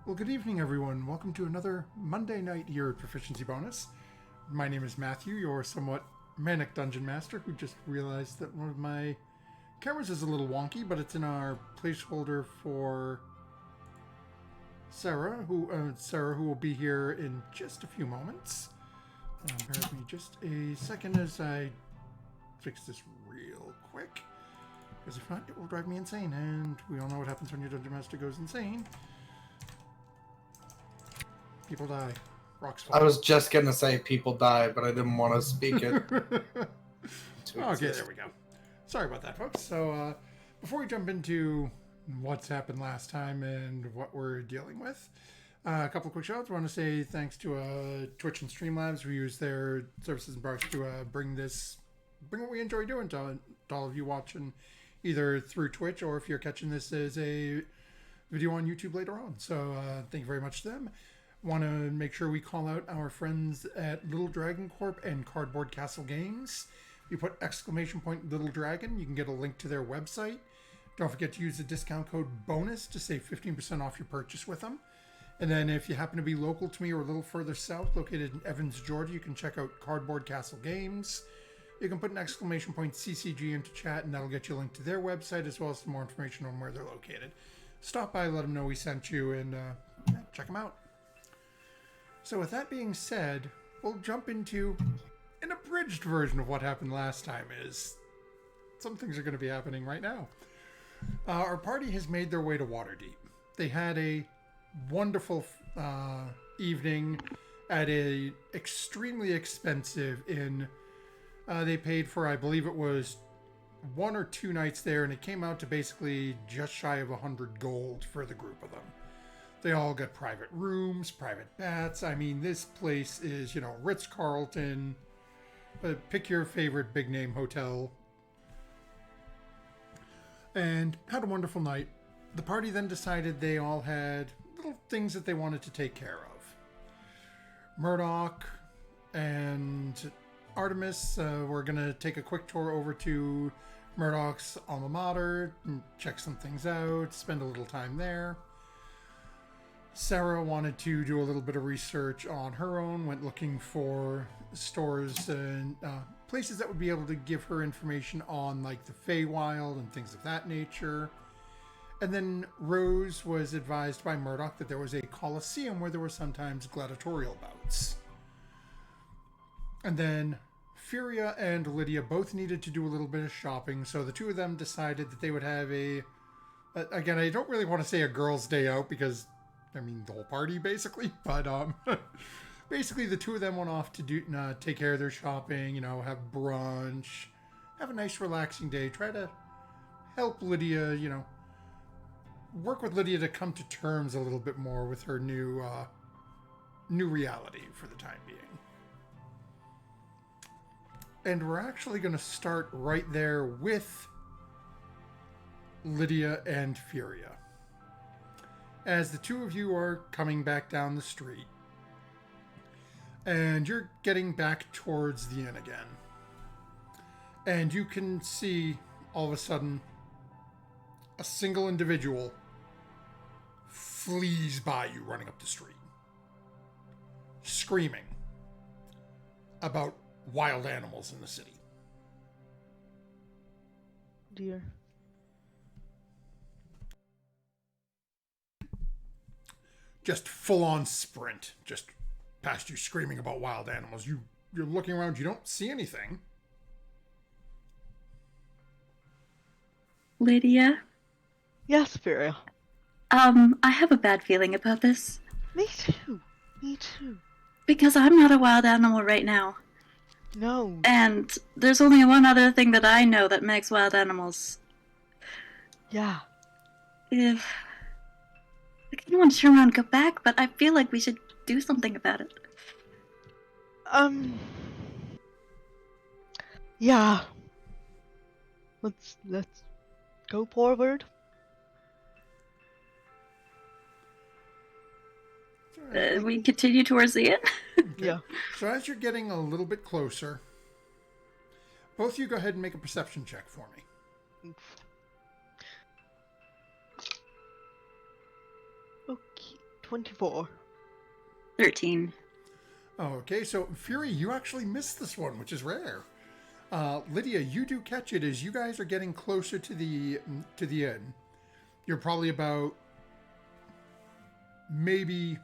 Well, good evening, everyone. Welcome to another Monday night here at Proficiency Bonus. My name is Matthew, your somewhat manic dungeon master, who just realized that one of my cameras is a little wonky, but it's in our placeholder for Sarah, who will be here in just a few moments. Bear with me just a second as I fix this real quick, because if not, it will drive me insane, and we all know what happens when your dungeon master goes insane. People die. Rocks fall. I was just gonna say people die, but I didn't want to speak it. Okay, there we go. Sorry about that, folks. So, before we jump into what's happened last time and what we're dealing with, a couple of quick shout outs. I want to say thanks to Twitch and Streamlabs. We use their services and products to bring what we enjoy doing to all of you watching either through Twitch or if you're catching this as a video on YouTube later on. So, thank you very much to them. Want to make sure we call out our friends at Little Dragon Corp and Cardboard Castle Games. If you put ! Little Dragon, you can get a link to their website. Don't forget to use the discount code BONUS to save 15% off your purchase with them. And then if you happen to be local to me or a little further south, located in Evans, Georgia, you can check out Cardboard Castle Games. You can put ! CCG into chat, and that'll get you a link to their website as well as some more information on where they're located. Stop by, let them know we sent you, and check them out. So with that being said, we'll jump into an abridged version of what happened last time. Is some things are going to be happening right now. Our party has made their way to Waterdeep. They had a wonderful evening at a extremely expensive inn. They paid for, I believe it was 1 or 2 nights there, and it came out to basically just shy of 100 gold for the group of them. They all got private rooms, private baths. I mean, this place is, Ritz-Carlton. Pick your favorite big name hotel. And had a wonderful night. The party then decided they all had little things that they wanted to take care of. Murdoch and Artemis were going to take a quick tour over to Murdoch's alma mater, and check some things out, spend a little time there. Sarah wanted to do a little bit of research on her own, went looking for stores and places that would be able to give her information on like the Feywild and things of that nature. And then Rose was advised by Murdoch that there was a Colosseum where there were sometimes gladiatorial bouts. And then Furia and Lydia both needed to do a little bit of shopping, so the two of them decided that they would have again, I don't really want to say a girls' day out because the whole party, basically. But, basically, the two of them went off to take care of their shopping, have brunch, have a nice, relaxing day, try to help Lydia, work with Lydia to come to terms a little bit more with her new reality for the time being. And we're actually going to start right there with Lydia and Furia. As the two of you are coming back down the street, and you're getting back towards the inn again, and you can see all of a sudden a single individual flees by you running up the street, screaming about wild animals in the city. Dear. Just full-on sprint, just past you screaming about wild animals. You're looking around, you don't see anything. Lydia? Yes, Furia. I have a bad feeling about this. Me too. Me too. Because I'm not a wild animal right now. No. And there's only one other thing that I know that makes wild animals. Yeah. If... I kind of want to turn around and go back, but I feel like we should do something about it. Yeah. Let's go forward. We continue towards the end? Okay. Yeah. So as you're getting a little bit closer, both of you go ahead and make a perception check for me. Okay. 24. 13. Okay, so Fury, you actually missed this one, which is rare. Lydia, you do catch it as you guys are getting closer to the inn. You're probably about maybe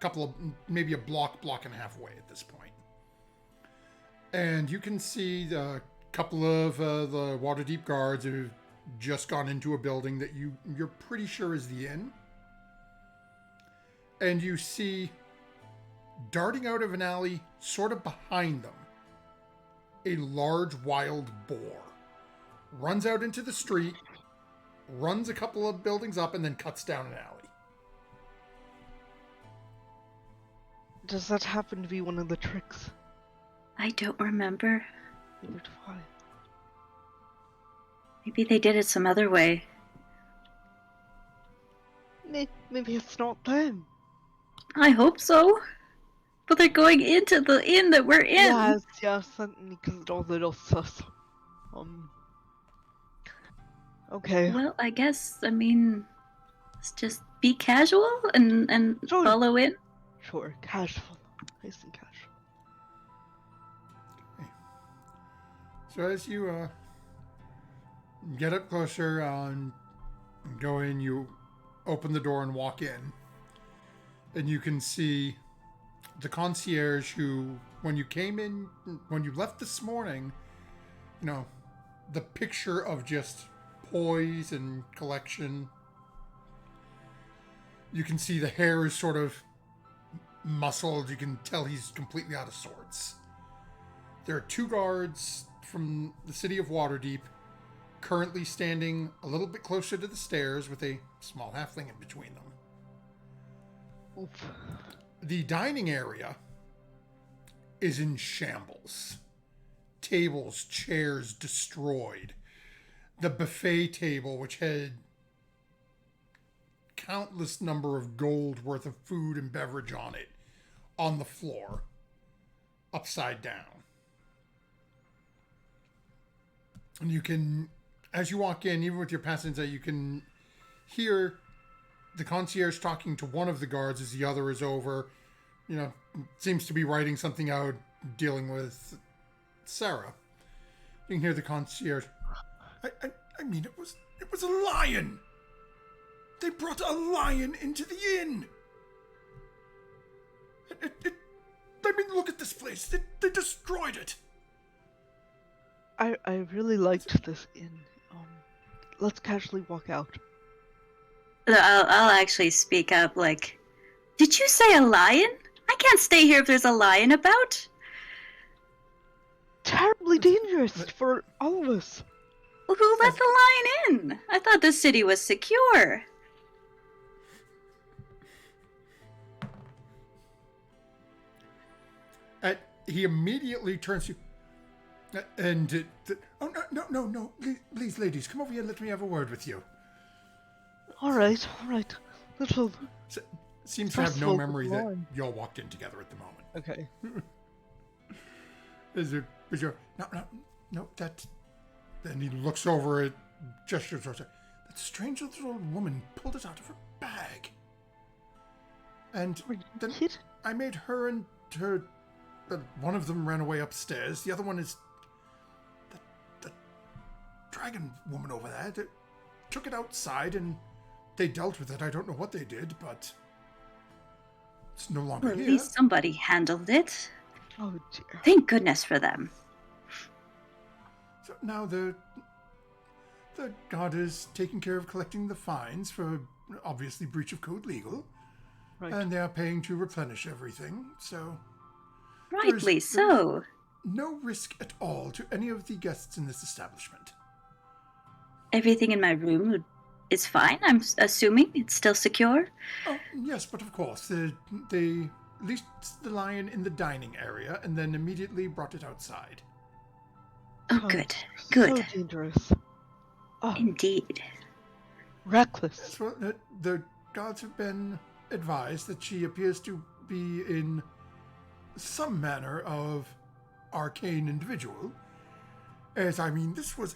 a block and a half away at this point. And you can see the couple of the Waterdeep guards who've just gone into a building that you're pretty sure is the inn. And you see, darting out of an alley sort of behind them, a large wild boar. Runs out into the street, runs a couple of buildings up, and then cuts down an alley. Does that happen to be one of the tricks? I don't remember. Neither do I. Maybe they did it some other way. Maybe it's not them. I hope so. But they're going into the inn that we're in. Yes, certainly, because it's all little sus. Okay. Well, I guess, let's just be casual and Sure. follow in. Sure, casual. Nice and casual. So as you get up closer and go in, you open the door and walk in. And you can see the concierge who, when you left this morning, the picture of just poise and collection. You can see the hair is sort of muscled. You can tell he's completely out of sorts. There are 2 guards from the city of Waterdeep currently standing a little bit closer to the stairs with a small halfling in between them. Oof. The dining area is in shambles. Tables, chairs destroyed. The buffet table, which had countless number of gold worth of food and beverage on it, on the floor, upside down. And you can, as you walk in, even with your pass insight, you can hear the concierge talking to one of the guards as the other is over, seems to be writing something out, dealing with Sarah. You can hear the concierge. I mean, it was a lion. They brought a lion into the inn. Look at this place. They destroyed it. I really liked this inn. Let's casually walk out. I'll actually speak up, did you say a lion? I can't stay here if there's a lion about. Terribly dangerous for all of us. Well, who let the lion in? I thought the city was secure. He immediately turns to you. And, oh, no. Please, ladies, come over here and let me have a word with you. All right. Little. Seems to have no Stressful memory that line. y'all walked in together at the moment. Okay. Then he looks over at, gestures towards her. That strange little woman pulled it out of her bag. And then Kid? I made her and her, one of them ran away upstairs. The other one is the dragon woman over there. They took it outside and they dealt with it. I don't know what they did, but it's no longer Well, at here. least somebody handled it. Oh dear. Thank goodness for them. So now the guard is taking care of collecting the fines for obviously breach of code legal. Right. And they are paying to replenish everything, so Rightly so. no risk at all to any of the guests in this establishment. Everything in my room is fine, I'm assuming. It's still secure. Oh, yes, but of course, they released the lion in the dining area and then immediately brought it outside. Oh, good. Good. So dangerous. Oh, Indeed. reckless. Well, the guards have been advised that she appears to be in some manner of arcane individual. As this was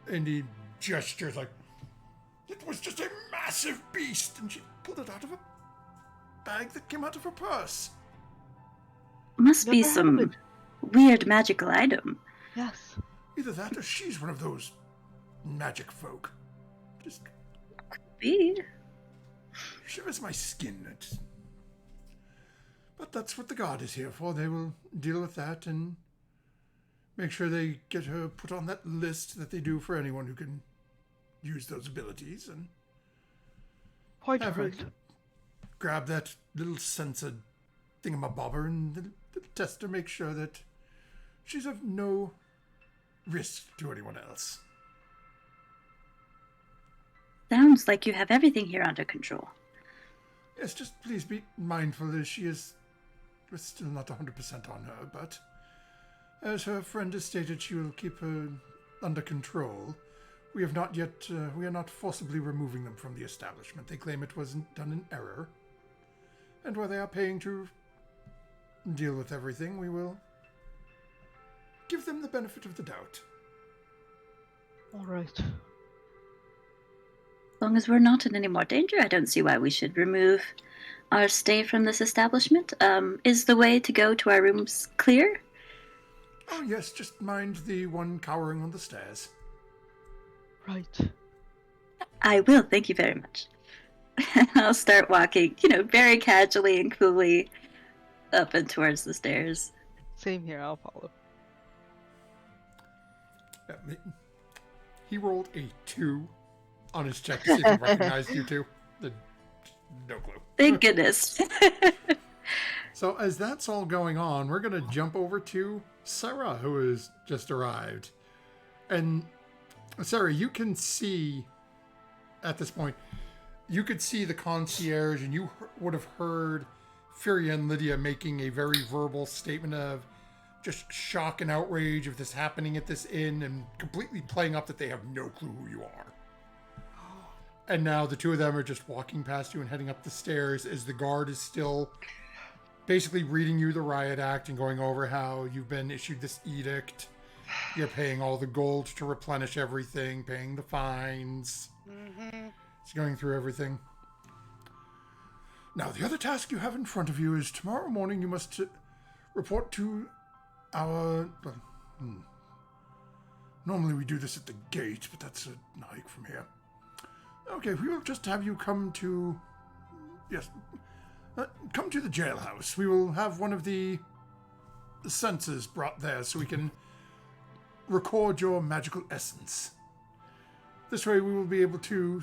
and he gestures like, it was just a massive beast, and she pulled it out of a bag that came out of her purse. Must be Never some happened. weird magical item. Yes. Either that or she's one of those magic folk. Just Be. shivers my skin. But that's what the guard is here for. They will deal with that and make sure they get her put on that list that they do for anyone who can use those abilities, and Quite have her right. grab that little sensor thingamabobber and the tester, make sure that she's of no risk to anyone else. Sounds like you have everything here under control. Yes, just please be mindful as she is... We're still not 100% on her, but as her friend has stated, she will keep her under control. We have not yet... we are not forcibly removing them from the establishment. They claim it wasn't done in error. And while they are paying to deal with everything, we will give them the benefit of the doubt. All right. As long as we're not in any more danger, I don't see why we should remove our stay from this establishment. Is the way to go to our rooms clear? Oh yes, just mind the one cowering on the stairs. Right. I will, thank you very much. I'll start walking, very casually and coolly up and towards the stairs. Same here. I'll follow. He rolled a 2 on his check to see if he recognized you two. No clue. Thank goodness. So as that's all going on, we're going to jump over to Sarah, who has just arrived. And Sarah, you can see at this point, you could see the concierge, and you would have heard Furia and Lydia making a very verbal statement of just shock and outrage of this happening at this inn, and completely playing up that they have no clue who you are. And now the two of them are just walking past you and heading up the stairs as the guard is still basically reading you the riot act and going over how you've been issued this edict. You're paying all the gold to replenish everything, paying the fines. Mm-hmm. It's going through everything. Now, the other task you have in front of you is tomorrow morning you must report to our... Normally we do this at the gate, but that's a hike from here. Okay, we will just have you come to... Yes. Come to the jailhouse. We will have one of the sensors brought there so we can record your magical essence. This way we will be able to...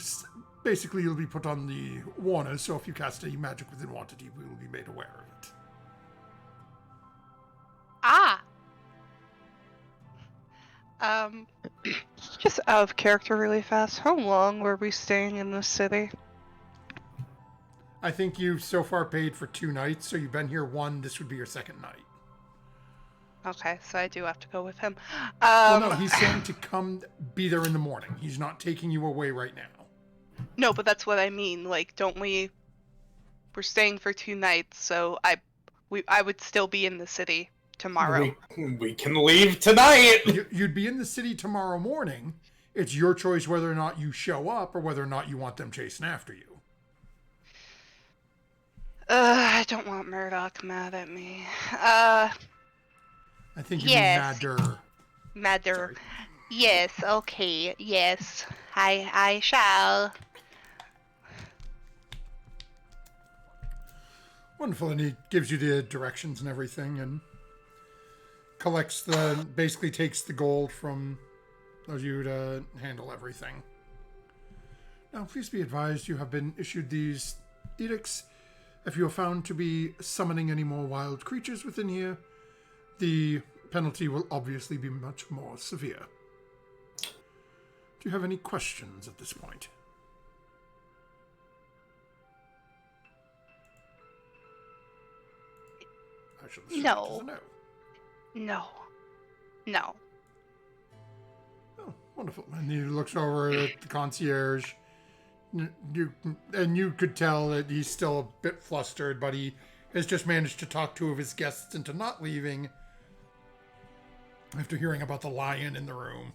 Basically, you'll be put on the warner, so if you cast any magic within Wanted, we will be made aware of it. Ah! Just out of character really fast, how long were we staying in this city? I think you've so far paid for 2 nights, so you've been here 1. This would be your 2nd night. Okay, so I do have to go with him. Well, no, he's saying to come be there in the morning. He's not taking you away right now. No, but that's what I mean. Like, don't we... We're staying for 2 nights, so I would still be in the city tomorrow. We can leave tonight! You'd be in the city tomorrow morning. It's your choice whether or not you show up or whether or not you want them chasing after you. I don't want Murdoch mad at me. I think you Yes. mean madder. Madder. Sorry. Yes, okay, yes. I shall. Wonderful, and he gives you the directions and everything, and basically takes the gold from you to handle everything. Now, please be advised you have been issued these edicts. If you are found to be summoning any more wild creatures within here, the penalty will obviously be much more severe. Do you have any questions at this point? I shall assume No. it is a no. No. No. Oh, wonderful. And he looks over at the concierge. You could tell that he's still a bit flustered, but he has just managed to talk 2 of his guests into not leaving after hearing about the lion in the room.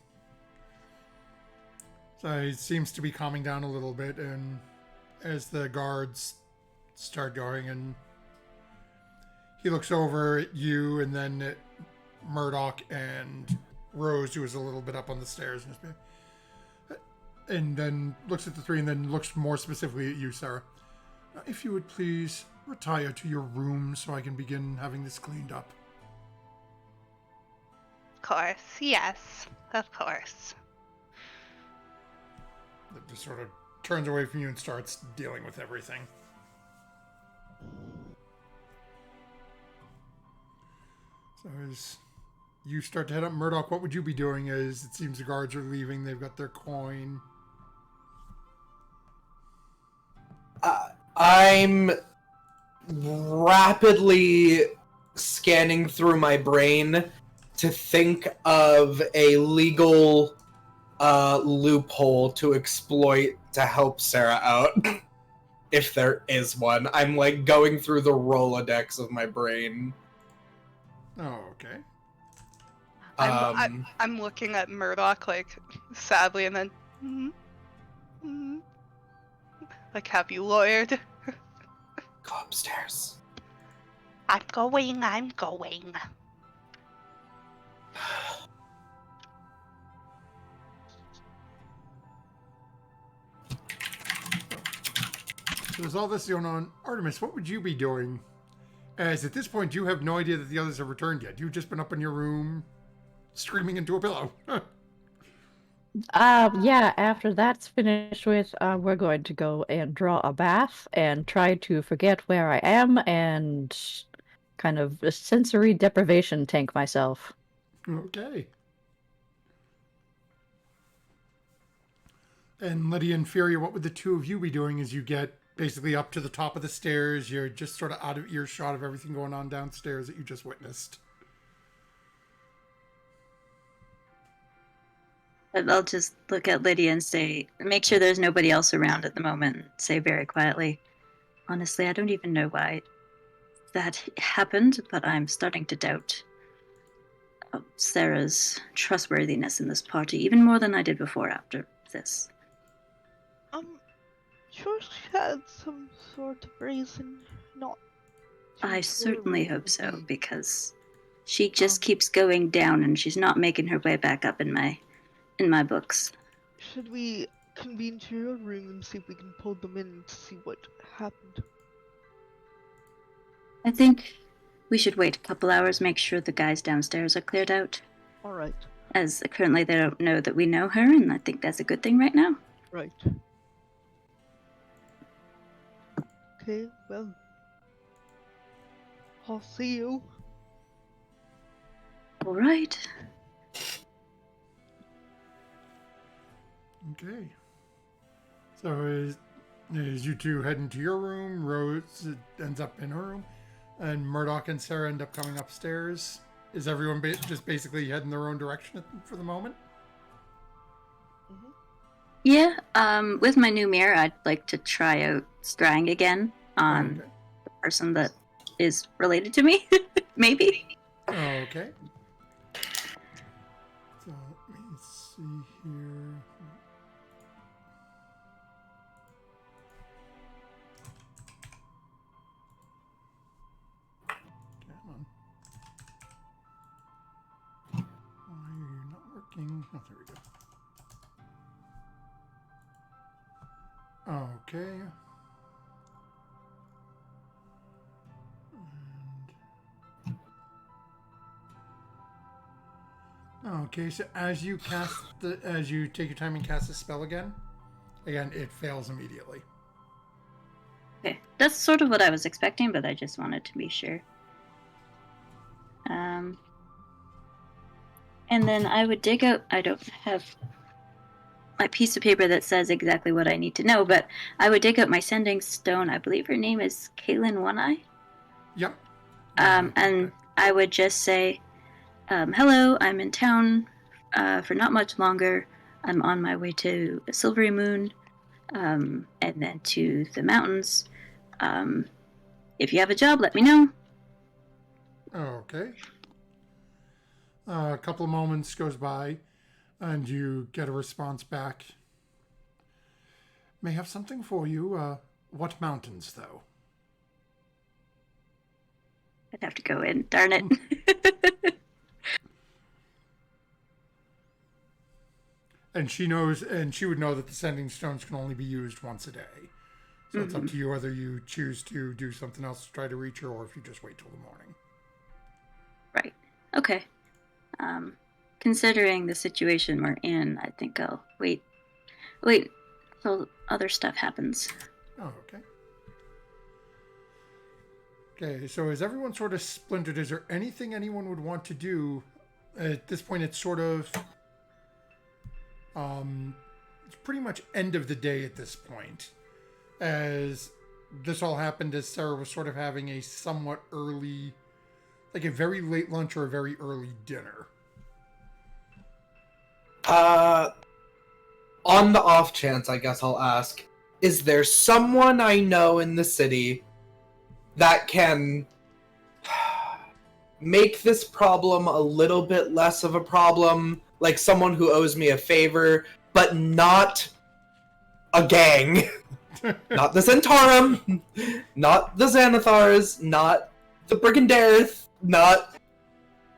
So he seems to be calming down a little bit, and as the guards start going, and he looks over at you and then at Murdoch and Rose, who is a little bit up on the stairs, and then looks at the three and then looks more specifically at you, Sarah. If you would please retire to your room so I can begin having this cleaned up. Of course, yes, of course. It just sort of turns away from you and starts dealing with everything. So as you start to head up, Murdoch, what would you be doing as it seems the guards are leaving? They've got their coin. I'm rapidly scanning through my brain to think of a legal loophole to exploit to help Sarah out. If there is one. I'm like going through the Rolodex of my brain. Oh, okay. I'm looking at Murdoch like sadly, and then like, have you lawyered? Go upstairs. I'm going. So there's all this going on. Artemis, what would you be doing? As at this point, you have no idea that the others have returned yet. You've just been up in your room, screaming into a pillow. Yeah, after that's finished with, we're going to go and draw a bath and try to forget where I am and kind of a sensory deprivation tank myself. Okay. And Lydia and Furia, what would the two of you be doing as you get basically up to the top of the stairs? You're just sort of out of earshot of everything going on downstairs that you just witnessed. I'll just look at Lydia and say, make sure there's nobody else around at the moment. And say very quietly, honestly, I don't even know why that happened, but I'm starting to doubt Sarah's trustworthiness in this party, even more than I did before after this. Sure she had some sort of reason not to I certainly hope so, tolerate me. because she just keeps going down and she's not making her way back up in my books. Should we convene to your room and see if we can pull them in to see what happened? I think we should wait a couple hours, make sure the guys downstairs are cleared out, Alright, as currently they don't know that we know her, and I think that's a good thing right now. right. Okay, well. I'll see you. All right. Okay. So as you two head into your room, Rose ends up in her room, and Murdoch and Sarah end up coming upstairs. Is everyone just basically heading their own direction for the moment? Yeah, with my new mirror, I'd like to try out scrying again on Okay. the person that is related to me, maybe. Okay. So let me see here. Come on. Why are you not working? Oh, there we go. Okay. Okay, so as you take your time and cast the spell again, it fails immediately. Okay, that's sort of what I was expecting, but I just wanted to be sure. And then I would dig out, I don't have my piece of paper that says exactly what I need to know, but I would dig out my sending stone. I believe her name is Kaylin One Eye. Yep. And Okay. I would just say, hello, I'm in town for not much longer. I'm on my way to Silvery Moon, and then to the mountains. If you have a job, let me know. Okay. A couple of moments goes by, and you get a response back. May have something for you. What mountains, though? I'd have to go in. Darn it. And she knows, and she would know that the sending stones can only be used once a day. So it's up to you whether you choose to do something else to try to reach her, or if you just wait till the morning. Right. Okay. Considering the situation we're in, I think I'll wait till other stuff happens. Oh, okay. Okay, so as everyone sort of splintered, is there anything anyone would want to do? At this point, it's sort of... it's pretty much end of the day at this point. As this all happened as Sarah was sort of having a somewhat early... like a very late lunch or a very early dinner. On the off chance, I guess I'll ask, is there someone I know in the city that can make this problem a little bit less of a problem? Like someone who owes me a favor, but not a gang. Not the Zentarum, not the Xanathars, not the Brigandaires, not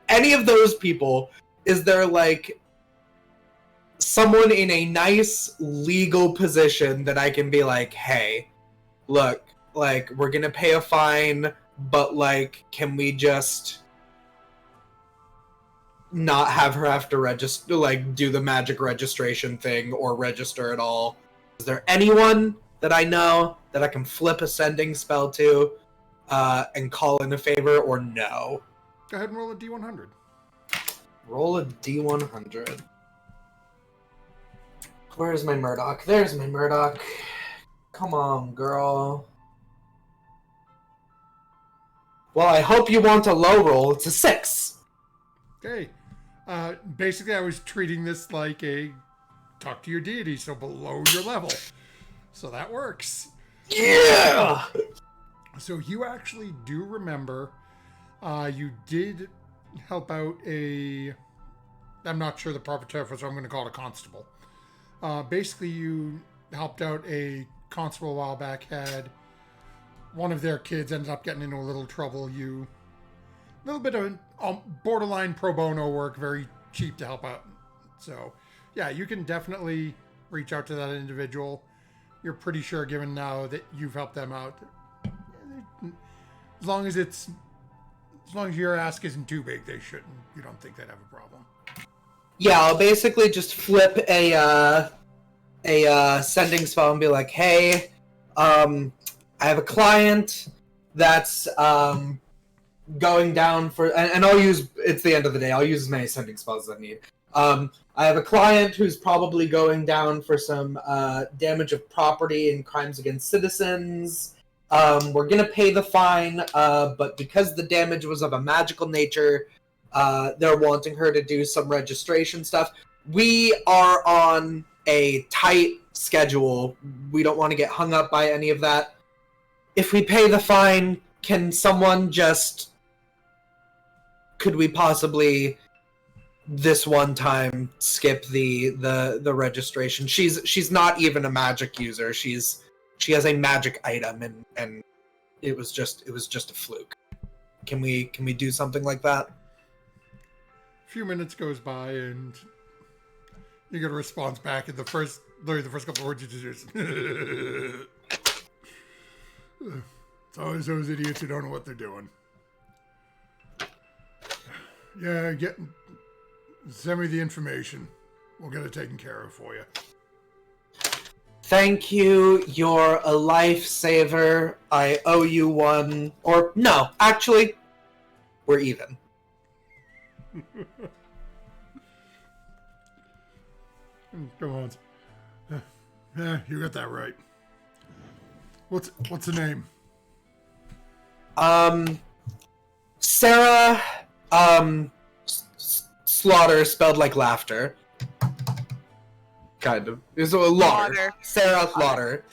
any of those people. Is there, like, someone in a nice legal position that I can be like, hey, look, like, we're gonna pay a fine, but, like, can we just not have her have to register, like, do the magic registration thing or register at all? Is there anyone that I know that I can flip a sending spell to and call in a favor, or no? Go ahead and roll a D100. Roll a D100. Where's my Murdoch? There's my Murdoch. Come on, girl. Well, I hope you want a low roll. It's a 6. Okay. Basically, I was treating this like a talk to your deity, so below your level. So that works. Yeah! So you actually do remember you did help out a... I'm not sure the proper term, so I'm going to call it a constable. Basically, you helped out a constable a while back, had one of their kids ended up getting into a little trouble. You... a little bit of borderline pro bono work, very cheap to help out. So, yeah, you can definitely reach out to that individual. You're pretty sure, given now that you've helped them out, as long as your ask isn't too big, they shouldn't. You don't think they'd have a problem. Yeah, I'll basically just flip a sending spell and be like, hey, I have a client that's going down for, and I'll use, it's the end of the day, I'll use as many sending spells as I need. I have a client who's probably going down for some damage of property and crimes against citizens. We're gonna pay the fine, but because the damage was of a magical nature, they're wanting her to do some registration stuff. We are on a tight schedule. We don't want to get hung up by any of that. If we pay the fine, can someone just... could we possibly, this one time, skip the registration? She's not even a magic user. She has a magic item, and it was just a fluke. Can we do something like that? A few minutes goes by, and you get a response back, and the first couple of words you just hear. It's always those idiots who don't know what they're doing. Yeah, send me the information. We'll get it taken care of for you. Thank you. You're a lifesaver. I owe you one. Or no, actually, we're even. Come on. Yeah, you got that right. What's the name? Sarah, Slaughter, spelled like laughter. Kind of. It's a Laughter. Sarah Laughter,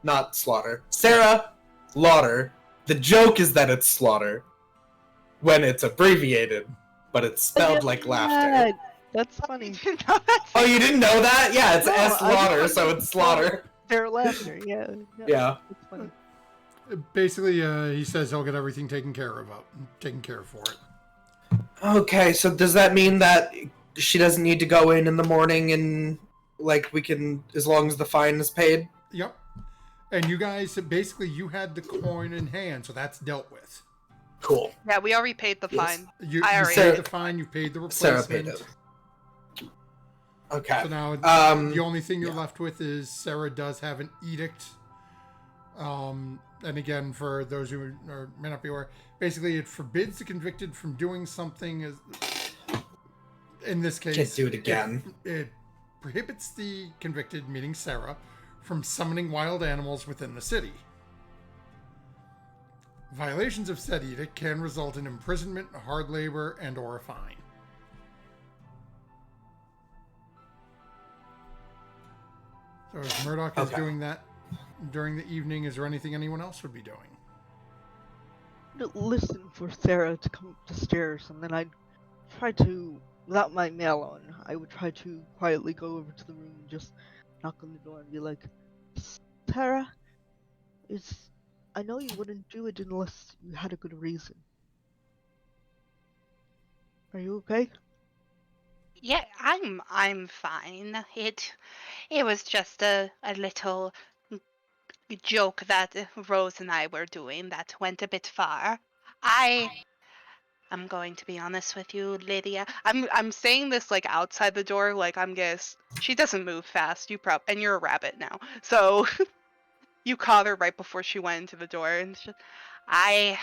not Slaughter. Sarah Laughter. The joke is that it's Slaughter when it's abbreviated, but it's spelled like laughter. That's funny. Oh, you didn't know that? Yeah, it's No, S I Slaughter, just- so it's Slaughter. Their laughter, yeah. Yeah. It's funny. Basically, he says he'll get everything taken care of for it. Okay, so does that mean that she doesn't need to go in the morning and, like, we can, as long as the fine is paid? Yep. And you guys, basically, you had the coin in hand, so that's dealt with. Cool. Yeah, we already paid the Yes. fine. You I already paid Sarah- the fine, you paid the Sarah replacement. paid it. Okay. So now the only thing you're left with is Sarah does have an edict. And again, for those who may not be aware, basically it forbids the convicted from doing something. In this case, Can't do it again. It prohibits the convicted, meaning Sarah, from summoning wild animals within the city. Violations of said edict can result in imprisonment, hard labor, and/or a fine. So if Murdoch is doing that during the evening, is there anything anyone else would be doing? Listen for Sarah to come up the stairs, and then I'd try to, without my mail on, I would try to quietly go over to the room and just knock on the door and be like, Sarah, I know you wouldn't do it unless you had a good reason. Are you okay? Yeah, I'm fine. It was just a little joke that Rose and I were doing that went a bit far. I'm going to be honest with you, Lydia. I'm saying this like outside the door, like she doesn't move fast. And you're a rabbit now, so you caught her right before she went into the door, and I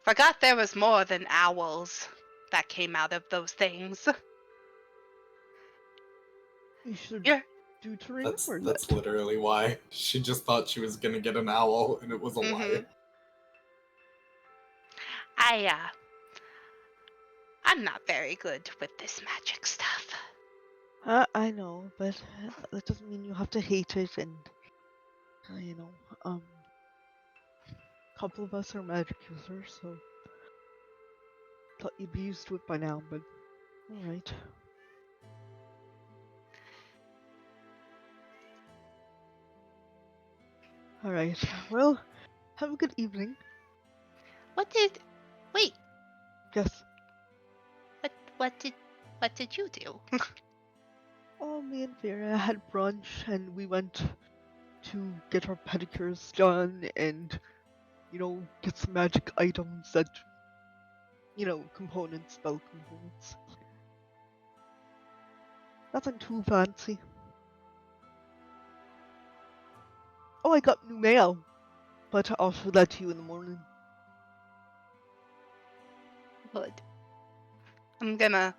forgot there was more than owls that came out of those things. You should Yeah. do to remember That's that. literally why. She just thought she was gonna get an owl, and it was a lie. I'm not very good with this magic stuff. I know, but that doesn't mean you have to hate it, and, a couple of us are magic users, so thought you'd be used to it by now, but alright. Alright, well, have a good evening. Wait, Yes. what did you do? Oh, me and Vera had brunch, and we went to get our pedicures done, and, get some magic items that, components, spell components. Nothing too fancy. Oh, I got new mail, but I'll show that to you in the morning. Good. I'm gonna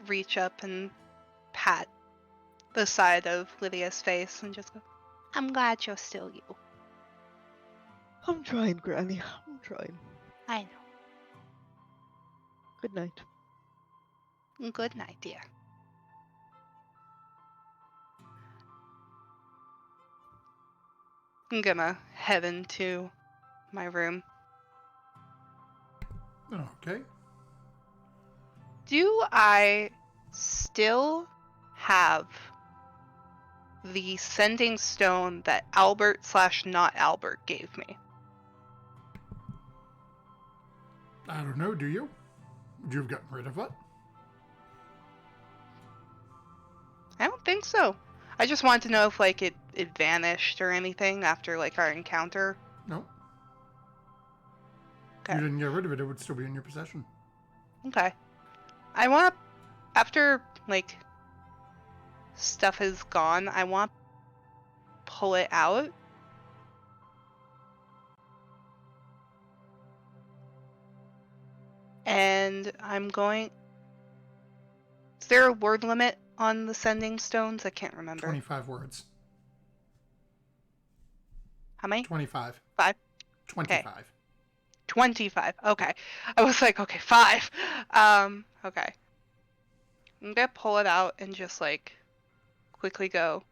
reach up and pat the side of Lydia's face and just go, I'm glad you're still you. I'm trying, Granny. I'm trying. I know. Good night. Good night, dear. I'm gonna head into my room. Okay. Do I still have the sending stone that Albert/not Albert gave me? I don't know, do you? Would you have gotten rid of it? I don't think so. I just wanted to know if like it vanished or anything after like our encounter. No. Okay. You didn't get rid of it, it would still be in your possession. Okay. I want to, after like stuff is gone, I want to pull it out. And I'm going. Is there a word limit on the sending stones? I can't remember. 25 words. How many? 25. 5? 25. 25. Okay. I was like, okay, 5. Okay. I'm gonna pull it out and just like quickly go.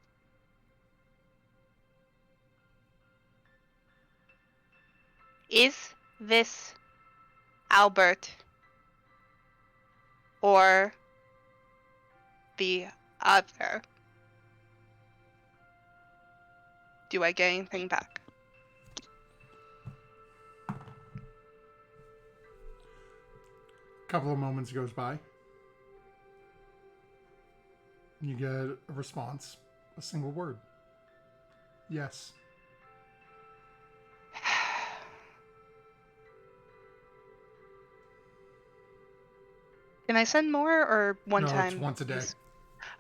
Is this Albert or the other? Do I get anything back? couple of moments goes by. You get a response. A single word. Yes. Can I send more or one No, time? it's once a day.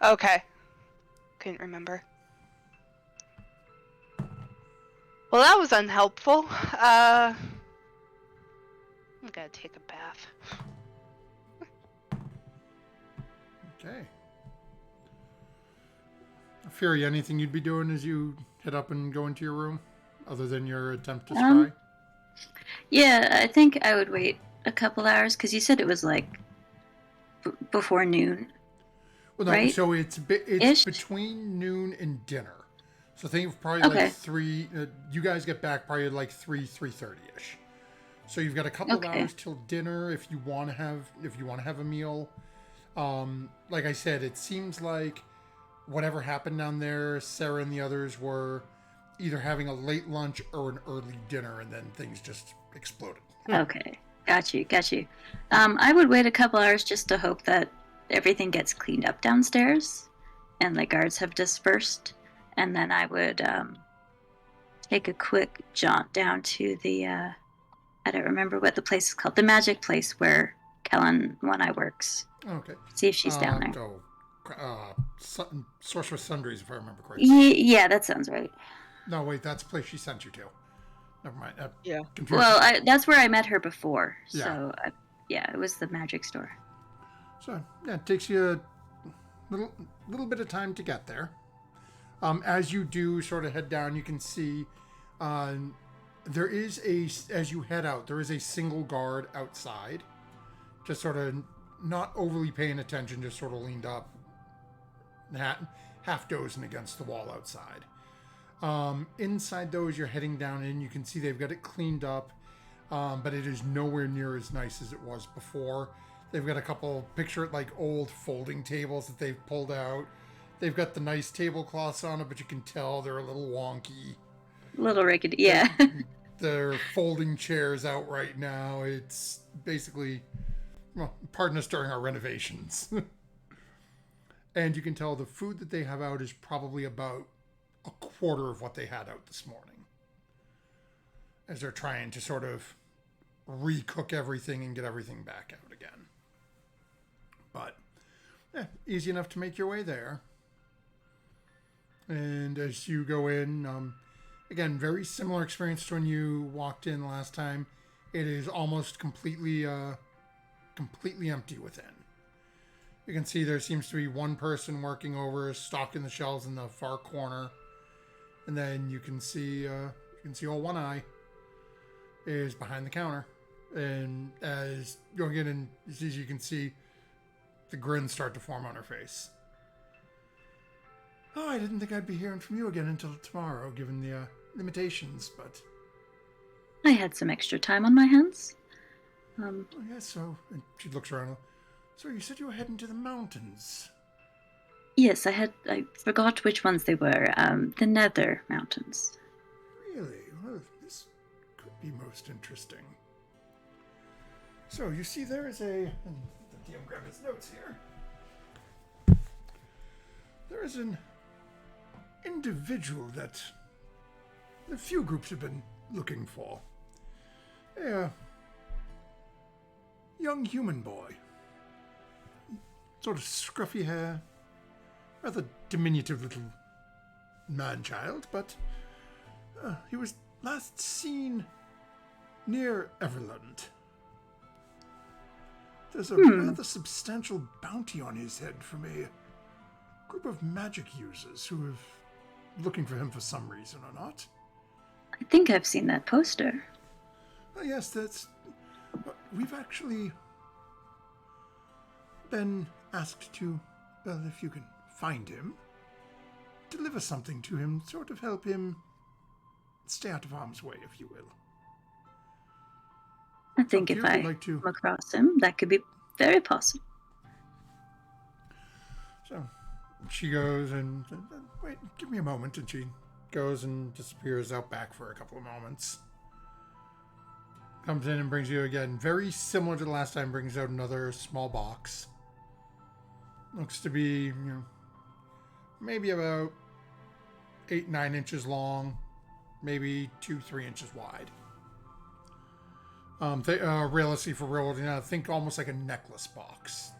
Okay. Couldn't remember. Well, that was unhelpful. I'm gonna take a bath. Okay. Fury, anything you'd be doing as you head up and go into your room, other than your attempt to scry? Yeah, I think I would wait a couple hours because you said it was like before noon. Well, no. Right? So it's Ish? between noon and dinner. So think of probably Okay. like 3. You guys get back probably like 3:30 ish. So you've got a couple of Okay. hours till dinner if you want to have a meal. Like I said, it seems like whatever happened down there, Sarah and the others were either having a late lunch or an early dinner, and then things just exploded. Okay. Got you. I would wait a couple hours just to hope that everything gets cleaned up downstairs and the guards have dispersed. And then I would take a quick jaunt down to the, I don't remember what the place is called, the magic place where Kellen One Eye works. Okay. See if she's down there. Sorceress Sundries, if I remember correctly. Yeah, that sounds right. No, wait, that's the place she sent you to. Never mind. Yeah. Confused. Well, that's where I met her before. Yeah. So, yeah, it was the magic store. So, yeah, it takes you a little bit of time to get there. As you do sort of head down, you can see there is as you head out, there is a single guard outside. Just sort of not overly paying attention, just sort of leaned up, half dozing against the wall outside. Inside, though, as you're heading down in, you can see they've got it cleaned up, but it is nowhere near as nice as it was before. They've got a couple, picture it like old folding tables that they've pulled out. They've got the nice tablecloths on it, but you can tell they're a little wonky. A little rickety, yeah. They're folding chairs out right now. It's basically, well, pardon us during our renovations. And you can tell the food that they have out is probably about a quarter of what they had out this morning, as they're trying to sort of recook everything and get everything back out again. But yeah, easy enough to make your way there. And as you go in, again, very similar experience to when you walked in last time. It is almost completely empty within. You can see there seems to be one person working over, stocking the shelves in the far corner. And then you can see old One Eye is behind the counter. And as you get in, as you can see the grin start to form on her face. Oh, I didn't think I'd be hearing from you again until tomorrow, given the limitations, but... I had some extra time on my hands. Oh, yeah, so... And she looks around. So you said you were heading to the mountains. Yes, I forgot which ones they were. The Nether Mountains. Really? Well, this could be most interesting. So, you see there is and the DM grab his notes here. There is an individual that a few groups have been looking for. A young human boy. Sort of scruffy hair. Rather diminutive little man-child, but he was last seen near Everland. There's a rather substantial bounty on his head from a group of magic users who are looking for him for some reason or not. I think I've seen that poster. Oh, yes, that's... But we've actually been asked to, well, if you can find him, deliver something to him, sort of help him stay out of harm's way, if you will. I think if I come across him, that could be very possible. So she goes and wait, give me a moment, and she goes and disappears out back for a couple of moments. comes in and brings you again, very similar to the last time, brings out another small box. Looks to be, maybe about 8-9 inches long, maybe 2-3 inches wide. Realistically, for real, think almost like a necklace box.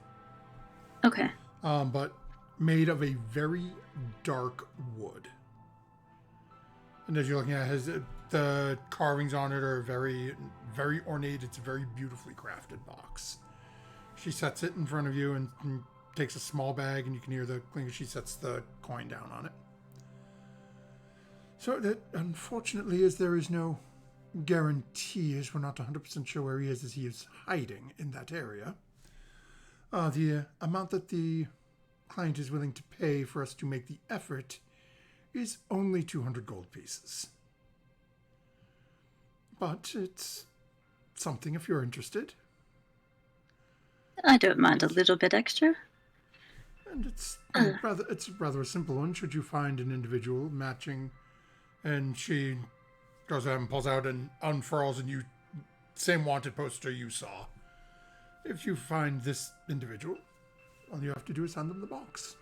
Okay. But made of a very dark wood. And as you're looking at it, the carvings on it are very, very ornate. It's a very beautifully crafted box. She sets it in front of you and takes a small bag, and you can hear the clink as she sets the coin down on it. So that, unfortunately, as there is no guarantee, as we're not 100% sure where he is, as he is hiding in that area, the amount that the client is willing to pay for us to make the effort is only 200 gold pieces. But it's something if you're interested. I don't mind a little bit extra. And it's rather a simple one. Should you find an individual matching, and she goes out and pulls out and unfurls, and same wanted poster you saw. If you find this individual, all you have to do is hand them the box.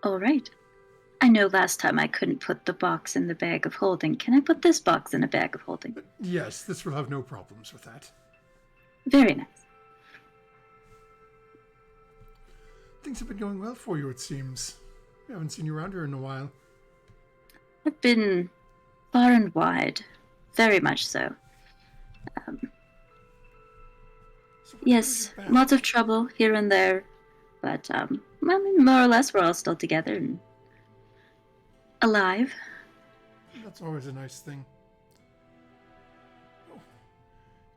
All right. I know last time I couldn't put the box in the bag of holding. Can I put this box in a bag of holding? Yes, this will have no problems with that. Very nice. Things have been going well for you, it seems. We haven't seen you around here in a while. I've been far and wide. Very much so. Yes, lots of trouble here and there. But, more or less, we're all still together and alive. That's always a nice thing. Oh,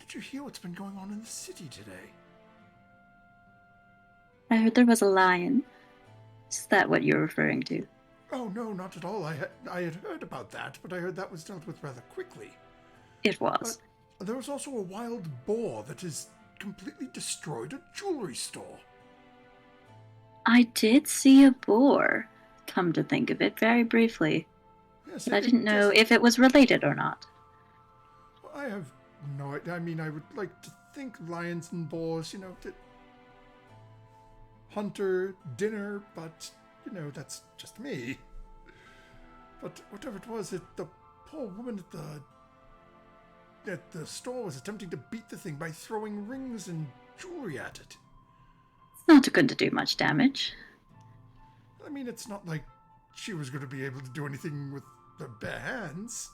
did you hear what's been going on in the city today? I heard there was a lion. Is that what you're referring to? Oh, no, not at all. I had heard about that, but I heard that was dealt with rather quickly. It was. But there was also a wild boar that has completely destroyed a jewelry store. I did see a boar, come to think of it, very briefly. Yes, But I didn't know if it was related or not. I have no idea. I mean, I would like to think lions and boars, hunter, dinner, but, that's just me. But whatever it was, the poor woman at the store was attempting to beat the thing by throwing rings and jewelry at it. It's not going to do much damage. I mean, it's not like she was going to be able to do anything with her bare hands.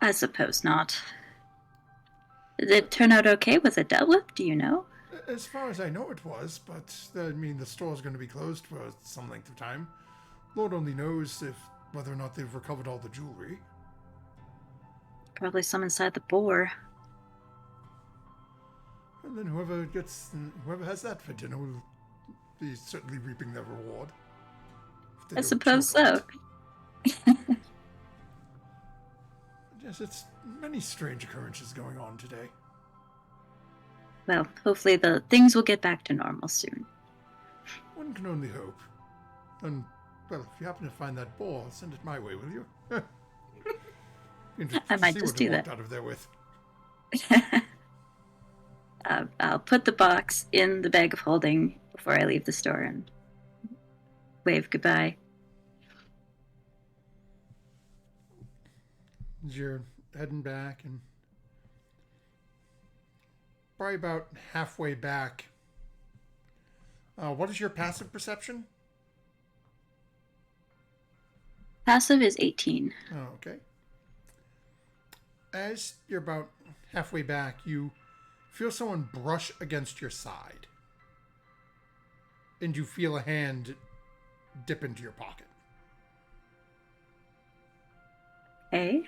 I suppose not. Did it turn out okay? Was it dealt with? Do you know? As far as I know, it was, but the store's going to be closed for some length of time. Lord only knows whether or not they've recovered all the jewelry. Probably some inside the boar. And then whoever has that for dinner will be certainly reaping their reward. I suppose so. Yes, it's many strange occurrences going on today. Well, hopefully the things will get back to normal soon. One can only hope. And, well, if you happen to find that boar, send it my way, will you? I might just do that. Out of there with. I'll put the box in the bag of holding before I leave the store and wave goodbye. As you're heading back, and probably about halfway back, what is your passive perception? Passive is 18. Oh, okay. As you're about halfway back, you feel someone brush against your side. And you feel a hand dip into your pocket. Hey.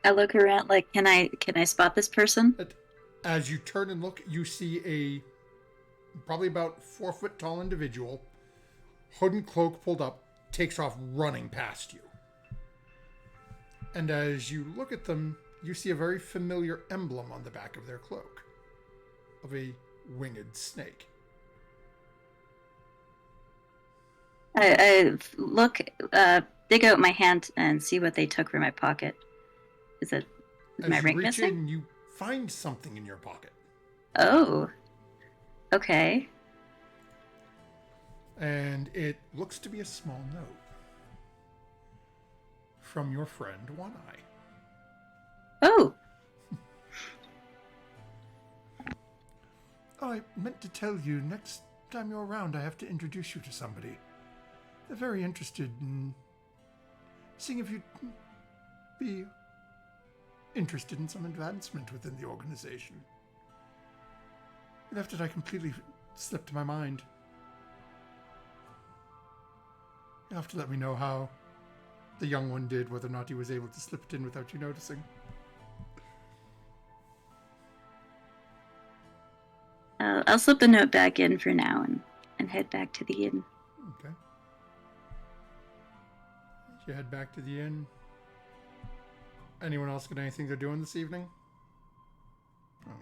I look around like, can I spot this person? As you turn and look, you see a probably about 4 foot tall individual, hood and cloak pulled up, takes off running past you. And as you look at them, you see a very familiar emblem on the back of their cloak of a winged snake. I look dig out my hand and see what they took from my pocket. Is As my you ring reach missing? in, you find something in your pocket. Oh. Okay. And it looks to be a small note from your friend One Eye. Oh. Oh, I meant to tell you, next time you're around, I have to introduce you to somebody. They're very interested in seeing if you'd be interested in some advancement within the organization. Left it, I completely slipped my mind. You'll have to let me know how the young one did, whether or not he was able to slip it in without you noticing. I'll slip the note back in for now and head back to the inn. Okay. You head back to the inn. Anyone else got anything they're doing this evening?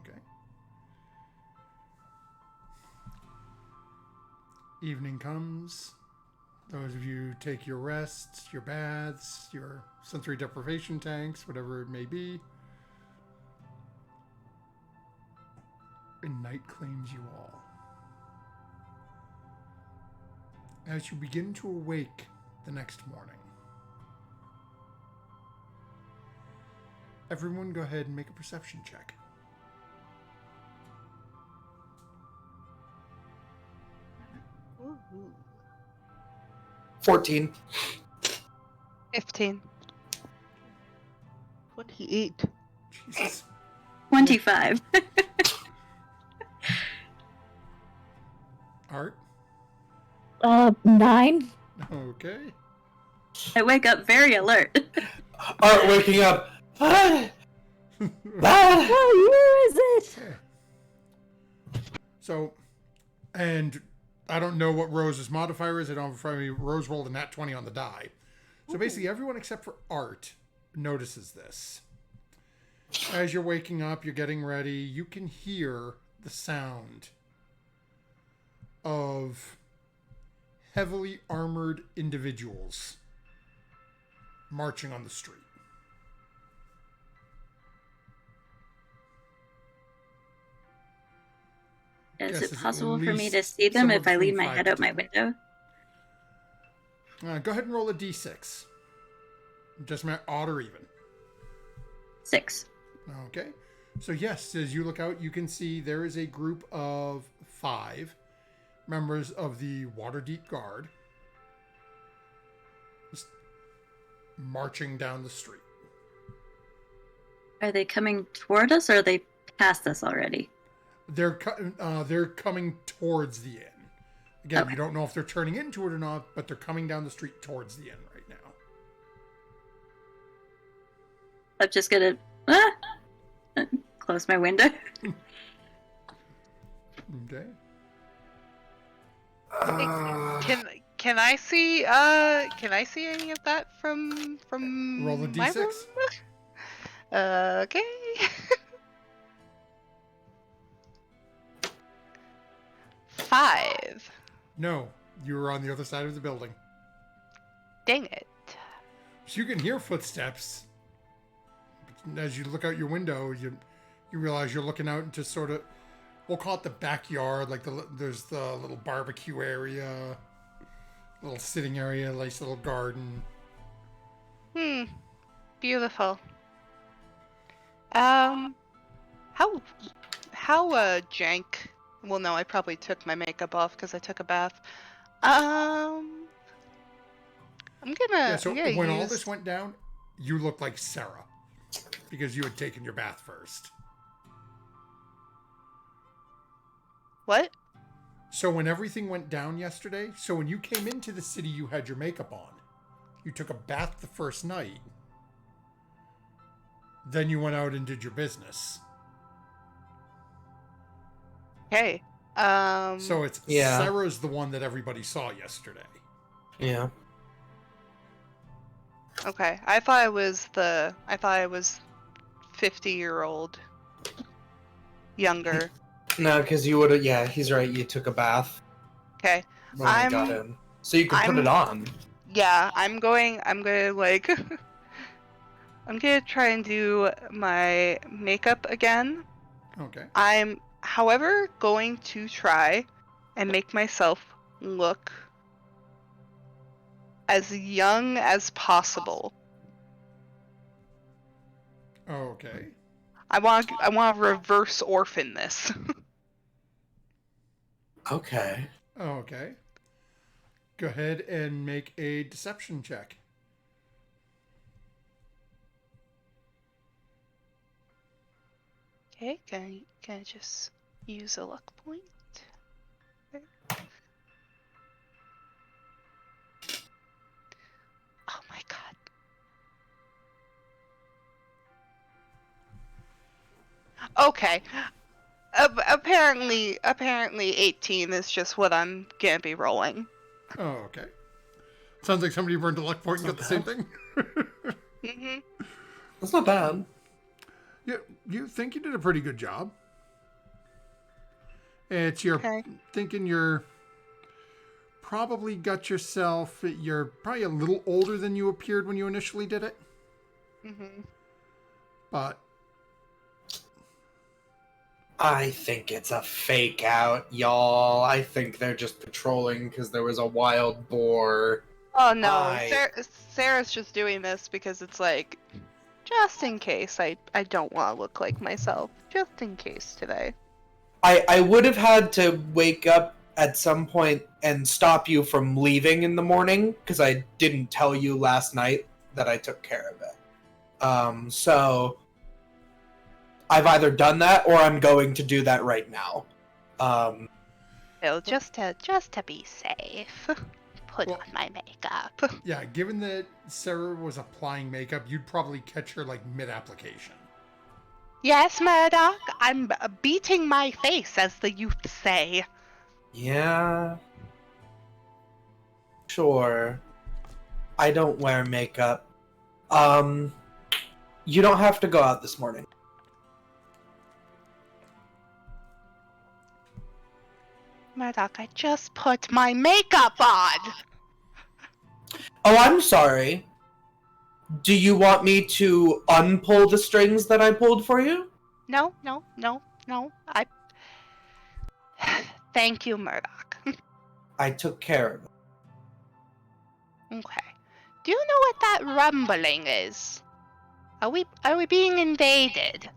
Okay. Evening comes. Those of you take your rests, your baths, your sensory deprivation tanks, whatever it may be. And night claims you all. As you begin to awake the next morning, everyone go ahead and make a perception check. Ooh. 14. 15. 28. Jesus. 25. Art? 9. Okay. I wake up very alert. Art waking up. Ah! Ah! Oh, where is it? So, and I don't know what Rose's modifier is. I don't have in front of me. Rose rolled a nat 20 on the die. So basically, everyone except for Art notices this. As you're waking up, you're getting ready, you can hear the sound of heavily armored individuals marching on the street. Is Guess it it's possible at for me to least see them somewhere if I lean between my 5 head to out my 10. window? Go ahead and roll a d6. Just odd or even. 6. Okay. So yes, as you look out, you can see there is a group of 5 members of the Waterdeep Guard just marching down the street. Are they coming toward us or are they past us already? They're coming towards the inn. Again, Okay. you don't know if they're turning into it or not, but they're coming down the street towards the inn right now. I'm just gonna close my window. Okay. Can I see any of that from Roll a my d6. room? Okay. Five. No, you were on the other side of the building. Dang it. So you can hear footsteps. But as you look out your window, you realize you're looking out into sort of, we'll call it the backyard. Like there's the little barbecue area, little sitting area, nice little garden. Beautiful. How jank? Well, no, I probably took my makeup off because I took a bath. I'm gonna. Yeah. So I'm gonna when all use- this went down, you looked like Sarah because you had taken your bath first. What? So when everything went down yesterday, so when you came into the city, you had your makeup on. You took a bath the first night. Then you went out and did your business. Okay. So it's Yeah. Sarah's the one that everybody saw yesterday. Yeah. Okay. I thought I was 50-year-old. Younger. No, because you would have. Yeah, he's right. You took a bath Okay. when I got in, so you could put I'm- it on. Yeah, I'm gonna like I'm gonna try and do my makeup again. Okay. I'm, however, going to try and make myself look as young as possible. Okay. I want to reverse orphan this. Okay. Okay. Go ahead and make a deception check. Okay, can I just use a luck point? Okay. Oh my god. Okay. Apparently 18 is just what I'm gonna be rolling. Oh, okay. Sounds like somebody burned a luck point and got the same thing. Mm-hmm. That's not bad. You think you did a pretty good job. It's your Okay. thinking you're probably got yourself. You're probably a little older than you appeared when you initially did it, Mm-hmm. but I think it's a fake out, y'all. I think they're just patrolling because there was a wild boar. Oh no, Sarah's just doing this because it's like, just in case I don't want to look like myself. Just in case today. I would have had to wake up at some point and stop you from leaving in the morning because I didn't tell you last night that I took care of it. So I've either done that or I'm going to do that right now. So just to be safe, put Well- on my makeup. yeah, given that Sarah was applying makeup, you'd probably catch her like mid-application. Yes, Murdoch, I'm beating my face, as the youth say. Yeah. Sure. I don't wear makeup. You don't have to go out this morning. Murdoch, I just put my makeup on! Oh, I'm sorry. Do you want me to unpull the strings that I pulled for you? No. I... Thank you, Murdoch. I took care of it. Okay. Do you know what that rumbling is? Are we being invaded?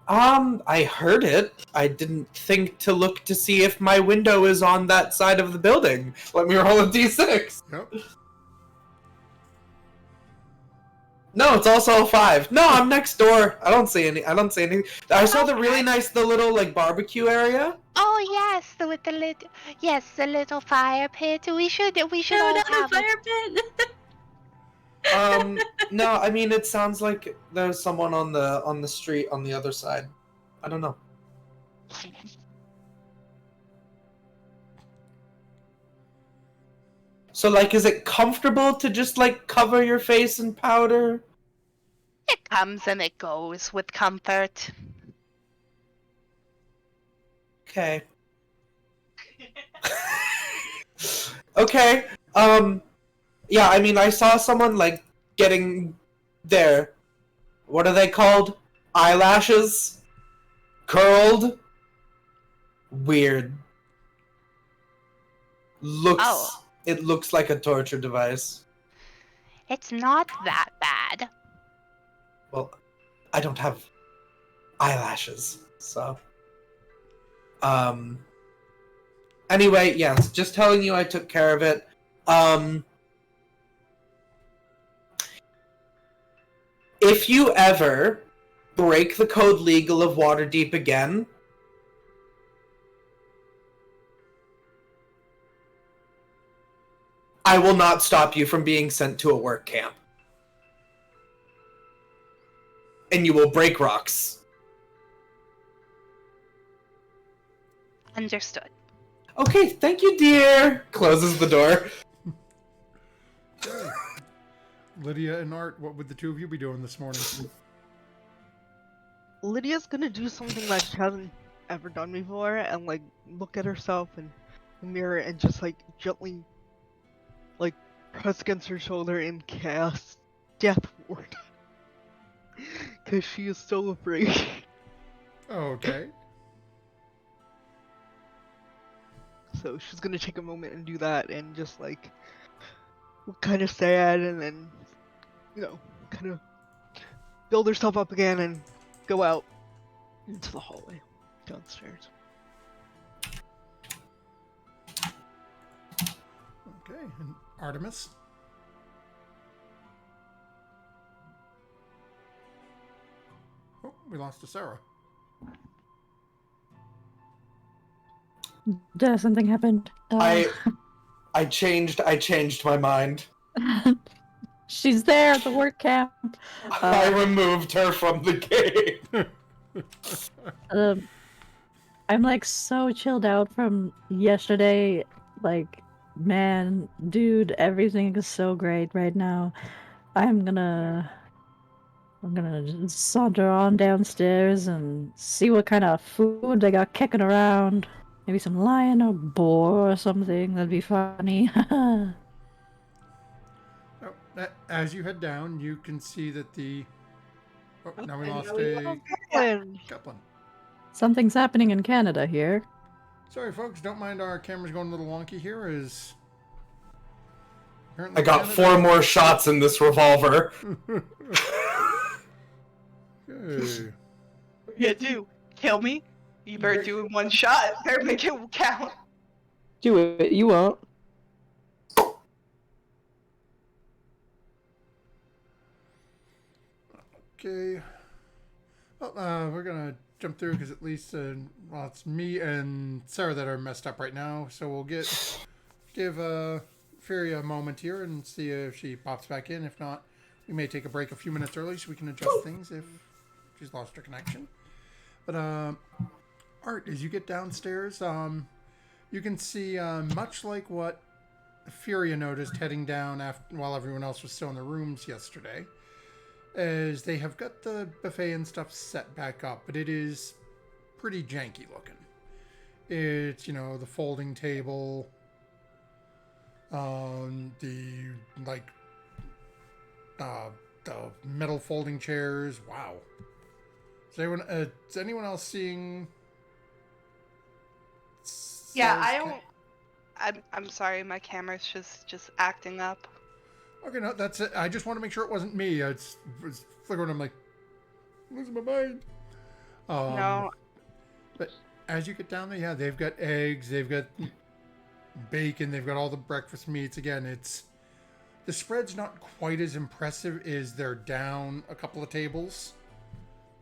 I heard it. I didn't think to look to see if my window is on that side of the building. Let me roll a d6. Yep. No, it's also a 5. No, I'm next door. I don't see any. I saw the really nice, the little like barbecue area. Oh yes, the little fire pit. We should No, all not a have fire pit. No, I mean it sounds like there's someone on the street on the other side. I don't know. So like, is it comfortable to just like cover your face in powder? It comes and it goes with comfort. Okay. Okay. Yeah, I mean, I saw someone like getting their, what are they called? Eyelashes curled. Weird. Oh. It looks like a torture device. It's not that bad. Well, I don't have eyelashes, so. Anyway, yes, just telling you I took care of it. If you ever break the code legal of Waterdeep again, I will not stop you from being sent to a work camp. And you will break rocks. Understood. Okay, thank you, dear. Closes the door. Okay. Lydia and Art, what would the two of you be doing this morning? Lydia's gonna do something that she hasn't ever done before and like look at herself and the mirror and just like gently like press against her shoulder and cast Death Ward. Because she is so afraid. Okay. So she's gonna take a moment and do that and just like look kind of sad and then, kind of build herself up again and go out into the hallway downstairs. Okay, and Artemis? Oh, we lost to Sarah. Something happened. I changed my mind. She's there at the work camp. I removed her from the game. I'm like so chilled out from yesterday. Like, man, dude, everything is so great right now. I'm gonna just saunter on downstairs and see what kind of food they got kicking around. Maybe some lion or boar or something. That'd be funny. Oh, as you head down, you can see that the... Oh, now we And lost now we a lost Kaplan. Kaplan. Something's happening in Canada here. Sorry, folks. Don't mind our cameras going a little wonky here. I got 4 more shots in this revolver. Okay. You do. Kill me. You better do it in one shot. Better make it count. Do it. You won't. Okay. Well, we're gonna jump through because at least, well, it's me and Sarah that are messed up right now. So we'll give Fury a moment here and see if she pops back in. If not, we may take a break a few minutes early so we can adjust things if she's lost her connection. But Art, as you get downstairs, you can see much like what Furia noticed heading down while everyone else was still in the rooms yesterday. As they have got the buffet and stuff set back up, but it is pretty janky looking. It's, the folding table, the metal folding chairs. Wow. Is anyone else seeing? Yeah, Sarah's I'm sorry, my camera's just acting up. Okay, no, that's it. I just want to make sure it wasn't me. It's flickering. I'm like, losing my mind. No. But as you get down there, yeah, they've got eggs, they've got bacon, they've got all the breakfast meats. Again, the spread's not quite as impressive as they're down a couple of tables,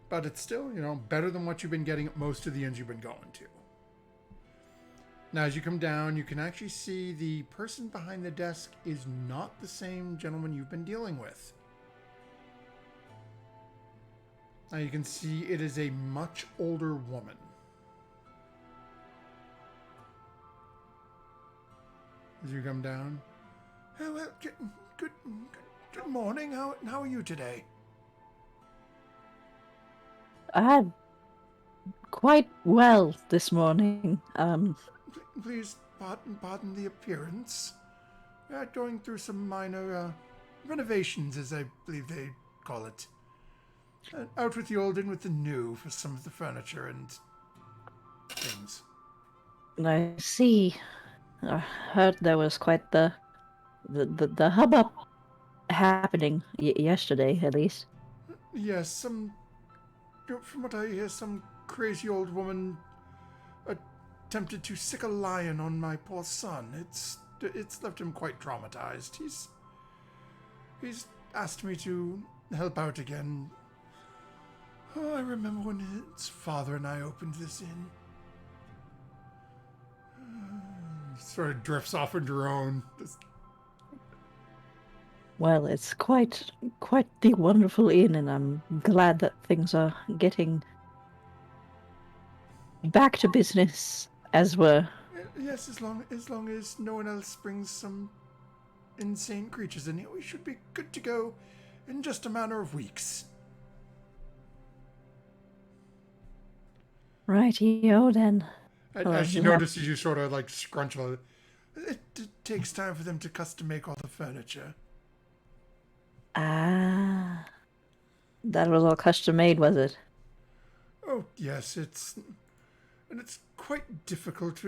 but it's still, better than what you've been getting at most of the inns you've been going to. Now, as you come down, you can actually see the person behind the desk is not the same gentleman you've been dealing with. Now, you can see it is a much older woman. As you come down. Oh, well, good morning. How are you today? I'm quite well this morning. Please pardon the appearance. We are going through some minor renovations, as I believe they call it. Out with the old, in with the new for some of the furniture and things. I see. I heard there was quite the hubbub happening yesterday, at least. Yes, from what I hear, some crazy old woman attempted to sick a lion on my poor son. It's left him quite traumatized. He's asked me to help out again. Oh, I remember when his father and I opened this inn. Sort of drifts off into her own. Well, it's quite the wonderful inn, and I'm glad that things are getting back to business as were. Yes, as long as no one else brings some insane creatures in here, we should be good to go in just a matter of weeks. Rightio then. As she yeah. notices you sort of like scrunch a little. It takes time for them to custom make all the furniture. Ah, that was all custom made, was it? Oh, yes, it's quite difficult.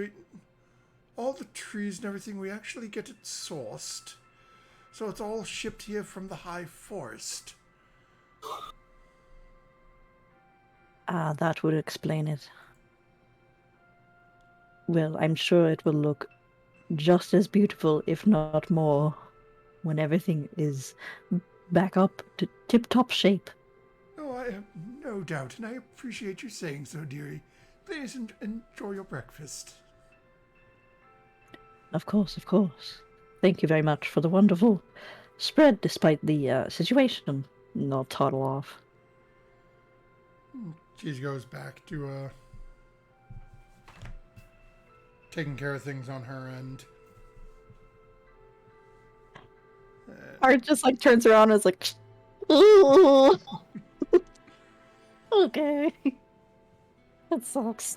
All the trees and everything, we actually get it sourced. So it's all shipped here from the high forest. Ah, that would explain it. Well, I'm sure it will look just as beautiful, if not more, when everything is back up to tip-top shape. Oh, I have no doubt, and I appreciate you saying so, dearie. Please enjoy your breakfast. Of course, of course. Thank you very much for the wonderful spread, despite the situation. And I'll toddle off. She goes back to taking care of things on her end. Art just like turns around and is like, ooh. Okay. That sucks.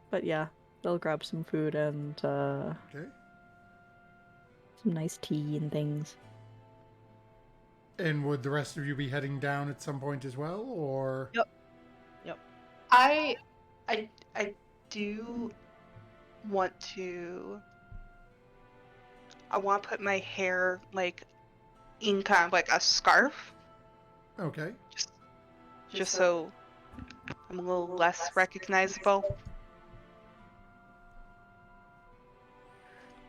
But yeah, they'll grab some food and Okay. some nice tea and things. And would the rest of you be heading down at some point as well, or? Yep. I do want to. I want to put my hair like in kind of like a scarf, Okay. just so I'm a little less recognizable.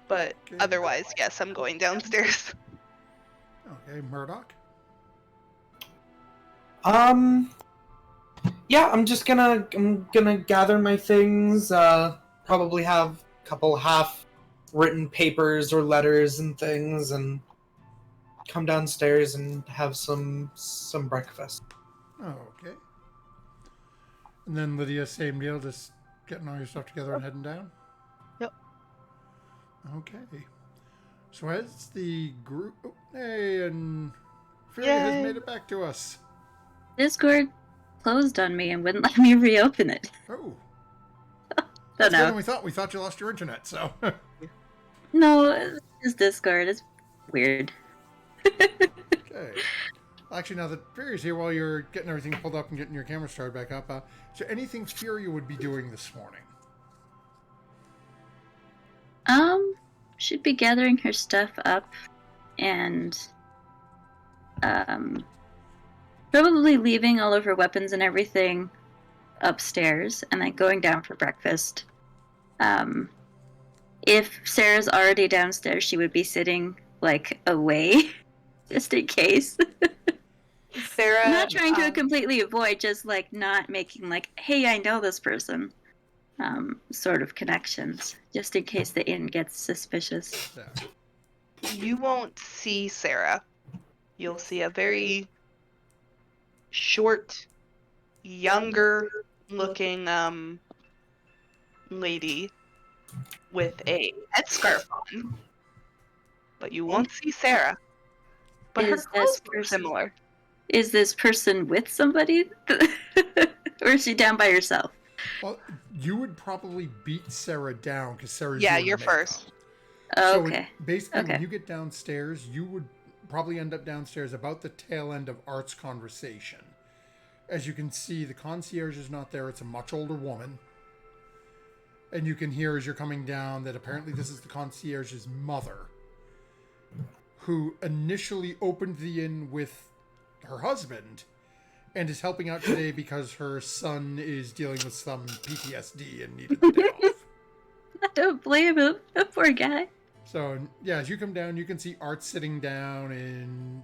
But Okay. otherwise, yes, I'm going downstairs. Okay, Murdoch. Yeah, I'm gonna gather my things, probably have a couple half written papers or letters and things, and come downstairs and have some breakfast. Okay. And then Lydia, same deal, just getting all your stuff together and heading down? Yep. Okay. So as the group... Oh, hey, and Fury has Yay. made it back to us. Discord closed on me and wouldn't let me reopen it. Oh. Don't That's better know. than we thought. We thought you lost your internet, so... No, it's Discord. It's weird. Okay. Actually, now that Fury's here, while you're getting everything pulled up and getting your camera started back up, is there anything Fury would be doing this morning? Should be gathering her stuff up and probably leaving all of her weapons and everything upstairs and then going down for breakfast. If Sarah's already downstairs, she would be sitting like away just in case. Sarah, Not trying to completely avoid, just like not making like, hey, I know this person, sort of connections, just in case the inn gets suspicious. Yeah. you won't see Sarah. You'll see a very short, younger looking lady with a headscarf on. But you won't see Sarah. But her Is clothes this look person similar. Is this person with somebody? Or is she down by herself? Well, you would probably beat Sarah down because Sarah's Yeah, doing you're makeup. first. So Okay. basically, Okay. when you get downstairs, you would probably end up downstairs about the tail end of Art's conversation. As you can see, the concierge is not there. It's a much older woman. And you can hear as you're coming down that apparently this is the concierge's mother, who initially opened the inn with her husband and is helping out today because her son is dealing with some PTSD and needed the day off. I don't blame him. Poor guy. So, yeah, as you come down, you can see Art sitting down, and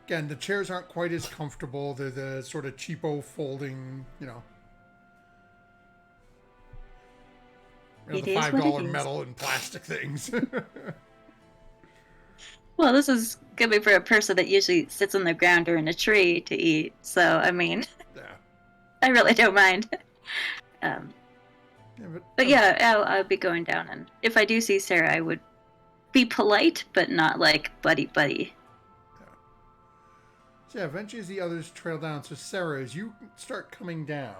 again, the chairs aren't quite as comfortable. They're the sort of cheapo folding, It the is what it $5 is. metal and plastic things. Well, this is coming for a person that usually sits on the ground or in a tree to eat. So, I mean, Yeah. I really don't mind. Yeah, But yeah, I'll be going down, and if I do see Sarah, I would be polite, but not like buddy. So yeah, eventually as the others trail down, so Sarah, as you start coming down,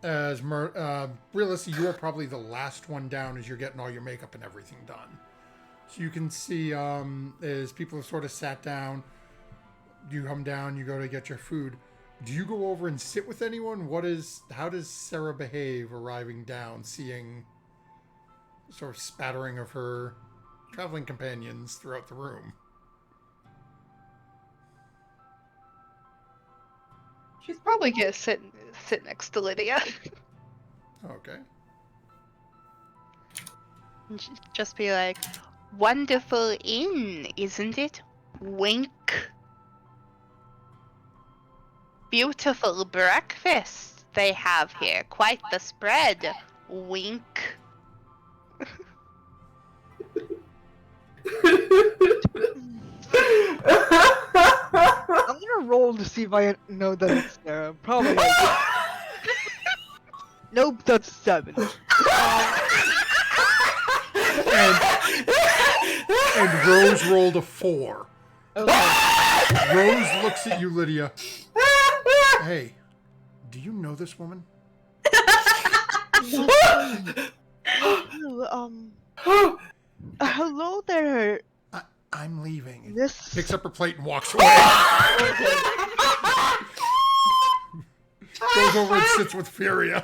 as realistically, you are probably the last one down as you're getting all your makeup and everything done. So you can see as people have sort of sat down, you come down, you go to get your food. Do you go over and sit with anyone? How does Sarah behave arriving down, seeing sort of spattering of her traveling companions throughout the room? She's probably gonna sit next to Lydia. Okay. And just be like, wonderful inn, isn't it? Wink. Beautiful breakfast they have here. Quite the spread. Wink. I'm gonna roll to see if I know that it's Sarah. Probably. Nope, that's 7. And Rose rolled a 4. Okay. Rose looks at you, Lydia. Hey, do you know this woman? Hello there. I'm leaving. This Picks up her plate and walks away. Goes over and sits with Furia.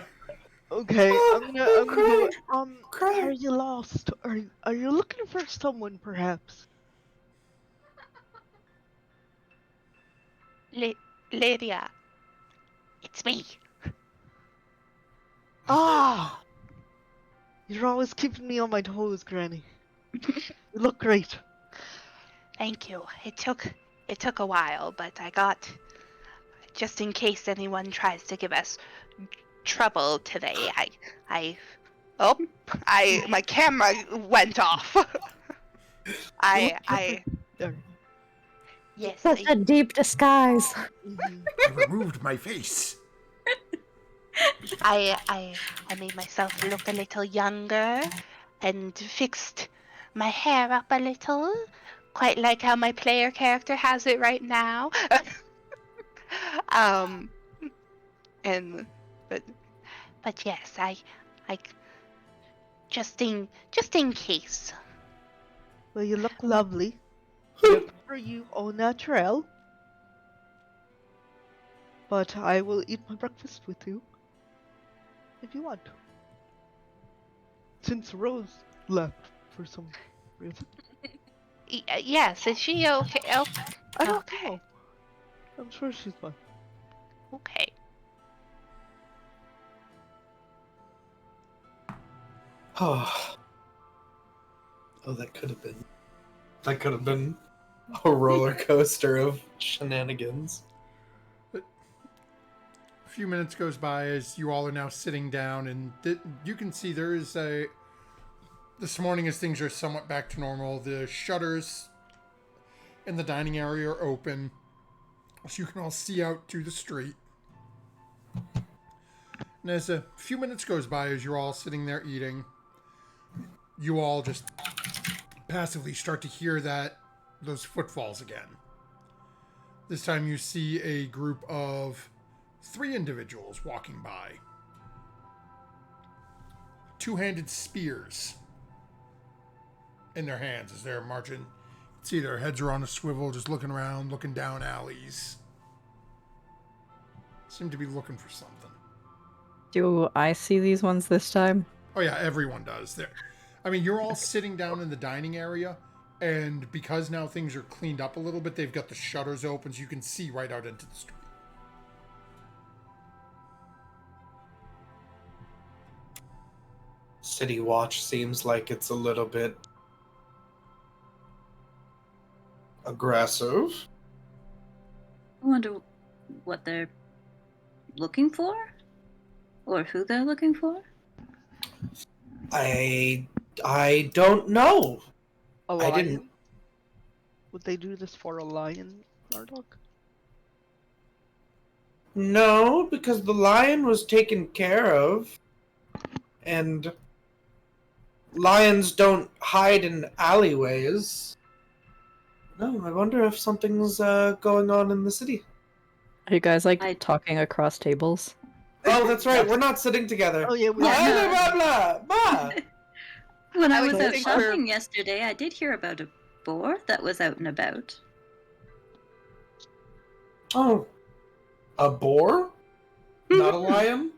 Okay, I'm gonna go. Are you lost? Are you looking for someone, perhaps? Lydia, it's me. Ah! You're always keeping me on my toes, Granny. You look great. Thank you. It took a while, but I got, just in case anyone tries to give us trouble today, my camera went off. Yes. Such a deep disguise. I removed my face. I made myself look a little younger and fixed my hair up a little, quite like how my player character has it right now. But yes, I just in case. Well, you look lovely. Good for you, au naturel. But I will eat my breakfast with you. If you want. Since Rose left for some reason. Yes, is she okay? Oh, I don't okay. know. I'm sure she's fine. Okay. Oh, that could have been a roller coaster of shenanigans. A few minutes goes by as you all are now sitting down, and you can see there is this morning, as things are somewhat back to normal, the shutters in the dining area are open, so you can all see out to the street. And as a few minutes goes by, as you're all sitting there eating, you all just passively start to hear those footfalls again. This time you see a group of 3 individuals walking by. 2-handed spears in their hands as they're marching. See, their heads are on a swivel, just looking around, looking down alleys. Seem to be looking for something. Do I see these ones this time? Oh yeah, everyone does. You're all sitting down in the dining area, and because now things are cleaned up a little bit, they've got the shutters open so you can see right out into the street. City Watch seems like it's a little bit aggressive. I wonder what they're looking for? Or who they're looking for? I don't know. A lion? I didn't. Would they do this for a lion, Marduk? No, because the lion was taken care of. And lions don't hide in alleyways. No, I wonder if something's going on in the city. Are you guys talking across tables? Oh, that's right. We're not sitting together. Oh yeah, we Blah, Yeah, are. blah, blah, blah, blah. When I I was would out think we're- shopping yesterday, I did hear about a boar that was out and about. Oh. A boar? Not a lion?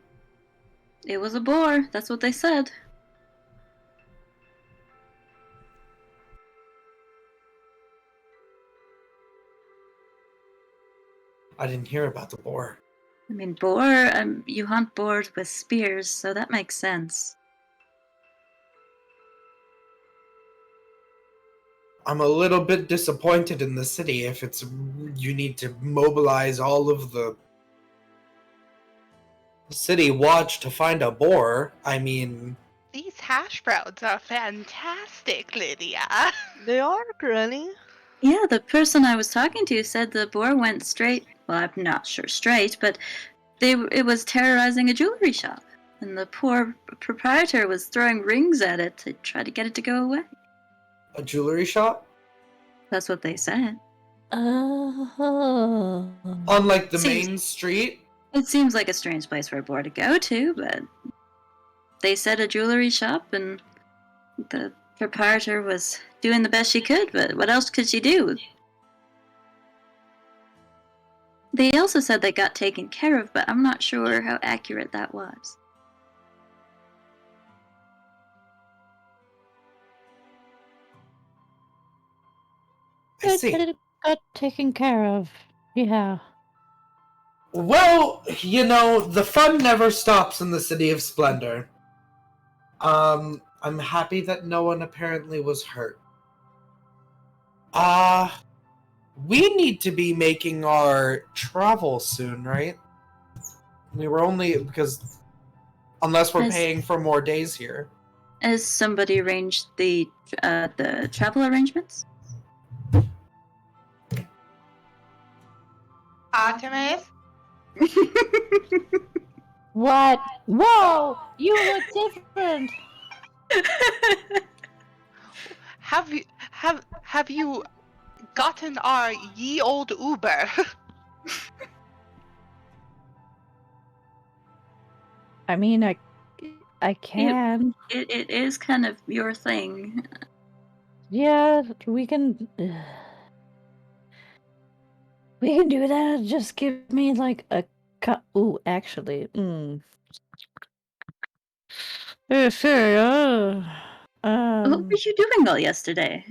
It was a boar, that's what they said. I didn't hear about the boar. I mean, boar, you hunt boars with spears, so that makes sense. I'm a little bit disappointed in the city if it's you need to mobilize all of the city watch to find a boar. I mean, These hash browns are fantastic, Lydia. They are, Granny. Yeah, the person I was talking to said the boar went straight. Well, I'm not sure straight, but it was terrorizing a jewelry shop, and the poor proprietor was throwing rings at it to try to get it to go away. a jewelry shop? That's what they said. Oh. On like the Seems- main street? It seems like a strange place for a boar to go to, but they said a jewelry shop, and the proprietor was doing the best she could, but what else could she do? They also said they got taken care of, but I'm not sure how accurate that was. I Good, see. but it got taken care of. Yeah. Well, you know, the fun never stops in the City of Splendor. I'm happy that no one apparently was hurt. We need to be making our travel soon, right? We were only because unless we're Yes. paying for more days here. Has somebody arranged the travel arrangements? Artemis? What? Whoa! You look different. Have you gotten our ye old Uber? I mean, I can. It is kind of your thing. Yeah, we can. We can do that. Just give me like a cut. Ooh, actually, yeah, sure. What were you doing all yesterday?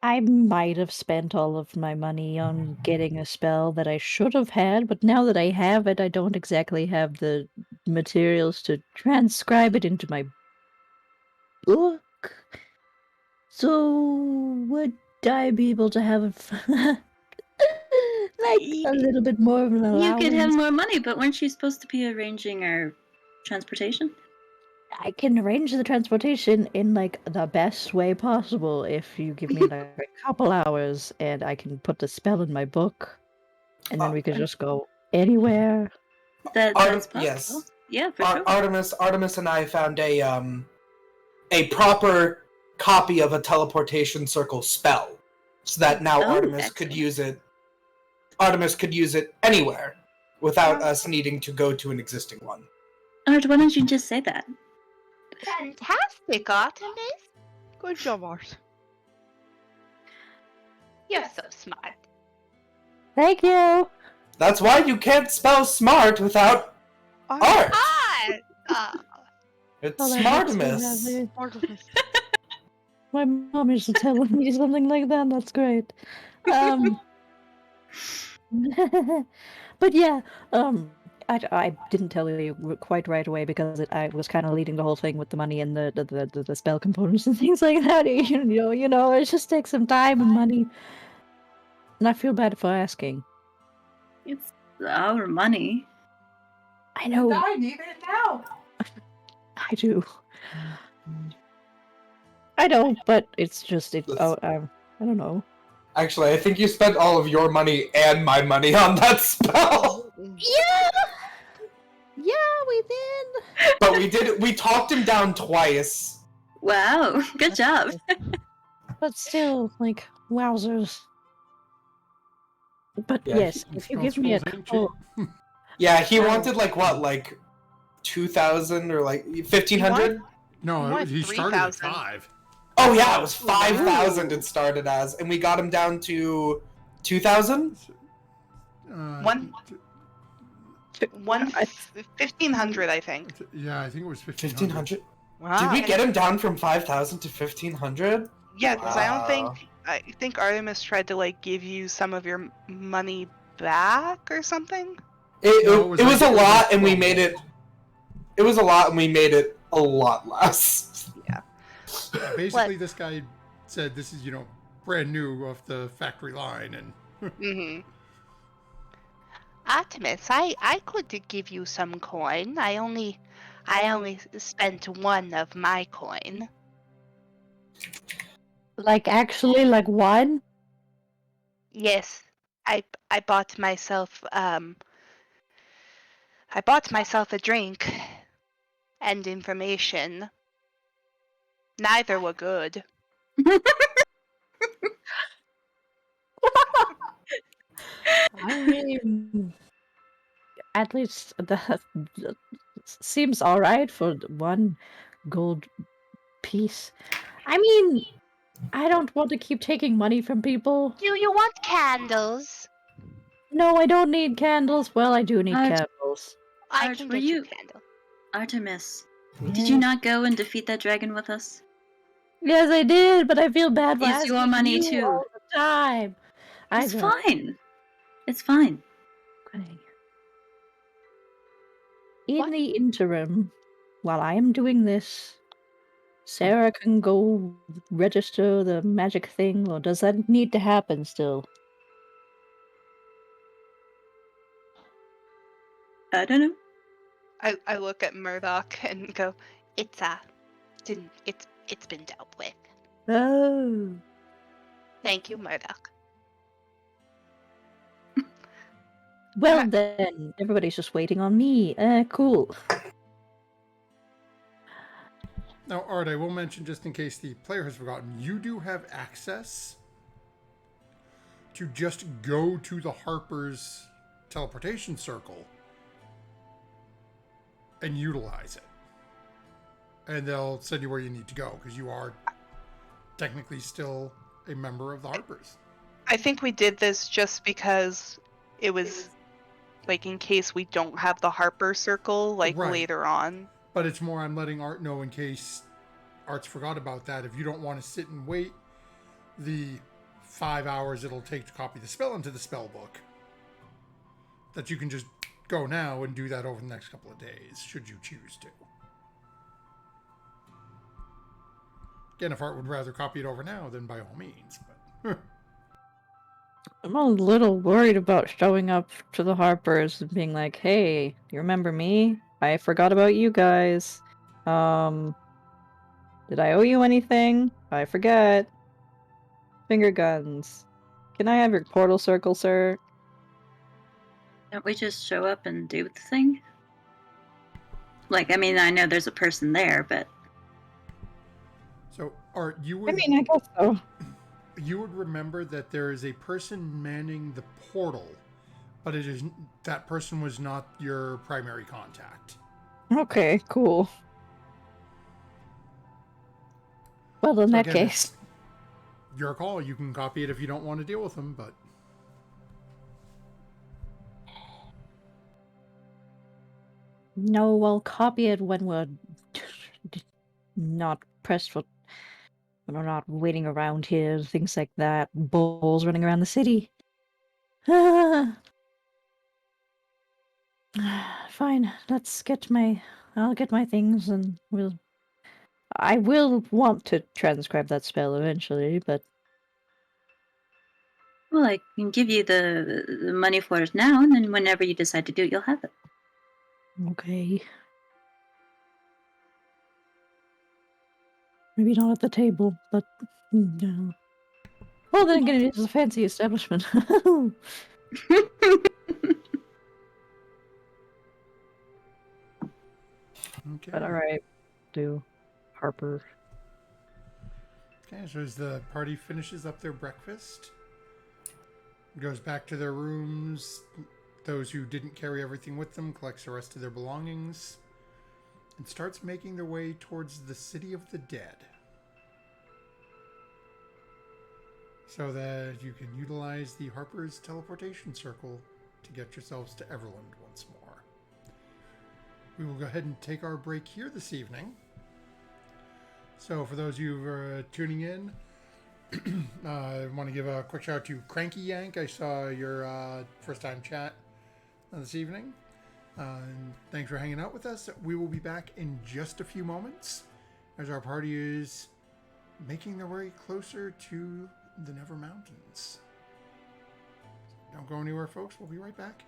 I might have spent all of my money on getting a spell that I should have had, but now that I have it, I don't exactly have the materials to transcribe it into my book. So would I be able to have like a little bit more of an You allowance? could have more money, but weren't you supposed to be arranging our transportation? I can arrange the transportation in like the best way possible if you give me like a couple hours and I can put the spell in my book and then we could just go anywhere. That's possible. Yes. Yeah, for sure. Artemis and I found a proper copy of a teleportation circle spell, so that now Oh, Artemis could use it. Artemis could use it anywhere without us needing to go to an existing one. Art, why don't you just say that? Fantastic, Artemis. Good job, Art. You're so smart. Thank you. That's why you can't spell smart without art. Art! It's Oh, that makes me Smartimus. happy. Artemis. My mom is telling me something like that. That's great. But yeah, I didn't tell you quite right away because I was kind of leading the whole thing with the money and the spell components and things like that. You know, it just takes some time and money, and I feel bad for asking. It's our money. I know. I need it now. I do. I know, but it's just I don't know. Actually, I think you spent all of your money and my money on that spell. Yeah, we did. But we talked him down twice. Wow, good job. But still, like, wowzers. But Yeah, yes, if you give me a Spells ain't couple, cheap. Yeah, he Oh. wanted like what, like 2,000 or like 1,500? No, want he started at 3,000. 5. Oh yeah, it was Oh, wow. 5,000 it started as, and we got him down to 2,000. One- One I- 1,500, I think. Yeah, I think it was 1,500. Wow. Did we get him down from 5,000 to 1,500? Yeah, because I don't Wow. think I think Artemis tried to like give you some of your money back or something. It, No, it was a lot, like and we 12 made it. gold. It was a lot, and we made it a lot less. Yeah, basically, this guy said this is, brand new off the factory line, and Mm-hmm. Artemis, I could give you some coin. I only spent one of my coin. like actually like one. Yes, I bought myself I bought myself a drink and information. Neither were good. I mean, at least that seems all right for one gold piece. I mean, I don't want to keep taking money from people. Do you want candles? No, I don't need candles. Well, I do need Art- candles. I Art, can were get you you- candle. Artemis, did you not go and defeat that dragon with us? Yes, I did, but I feel bad for It's asking your money, you too. all the time. It's fine. It's fine. Okay. In What? the interim, while I am doing this, Sarah can go register the magic thing, or does that need to happen still? I don't know. I look at Murdoch and go, it's it's been dealt with. Oh. Thank you, Murdoch. Well then, everybody's just waiting on me. Cool. now, Art, I will mention just in case the player has forgotten, you do have access to just go to the Harper's teleportation circle and utilize it. And they'll send you where you need to go, because you are technically still a member of the Harpers. I think we did this just because it was like in case we don't have the Harper circle like Right. later on. But it's more I'm letting Art know in case Art's forgot about that. If you don't want to sit and wait the 5 hours it'll take to copy the spell into the spell book, that you can just go now and do that over the next couple of days, should you choose to. Again, if Art would rather copy it over now, then by all means. But I'm a little worried about showing up to the Harpers and being like, hey, you remember me? I forgot about you guys. Did I owe you anything? I forget. Finger guns. Can I have your portal circle, sir? Don't we just show up and do the thing? Like, I mean, I know there's a person there, but so, Art, you would I mean, I guess so. you would remember that there is a person manning the portal, but it is that person was not your primary contact. Okay, cool. Well, in So that again, case. Your call. You can copy it if you don't want to deal with them, but No, I'll copy it when we're not pressed for. When we're not waiting around here, things like that. Bulls running around the city. Fine, let's get my. I'll get my things and we'll. I will want to transcribe that spell eventually, but well, I can give you the money for it now, and then whenever you decide to do it, you'll have it. okay. Maybe not at the table, but no. Well, then again, it is a fancy establishment. okay. But alright, do Harper. Okay, so as the party finishes up their breakfast, goes back to their rooms. Those who didn't carry everything with them collects the rest of their belongings and starts making their way towards the city of the dead, so that you can utilize the Harper's teleportation circle to get yourselves to Everland once more. We will go ahead and take our break here this evening. So for those of you who are tuning in, I want to give a quick shout out to Cranky Yank. I saw your first time chat this evening. And thanks for hanging out with us. We will be back in just a few moments as our party is making their way closer to the Never Mountains. Don't go anywhere, folks. We'll be right back.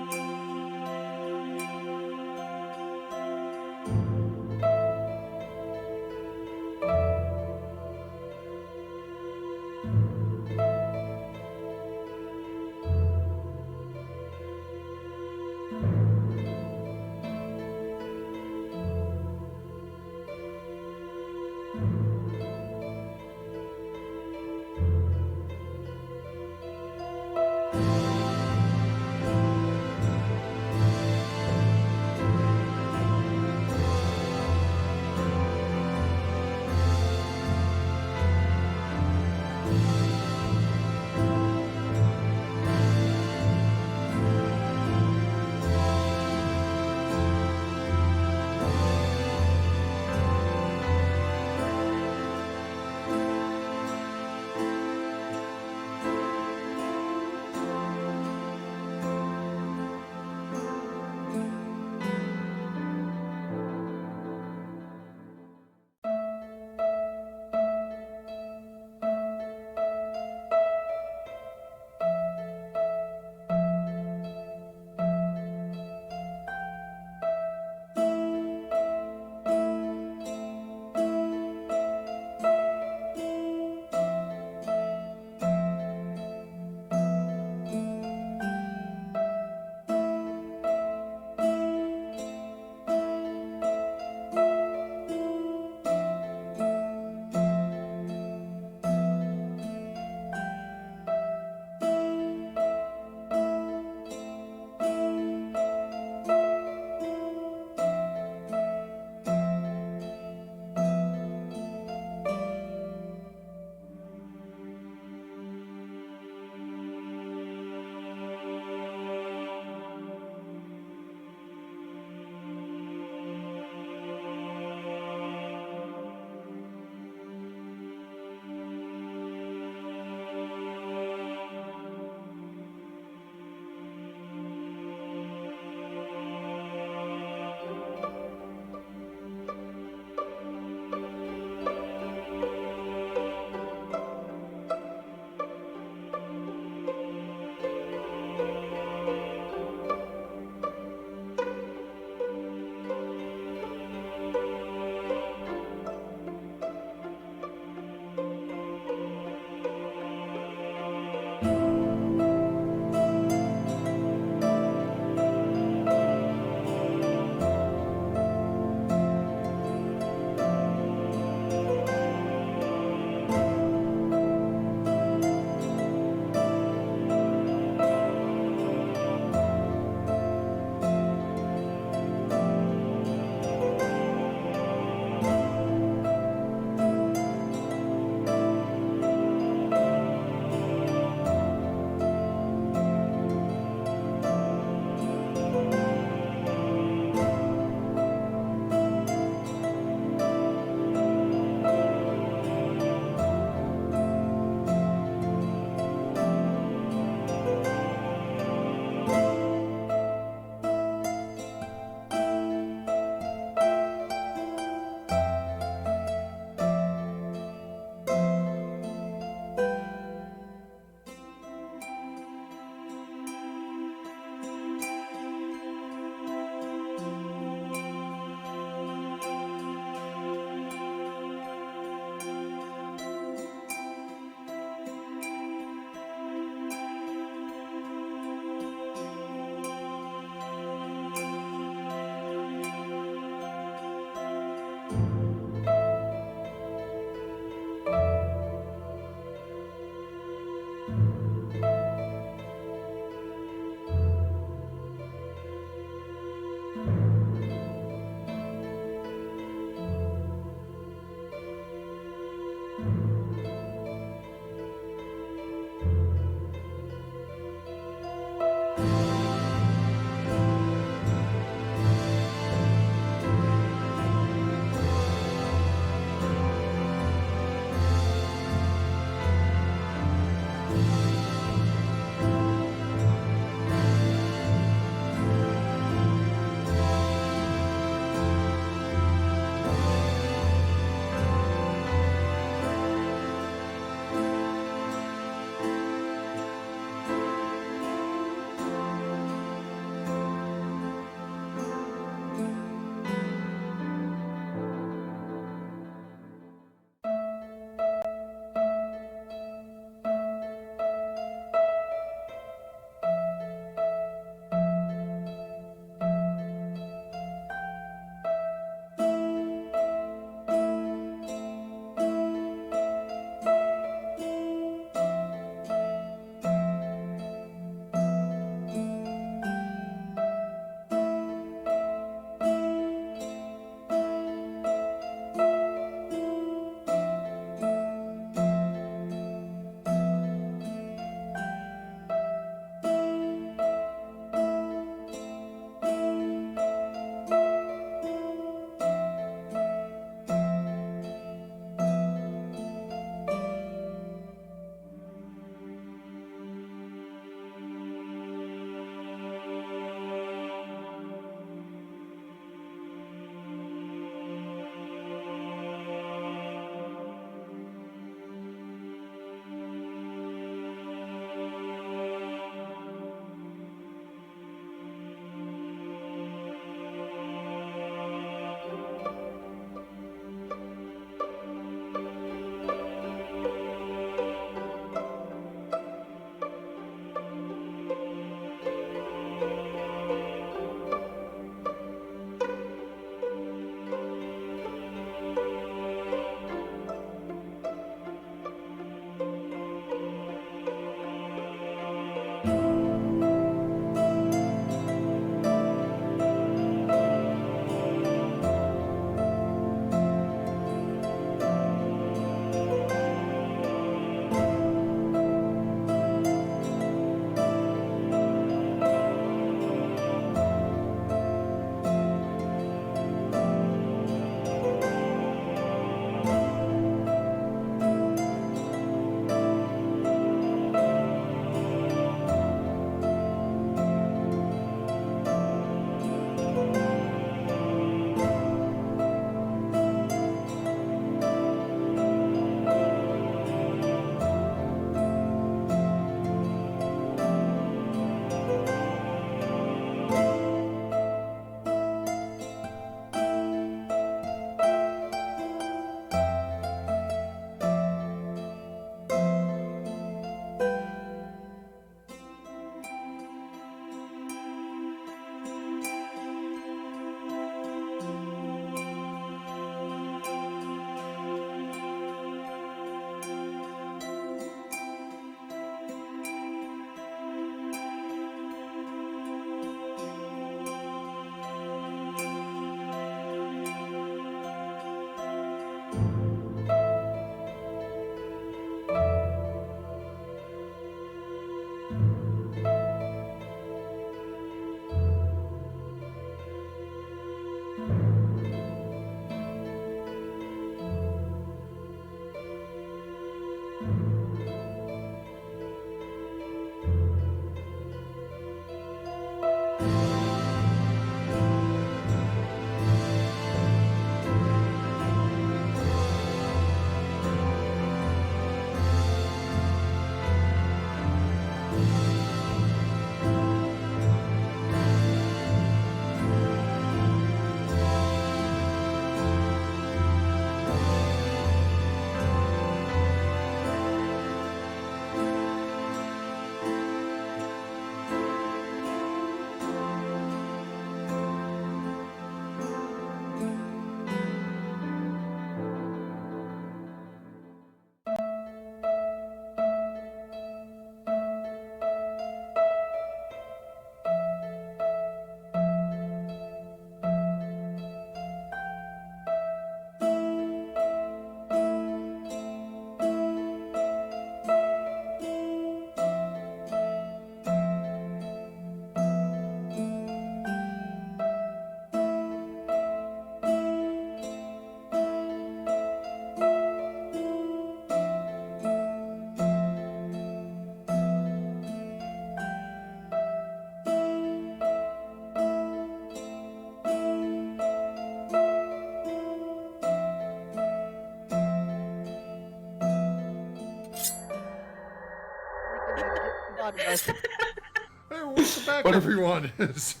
Yes. Hey, welcome back, What if- everyone. Party's just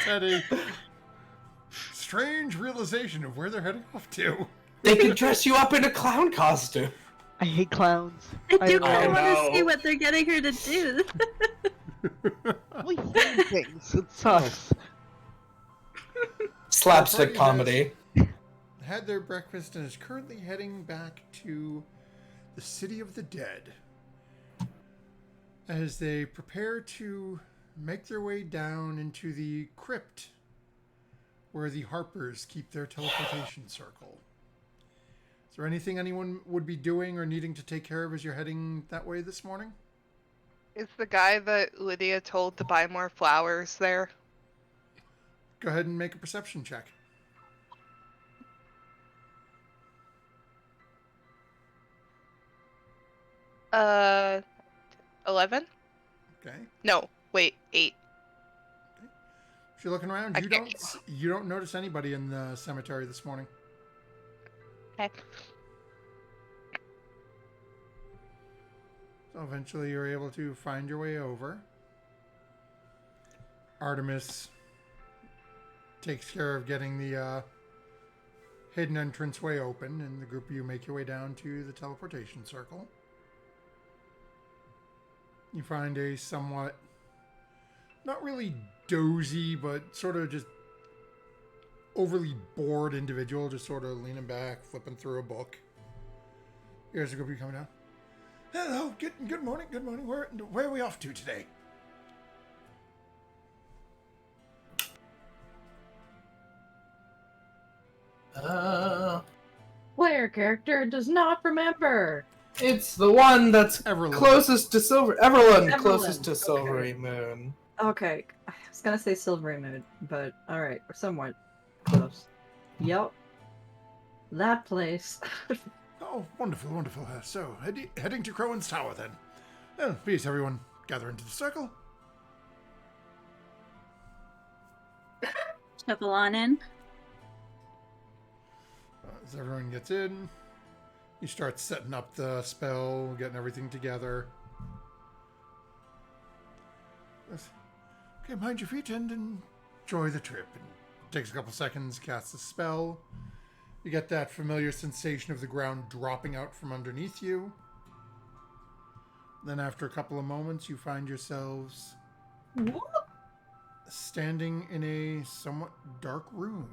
had a strange realization of where they're heading off to. They can dress you up in a clown costume. I hate clowns. I do know. kind of want to know. see what they're getting her to do. We hold things. It sucks. Slapstick Party comedy. Had their breakfast and is currently heading back to the city of the dead as they prepare to make their way down into the crypt where the Harpers keep their teleportation circle. Is there anything anyone would be doing or needing to take care of as you're heading that way this morning? Is the guy that Lydia told to buy more flowers there? Go ahead and make a perception check. Uh, 11? Okay. No, wait, 8. If you're looking around, you don't notice anybody in the cemetery this morning. Okay. So eventually you're able to find your way over. Artemis takes care of getting the hidden entranceway open, and the group of you make your way down to the teleportation circle. You find a somewhat, not really dozy, but sort of just overly bored individual, just sort of leaning back, flipping through a book. Here's a group of you coming down. Hello, good morning, good morning. Where are we off to today? Player character does not remember. It's the one that's Everlyn. closest to Everlyn, Everlyn. closest to Okay. Silvery Moon. Okay, I was gonna say Silvery Moon, but alright, we're somewhat close. Yep. That place. Oh, wonderful, wonderful. So, heading to Crowan's Tower then. Well, please, everyone, gather into the circle. Shuffle on in. As everyone gets in, you start setting up the spell, getting everything together. Okay, mind your feet and enjoy the trip. And it takes a couple seconds, cast the spell. You get that familiar sensation of the ground dropping out from underneath you. Then after a couple of moments, you find yourselves standing in a somewhat dark room.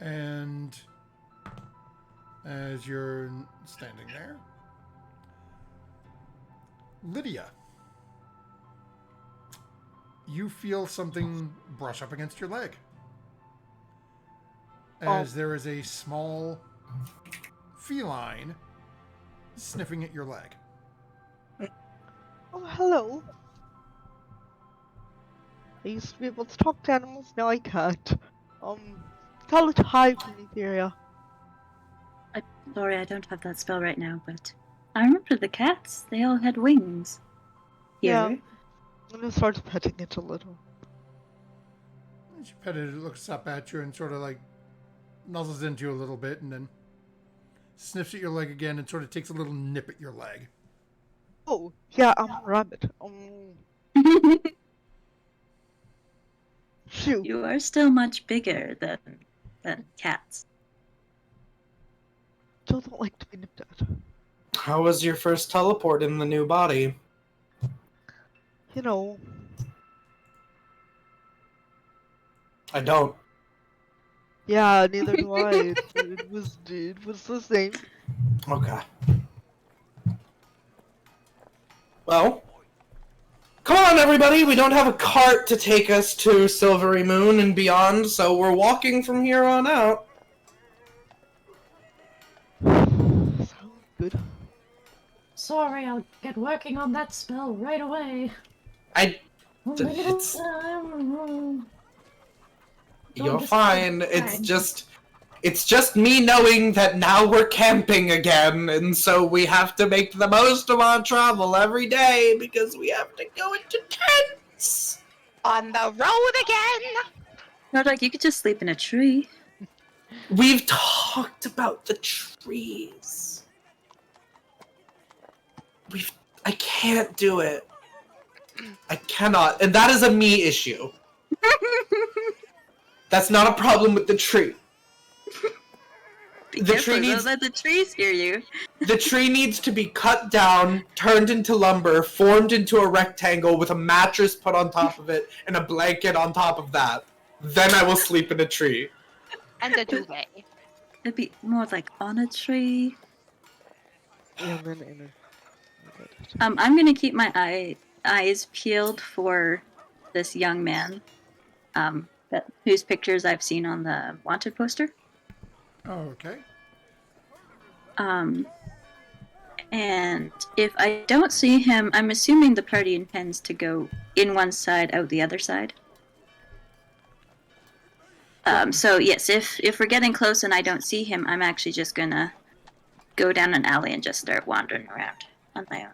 And as you're standing there, Lydia, you feel something brush up against your leg. As there is a small feline sniffing at your leg. Oh, hello. I used to be able to talk to animals, now I can't. Tell it to hide from me, Theria. Sorry, I don't have that spell right now, but I remember the cats. They all had wings. Yeah. Here. I'm gonna start petting it a little. As you pet it, it looks up at you and sort of like nuzzles into you a little bit and then sniffs at your leg again and sort of takes a little nip at your leg. Oh, yeah, I'm a rabbit. Shoo. You are still much bigger than cats. Still don't like to be nipped at. How was your first teleport in the new body? You know, I don't. yeah, neither do I. It was the same. Okay. Well, come on, everybody! We don't have a cart to take us to Silvery Moon and beyond, so we're walking from here on out. Sounds good. Sorry, I'll get working on that spell right away. It's- Don't You're just- fine. It's just me knowing that now we're camping again, and so we have to make the most of our travel every day because we have to go into tents. On the road again! Not like you could just sleep in a tree. We've talked about the trees. I can't do it. I cannot, and that is a me issue. That's not a problem with the tree. Be careful, don't let the trees hear you. The tree needs to be cut down, turned into lumber, formed into a rectangle with a mattress put on top of it, and a blanket on top of that. Then I will sleep in a tree. And a duvet. It'd be more like on a tree. And then in I'm gonna keep my eyes peeled for this young man, whose pictures I've seen on the wanted poster. Oh, okay. And if I don't see him, I'm assuming the party intends to go in one side, out the other side. So yes, if we're getting close and I don't see him, I'm actually just gonna go down an alley and just start wandering around on my own.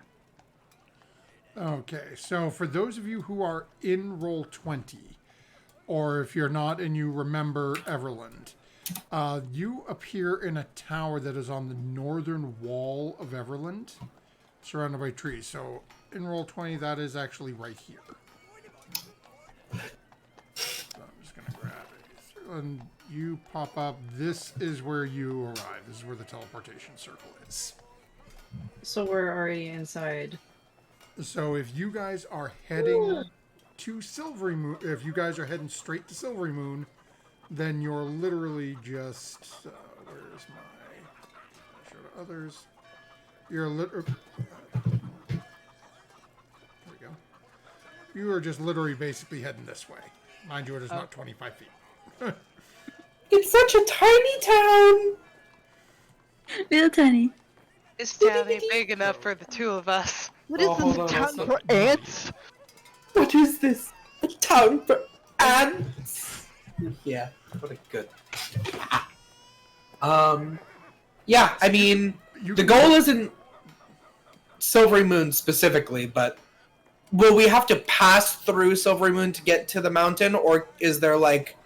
Okay, so for those of you who are in roll 20, or if you're not and you remember Everland, you appear in a tower that is on the northern wall of Everland, surrounded by trees. So in roll 20, that is actually right here. So I'm just going to grab it. And you pop up. This is where you arrive. This is where the teleportation circle is. So we're already inside. So if you guys are heading to Silvery Moon, if you guys are heading straight to Silvery Moon, then you're literally just, where's my, show to others. You're there we go. You are just literally basically heading this way. Mind you, it is not 25 feet. It's such a tiny town! Real tiny. Is Tally big enough for the two of us? What is hold this on, town also- for ants? What is this? A town for ants? Yeah, what a good. Yeah, I mean, the goal isn't Silvery Moon specifically, but will we have to pass through Silvery Moon to get to the mountain, or is there like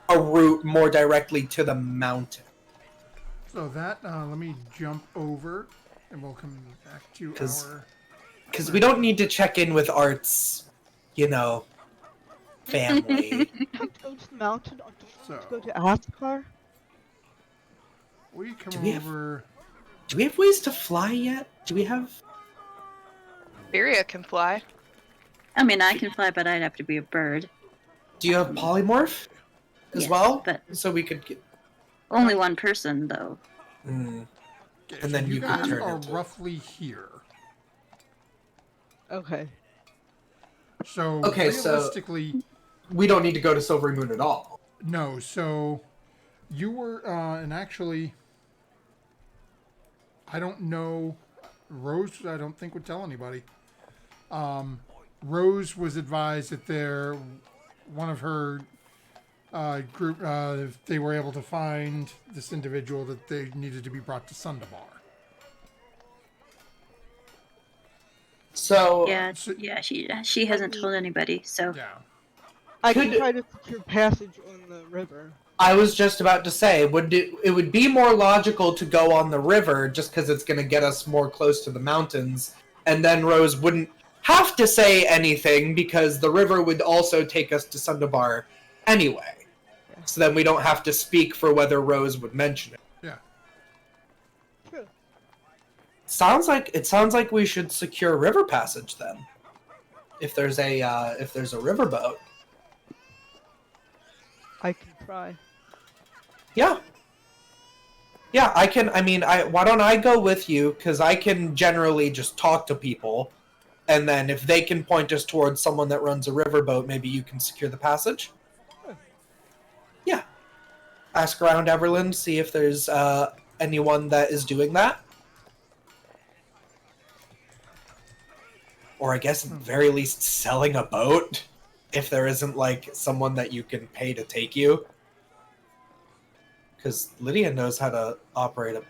a route more directly to the mountain? So that, let me jump over and we'll come back to our... Because we don't need to check in with Art's, family. Can I go to the mountain or So, to go to Askar? we come Do we have- over... Do we have ways to fly yet? Do we have... Viria can fly. I mean, I can fly, but I'd have to be a bird. Do you have polymorph as Yes, well? but So we could get... only one person, though. Mm. Okay, And so then you can guys turn are into it. roughly here. Okay. So, Okay, so- realistically... We don't need to go to Silvery Moon at all. No, so you were, and actually, I don't know, Rose, I don't think would tell anybody. Rose was advised that one of her group, if they were able to find this individual, that they needed to be brought to Sundabar. So... Yeah, so- yeah. She hasn't told anybody, so Yeah. I can Could- try to secure passage on the river. I was just about to say, it would be more logical to go on the river just because it's going to get us more close to the mountains, and then Rose wouldn't have to say anything because the river would also take us to Sundabar anyway. So then we don't have to speak for whether Rose would mention it. Yeah. True. Sounds like we should secure river passage then. If there's a riverboat. I can try. Yeah. Yeah, I can. I mean, why don't I go with you? Because I can generally just talk to people, and then if they can point us towards someone that runs a riverboat, maybe you can secure the passage. Sure. Yeah. Ask around Everland, see if there's anyone that is doing that. Or I guess at the very least selling a boat, if there isn't like someone that you can pay to take you. Because Lydia knows how to operate a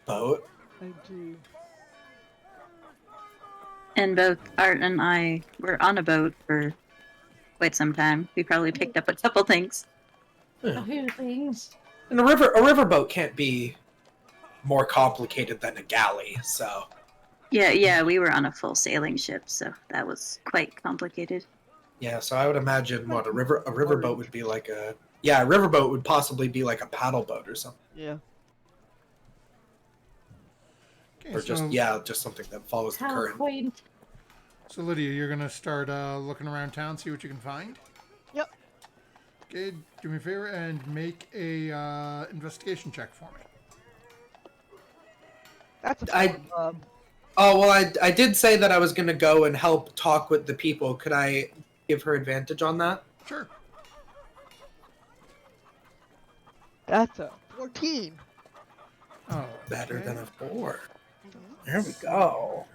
boat. I do. and both Art and I were on a boat for quite some time. We probably picked up a couple things. A few things. And a riverboat can't be more complicated than a galley, so Yeah, we were on a full sailing ship, so that was quite complicated. Yeah, so I would imagine what a riverboat would be like a riverboat would possibly be like a paddle boat or something. Yeah. Okay, Or just something that follows the How current. quaint. So Lydia, you're gonna start looking around town, see what you can find. Yep. Okay, do me a favor and make a investigation check for me. That's a I- fun job. Oh well, I did say that I was gonna go and help talk with the people. Could I give her advantage on that? Sure. That's a 14. Oh, Better okay. than a 4. Mhm. There we go.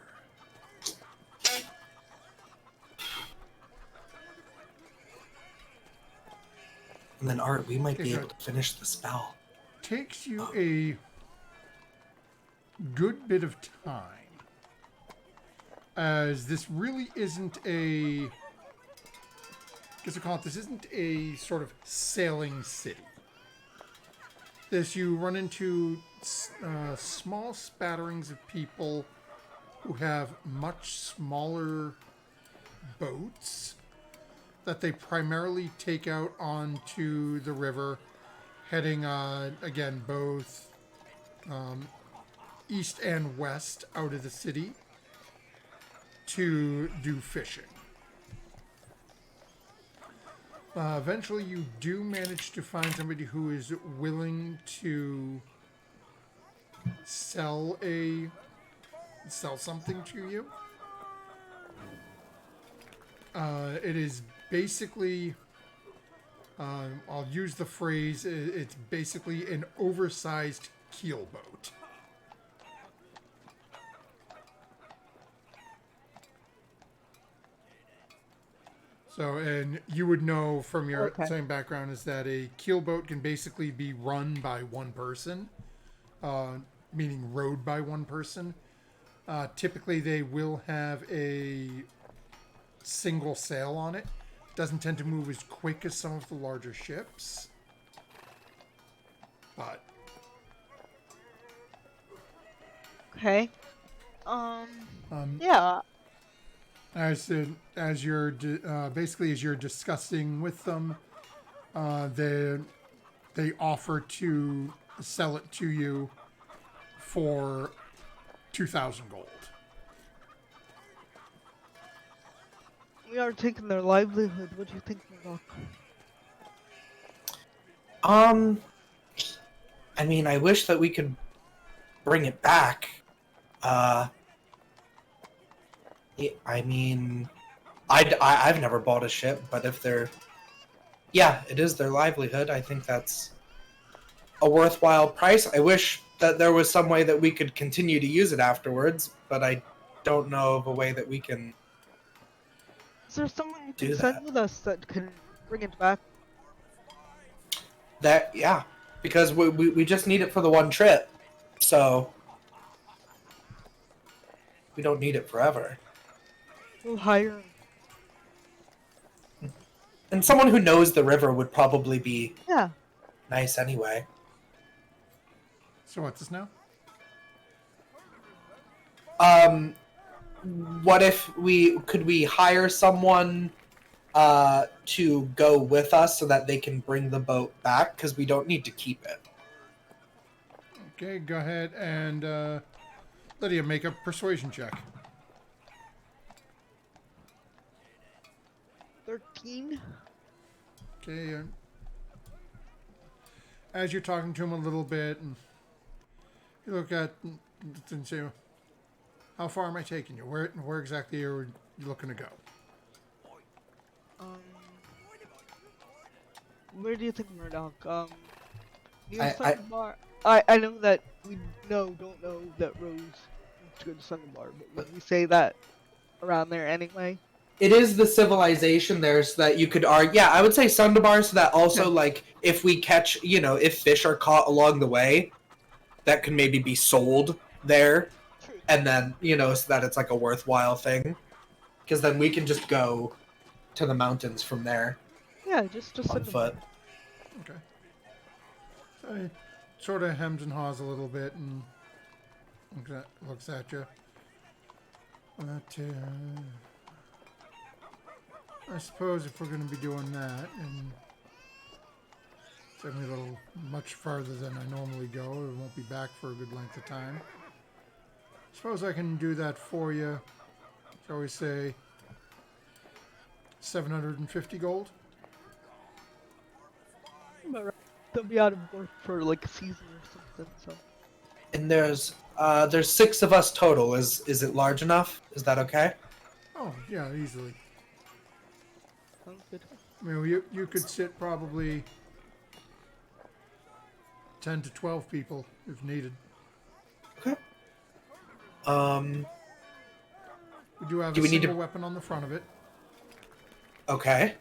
And then Art, we might be Okay, able to finish the spell. Takes you a good bit of time, as this really isn't a. I guess I call it. This isn't a sort of sailing city. This you run into small spatterings of people who have much smaller boats that they primarily take out onto the river, heading again both east and west out of the city to do fishing. Eventually, you do manage to find somebody who is willing to sell something to you. It is basically, I'll use the phrase, it's basically an oversized keelboat. So, and you would know from your same background is that a keelboat can basically be run by one person, meaning rowed by one person. Typically, they will have a single sail on it. Doesn't tend to move as quick as some of the larger ships. But Okay. Yeah. as you're basically as you're discussing with them, they offer to sell it to you for 2,000 gold. We are taking their livelihood. What do you think, Murdoch? I mean, I wish that we could bring it back. I mean, I've never bought a ship, but if they're, yeah, it is their livelihood. I think that's a worthwhile price. I wish that there was some way that we could continue to use it afterwards, but I don't know of a way that we can. Is there someone you Do can that. send with us that can bring it back? That, yeah, because we just need it for the one trip, so we don't need it forever. We'll hire. And someone who knows the river would probably be Yeah. nice anyway. So what's this now? What if could we hire someone to go with us so that they can bring the boat back, because we don't need to keep it. Okay, go ahead and Lydia, make a persuasion check. 13. Okay. As you're talking to him a little bit, and you look at and say, "How far am I taking you? Where exactly are you looking to go?" Where do you think, Murdoch? Near I- Sunbar. I know that we don't know that Rose wants to go to Sunbar, but would we say that around there anyway? It is the civilization there, so that you could argue. Yeah, I would say Sundabar, so that also, like, if we catch, if fish are caught along the way, that could maybe be sold there, True. and then, so that it's like a worthwhile thing. Because then we can just go to the mountains from there Yeah, just on Sunbar. foot. Okay. So he sort of hems and haws a little bit and looks at you. But, I suppose if we're going to be doing that, and taking me a little much farther than I normally go, I won't be back for a good length of time. Suppose I can do that for you. Shall we say 750 gold? They'll be out of work for like a season or something, so. And there's 6 of us total. Is it large enough? Is that okay? Oh, yeah, easily. Sounds good. I mean, you could sit probably 10 to 12 people if needed. Okay. We do have Do a we need single to- weapon on the front of it. Okay.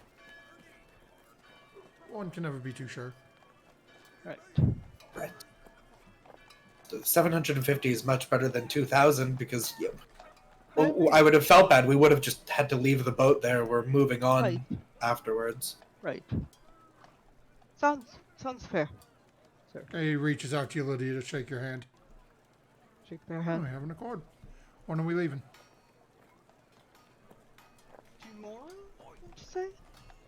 One can never be too sure. Right. Right. 750 is much better than 2,000 because well, I would have felt bad. We would have just had to leave the boat there. We're moving on Right. afterwards. Right. Sounds fair. He reaches out to you, Lydia, to shake your hand. Shake their Oh, hand. we have an accord. When are we leaving? Tomorrow, would you say?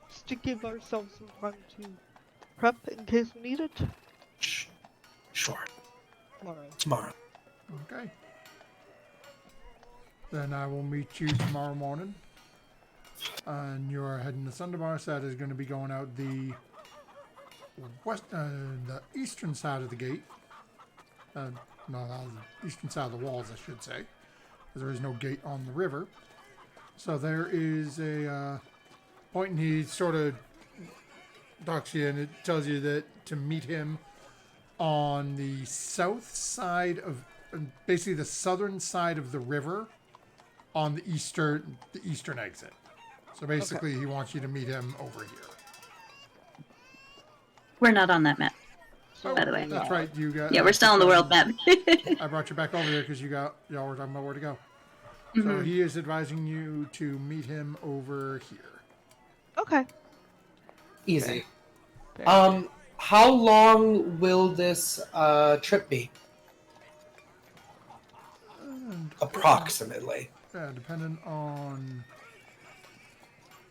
Just to give ourselves some time to prep in case we need it. Sure. Tomorrow. Tomorrow. Okay. Then I will meet you tomorrow morning. And you're heading to Sunderbar. So that is going to be going out the the eastern side of the gate. No, the eastern side of the walls, I should say. Because there is no gate on the river. So there is a point, and he sort of docks you, and it tells you that to meet him on the south side of, basically the southern side of the river, on the eastern exit. So basically, he wants you to meet him over here. We're not on that map. Oh, by the way. that's right. You got. Yeah, we're still on the world map. I brought you back over there because y'all were talking about where to go. So Mhm. he is advising you to meet him over here. Okay. Easy. Fair. How long will this trip be? And Approximately. yeah, depending on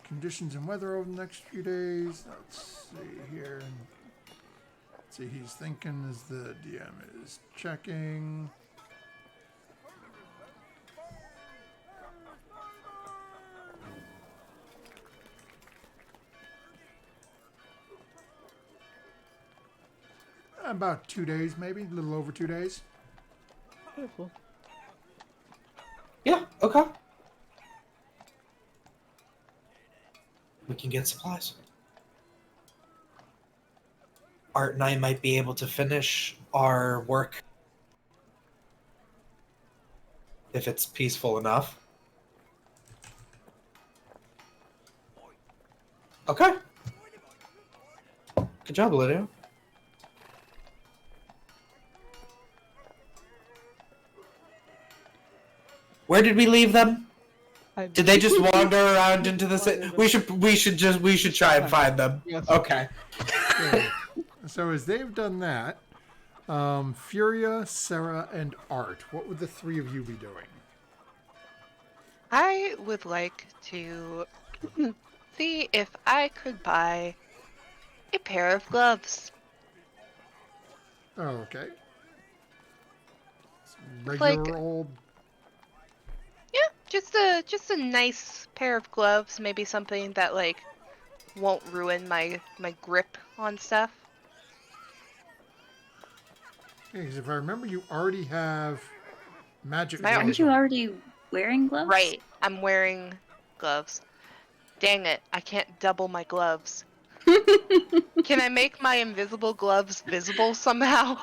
conditions and weather over the next few days. Let's see here. Let's see, he's thinking as the DM is checking. About 2 days, maybe. A little over 2 days. Beautiful. Yeah, okay. We can get supplies. Art and I might be able to finish our work if it's peaceful enough. Okay. Good job, Lydia. Where did we leave them? Did they just wander around into the city? We should try and find them. Yes. Okay. So as they've done that, Furia, Sarah, and Art, what would the three of you be doing? I would like to see if I could buy a pair of gloves. Oh, okay. Regular Like- old. Yeah, just a nice pair of gloves, maybe something that like won't ruin my grip on stuff. Because if I remember, you already have magic My- gloves Aren't you on. already wearing gloves? Right, I'm wearing gloves. Dang it, I can't double my gloves. Can I make my invisible gloves visible somehow?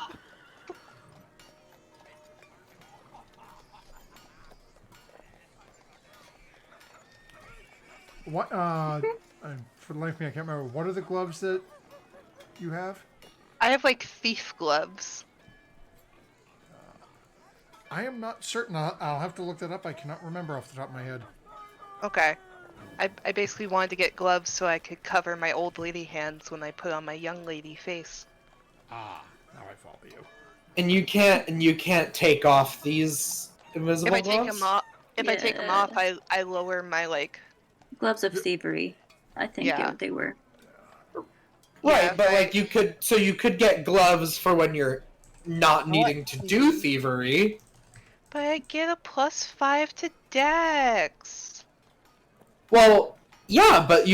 What? For the life of me, I can't remember. What are the gloves that you have? I have like thief gloves. I am not certain. I'll have to look that up. I cannot remember off the top of my head. Okay. I basically wanted to get gloves so I could cover my old lady hands when I put on my young lady face. Ah, now I follow you. And you can't take off these invisible If I gloves? take them off, If I take them off, I lower my like. Gloves of thievery. I think Yeah. they were. Right, Yeah, but if like you could get gloves for when you're not needing to do thievery. But I get a +5 to Dex. Well, yeah, but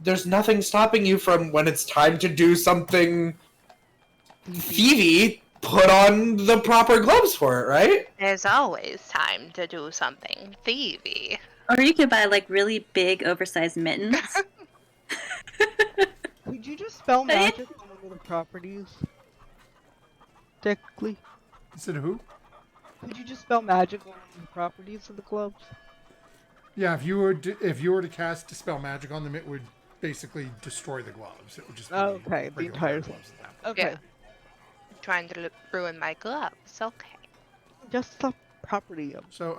there's nothing stopping you from when it's time to do something thievy, put on the proper gloves for it, right? There's always time to do something thievy. Or you could buy like really big, oversized mittens. Could you just spell magic on one of the properties? Technically. Instead of who? Could you just spell magic on one of the properties of the gloves? Yeah, if you were to cast Dispel Magic on them, it would basically destroy the gloves. It would just be Okay, the regular entire gloves at that point. Okay. Yeah. Trying to ruin my gloves. Okay. Just the property of So,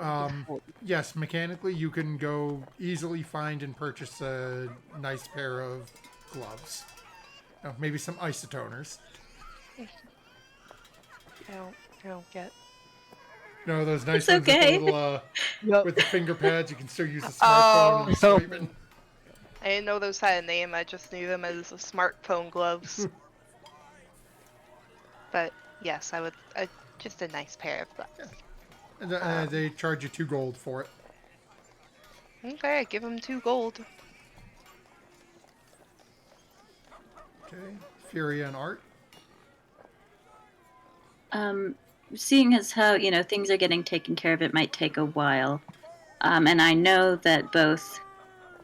yes, mechanically, you can go easily find and purchase a nice pair of gloves. Maybe some isotoners. I don't get. No, those nice It's ones okay. with the little, with the finger pads. You can still use the Oh. smartphone and swiping. I didn't know those had a name. I just knew them as smartphone gloves. But yes, I would. Just a nice pair of gloves. And they charge you 2 gold for it. Okay, give them 2 gold. Okay, Furia and Art. Seeing as how things are getting taken care of, it might take a while. And I know that both.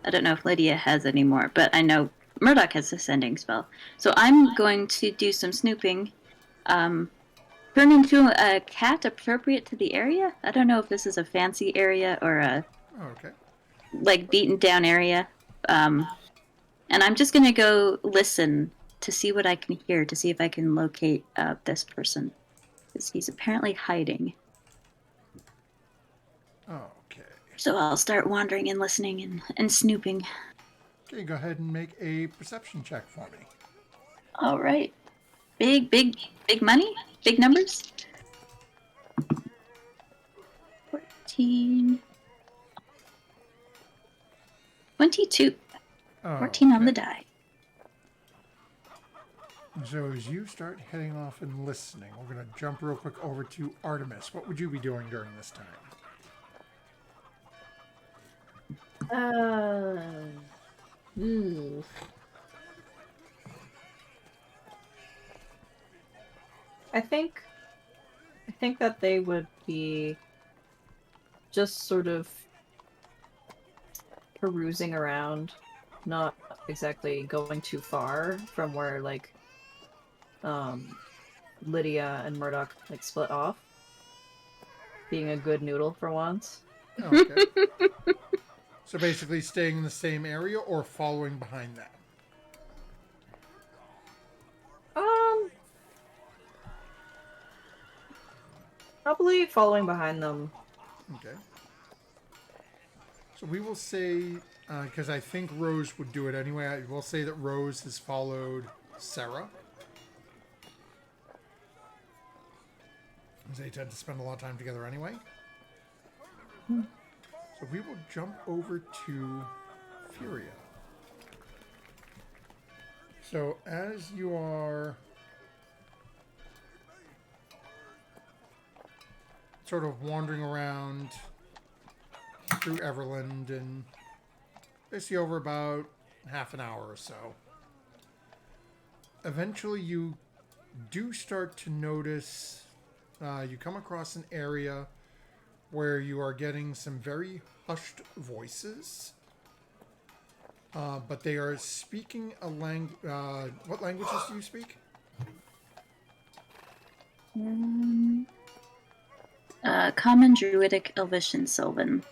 I don't know if Lydia has any more, but I know Murdoch has a sending spell. So I'm going to do some snooping. Turn into a cat appropriate to the area. I don't know if this is a fancy area or a like beaten down area. And I'm just gonna go listen to see what I can hear, to see if I can locate this person, because he's apparently hiding. Okay. So I'll start wandering and listening and snooping. Okay, go ahead and make a perception check for me. All right. Big money? Big numbers? 14. 22. 14 on the die. So as you start heading off and listening, we're going to jump real quick over to Artemis. What would you be doing during this time? I think that they would be just sort of perusing around, not exactly going too far from where Lydia and Murdoch split off. Being a good noodle for once. Okay. So basically staying in the same area or following behind them? Probably following behind them. Okay. So we will say, because I think Rose would do it anyway, I will say that Rose has followed Sarah. Because they tend to spend a lot of time together anyway. So we will jump over to Furia. So as you are sort of wandering around through Everland and basically over about half an hour or so, eventually you do start to notice, you come across an area where you are getting some very hushed voices, but they are speaking a language. What languages do you speak? Common, Druidic, Elvish, and Sylvan.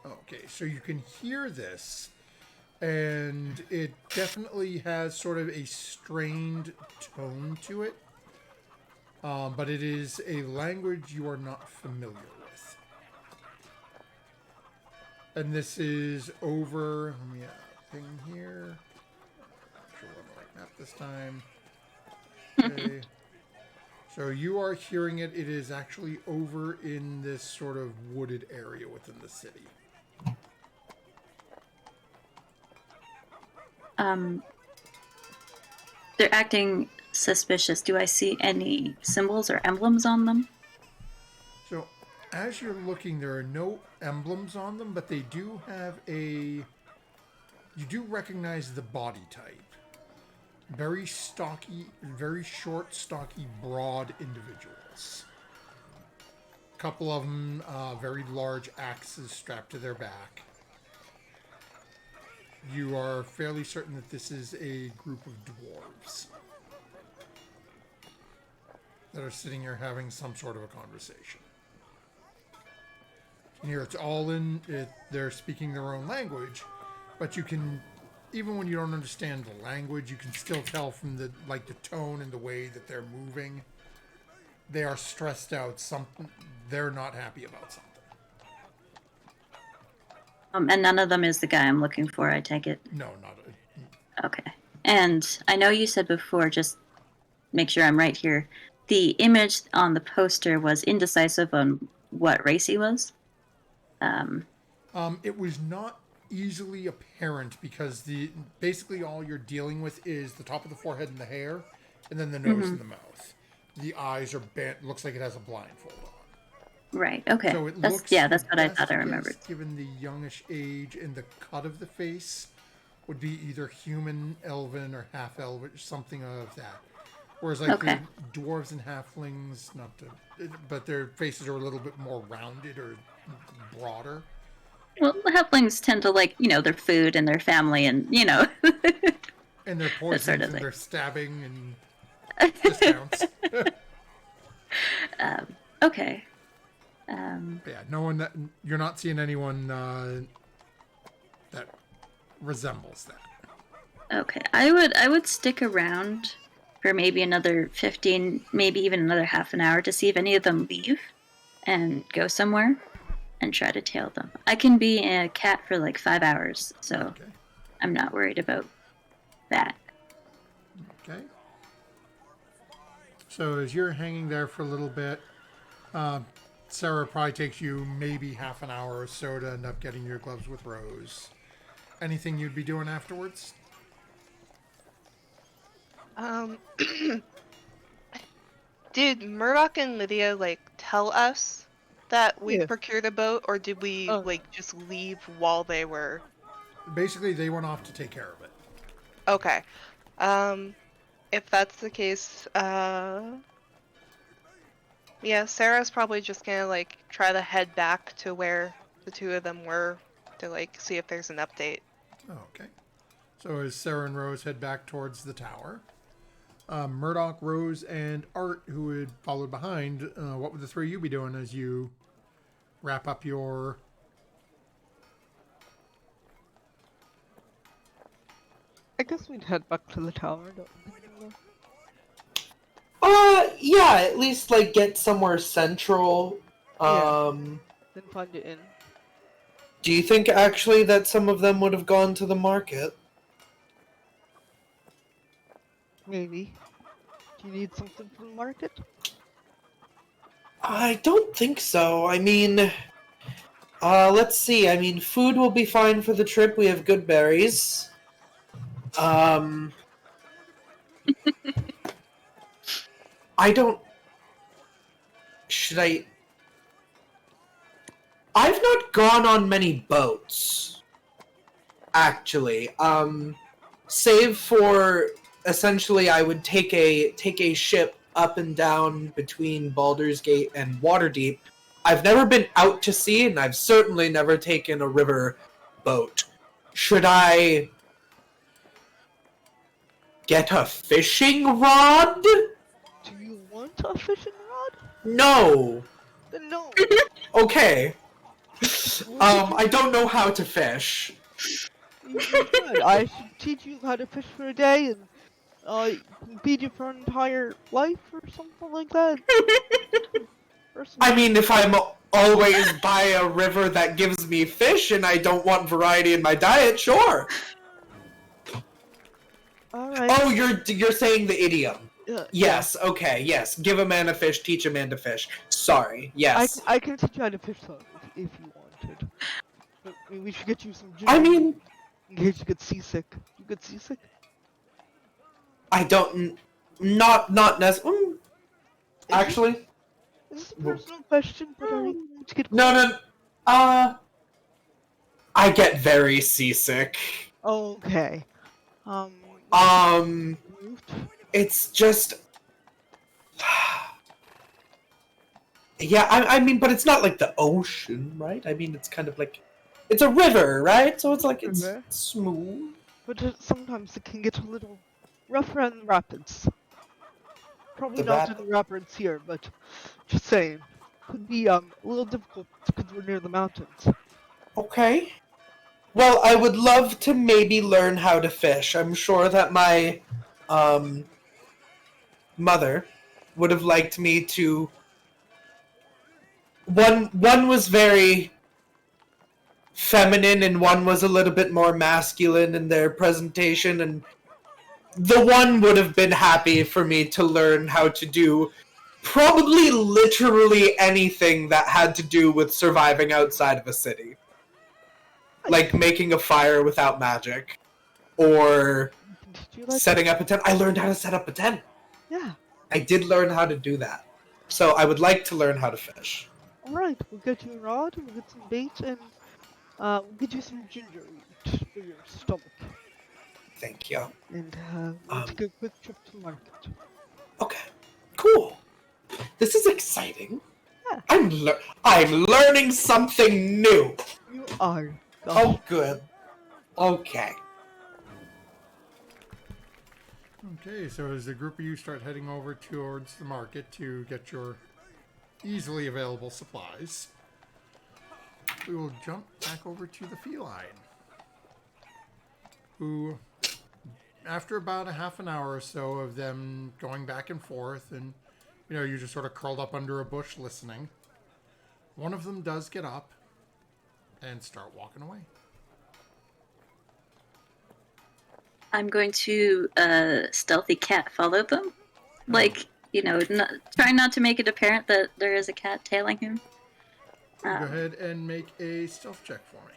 Okay, so you can hear this, and it definitely has sort of a strained tone to it, but it is a language you are not familiar with. And this is over, let me thing here. Not sure we're on the right map this time. Okay. So you are hearing it. It is actually over in this sort of wooded area within the city. They're acting suspicious. Do I see any symbols or emblems on them? So as you're looking, there are no emblems on them, but they do have a... You do recognize the body type. Very stocky, very short, stocky, broad individuals. A couple of them, very large axes strapped to their back. You are fairly certain that this is a group of dwarves that are sitting here having some sort of a conversation. And here it's all in, they're speaking their own language, but you can, even when you don't understand the language, you can still tell from the tone and the way that they're moving. They are stressed out. They're not happy about something. And none of them is the guy I'm looking for, I take it? No, not a... Okay. And I know you said before, just make sure I'm right here, the image on the poster was indecisive on what race he was? It was not easily apparent because basically all you're dealing with is the top of the forehead and the hair, and then the nose and the mouth. The eyes are bent. Looks like it has a blindfold on. Right. Okay. So it that's what I thought I remembered. Given the youngish age and the cut of the face, would be either human, elven, or half elven, something of that. Whereas the dwarves and halflings, but their faces are a little bit more rounded or broader. Well, the halflings tend to like, their food and their family and, And their poisons sort of and thing. their stabbing and discounts. Okay. Yeah, no one that you're not seeing anyone that resembles that. Okay. I would stick around for maybe another 15, maybe even another half an hour to see if any of them leave and go somewhere and try to tail them. I can be a cat for like 5 hours, so Okay. I'm not worried about that. Okay. So as you're hanging there for a little bit, Sarah, probably takes you maybe half an hour or so to end up getting your gloves with Rose. Anything you'd be doing afterwards? Did Murdoch and Lydia tell us that we Yeah. procured a boat, or did we just leave while they were? Basically, they went off to take care of it. Okay. If that's the case, yeah, Sarah's probably just gonna try to head back to where the two of them were to see if there's an update. Okay. So as Sarah and Rose head back towards the tower, Murdoch, Rose, and Art, who had followed behind, what would the three of you be doing as you wrap up your... I guess we'd head back to the tower, don't we? Yeah, at least get somewhere central. Yeah. Then find it in. Do you think actually that some of them would have gone to the market? Maybe. Do you need something from the market? I don't think so. I mean, let's see. I mean, food will be fine for the trip. We have good berries. I don't... Should I... I've not gone on many boats, actually. Save for, essentially, I would take a ship up and down between Baldur's Gate and Waterdeep. I've never been out to sea, and I've certainly never taken a river boat. Should I get a fishing rod? Do you want a fishing rod? No. Then no. Okay. I don't know how to fish. You should. I should teach you how to fish for a day and feed you for an entire life or something like that. I mean, if I'm always by a river that gives me fish and I don't want variety in my diet, sure. Alright. Oh, you're saying the idiom. Yes, okay, yes. Give a man a fish, teach a man to fish. Sorry, yes. I can teach you how to fish though, if you wanted. But maybe we should get you some ginger I mean, in case you get seasick. You get seasick? I don't... Not necessarily... Actually... This is a personal question, but are you going to get No, I get very seasick. Okay. It's just... Yeah, I mean, but it's not like the ocean, right? I mean, it's kind of like... It's a river, right? So it's like, it's River. smooth. But sometimes it can get a little rough around the rapids. Probably The not in the rapids here, but just saying. Could be a little difficult because we're near the mountains. Okay. Well, I would love to maybe learn how to fish. I'm sure that my mother would have liked me to... One was very feminine and one was a little bit more masculine in their presentation, and the one would have been happy for me to learn how to do probably literally anything that had to do with surviving outside of a city. Like making a fire without magic. Or setting up a tent. I learned how to set up a tent. Yeah. I did learn how to do that. So I would like to learn how to fish. Alright, we'll get you a rod, we'll get some bait, and we'll get you some ginger root for your stomach. Thank you. And we'll take a quick trip to the market. Okay. Cool. This is exciting. Yeah. I'm learning something new. You are. Oh, good. Okay. Okay, so as the group of you start heading over towards the market to get your easily available supplies, we will jump back over to the feline, who, after about a half an hour or so of them going back and forth, and you just sort of curled up under a bush listening, one of them does get up and start walking away. I'm going to stealthy cat follow them. Like, try not to make it apparent that there is a cat tailing him. Go ahead and make a stealth check for me.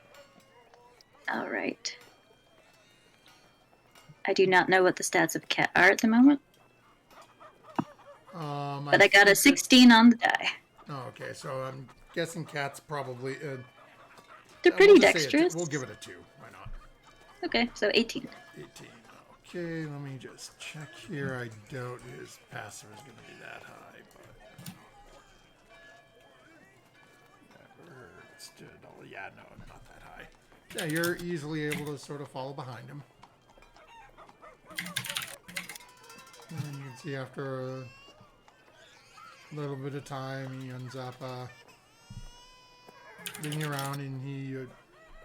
Alright. I do not know what the stats of a cat are at the moment. But I got a 16 on the die. Oh, okay, so I'm guessing cats probably... They're pretty dexterous. We'll give it a 2. Why not? Okay, so 18. 18. Okay, let me just check here. I doubt his passive is going to be that high, but... Yeah, no, not that high. Yeah, you're easily able to sort of follow behind him. And you can see after a little bit of time, he ends up looking around and he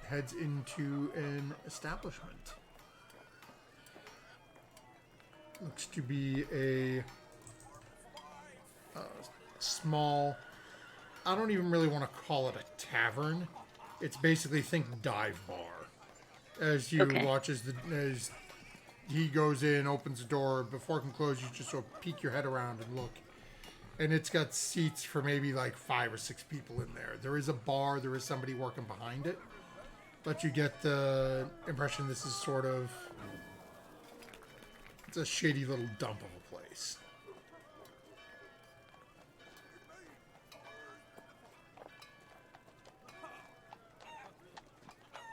heads into an establishment. Looks to be a small, I don't even really want to call it a tavern. It's basically, think dive bar. As you watch as he goes in, opens the door, before it can close, you just sort of peek your head around and look. And it's got seats for maybe like 5 or 6 people in there. There is a bar, there is somebody working behind it. But you get the impression this is sort of... It's a shady little dump of a place.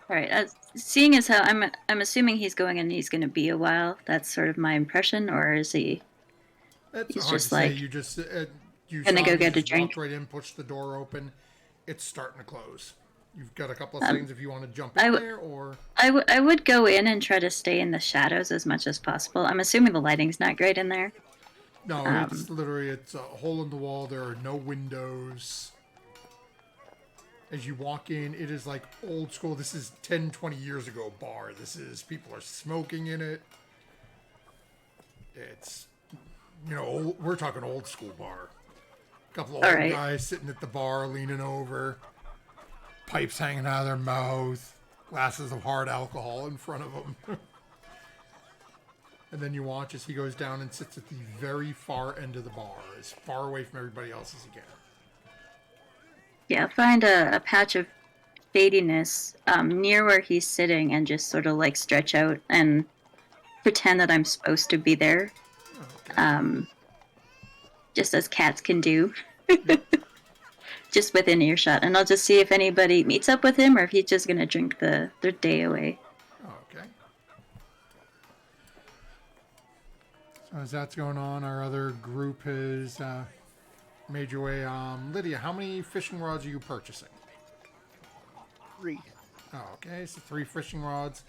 All right. Seeing as how I'm assuming he's going and he's going to be a while. That's sort of my impression, or is he? It's he's hard just to like say. You just gonna go get a drink. Walked right in, pushed the door open. It's starting to close. You've got a couple of seconds if you want to jump in there, or I would go in and try to stay in the shadows as much as possible. I'm assuming the lighting's not great in there. No, it's literally a hole in the wall. There are no windows. As you walk in, it is like old school. This is 10, 20 years ago bar. This is, people are smoking in it. It's, we're talking old school bar. A couple of old guys sitting at the bar, leaning over. Pipes hanging out of their mouth. Glasses of hard alcohol in front of them. And then you watch as he goes down and sits at the very far end of the bar, as far away from everybody else as he can. Yeah, find a patch of shadiness near where he's sitting and just sort of like stretch out and pretend that I'm supposed to be there. Okay. Just as cats can do. Just within earshot. And I'll just see if anybody meets up with him or if he's just going to drink their day away. Okay. So as that's going on, our other group has made your way. Lydia, how many fishing rods are you purchasing? 3. Oh, okay, so 3 fishing rods.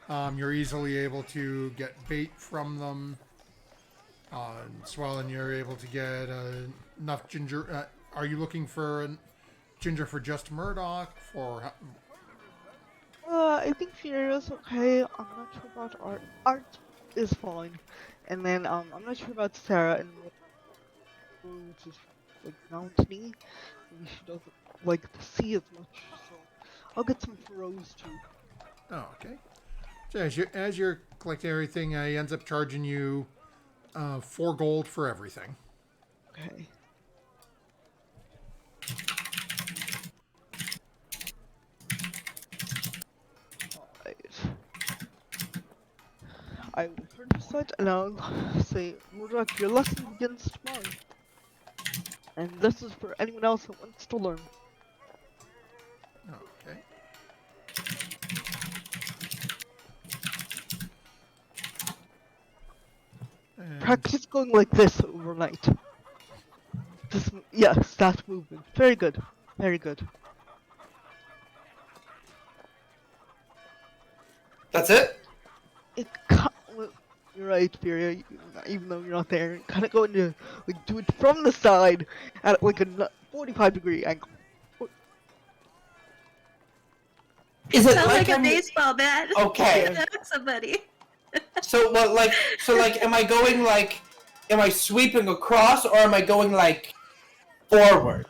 You're easily able to get bait from them. As well, and you're able to get enough ginger. Are you looking for ginger for just Murdoch? I think Fiona's okay. I'm not sure about Art. Art is fine. And then, I'm not sure about Sarah and which is like mountainy. Maybe she doesn't like the sea as much, so I'll get some for Rose too. Oh, okay. So as you're collecting everything, he ends up charging you 4 gold for everything. Okay. Alright. I will purchase that and I'll say, Murdoch, your lesson begins tomorrow. And this is for anyone else that wants to learn. Okay. And Practice going like this overnight. Yes, that movement. Very good. Very good. That's it? You're right, Furia. Even though you're not there, kind of going to like do it from the side at like a 45-degree angle. Is it Sounds like a I'm- baseball bat. Okay. That's somebody. So what? Am I going am I sweeping across or am I going forward?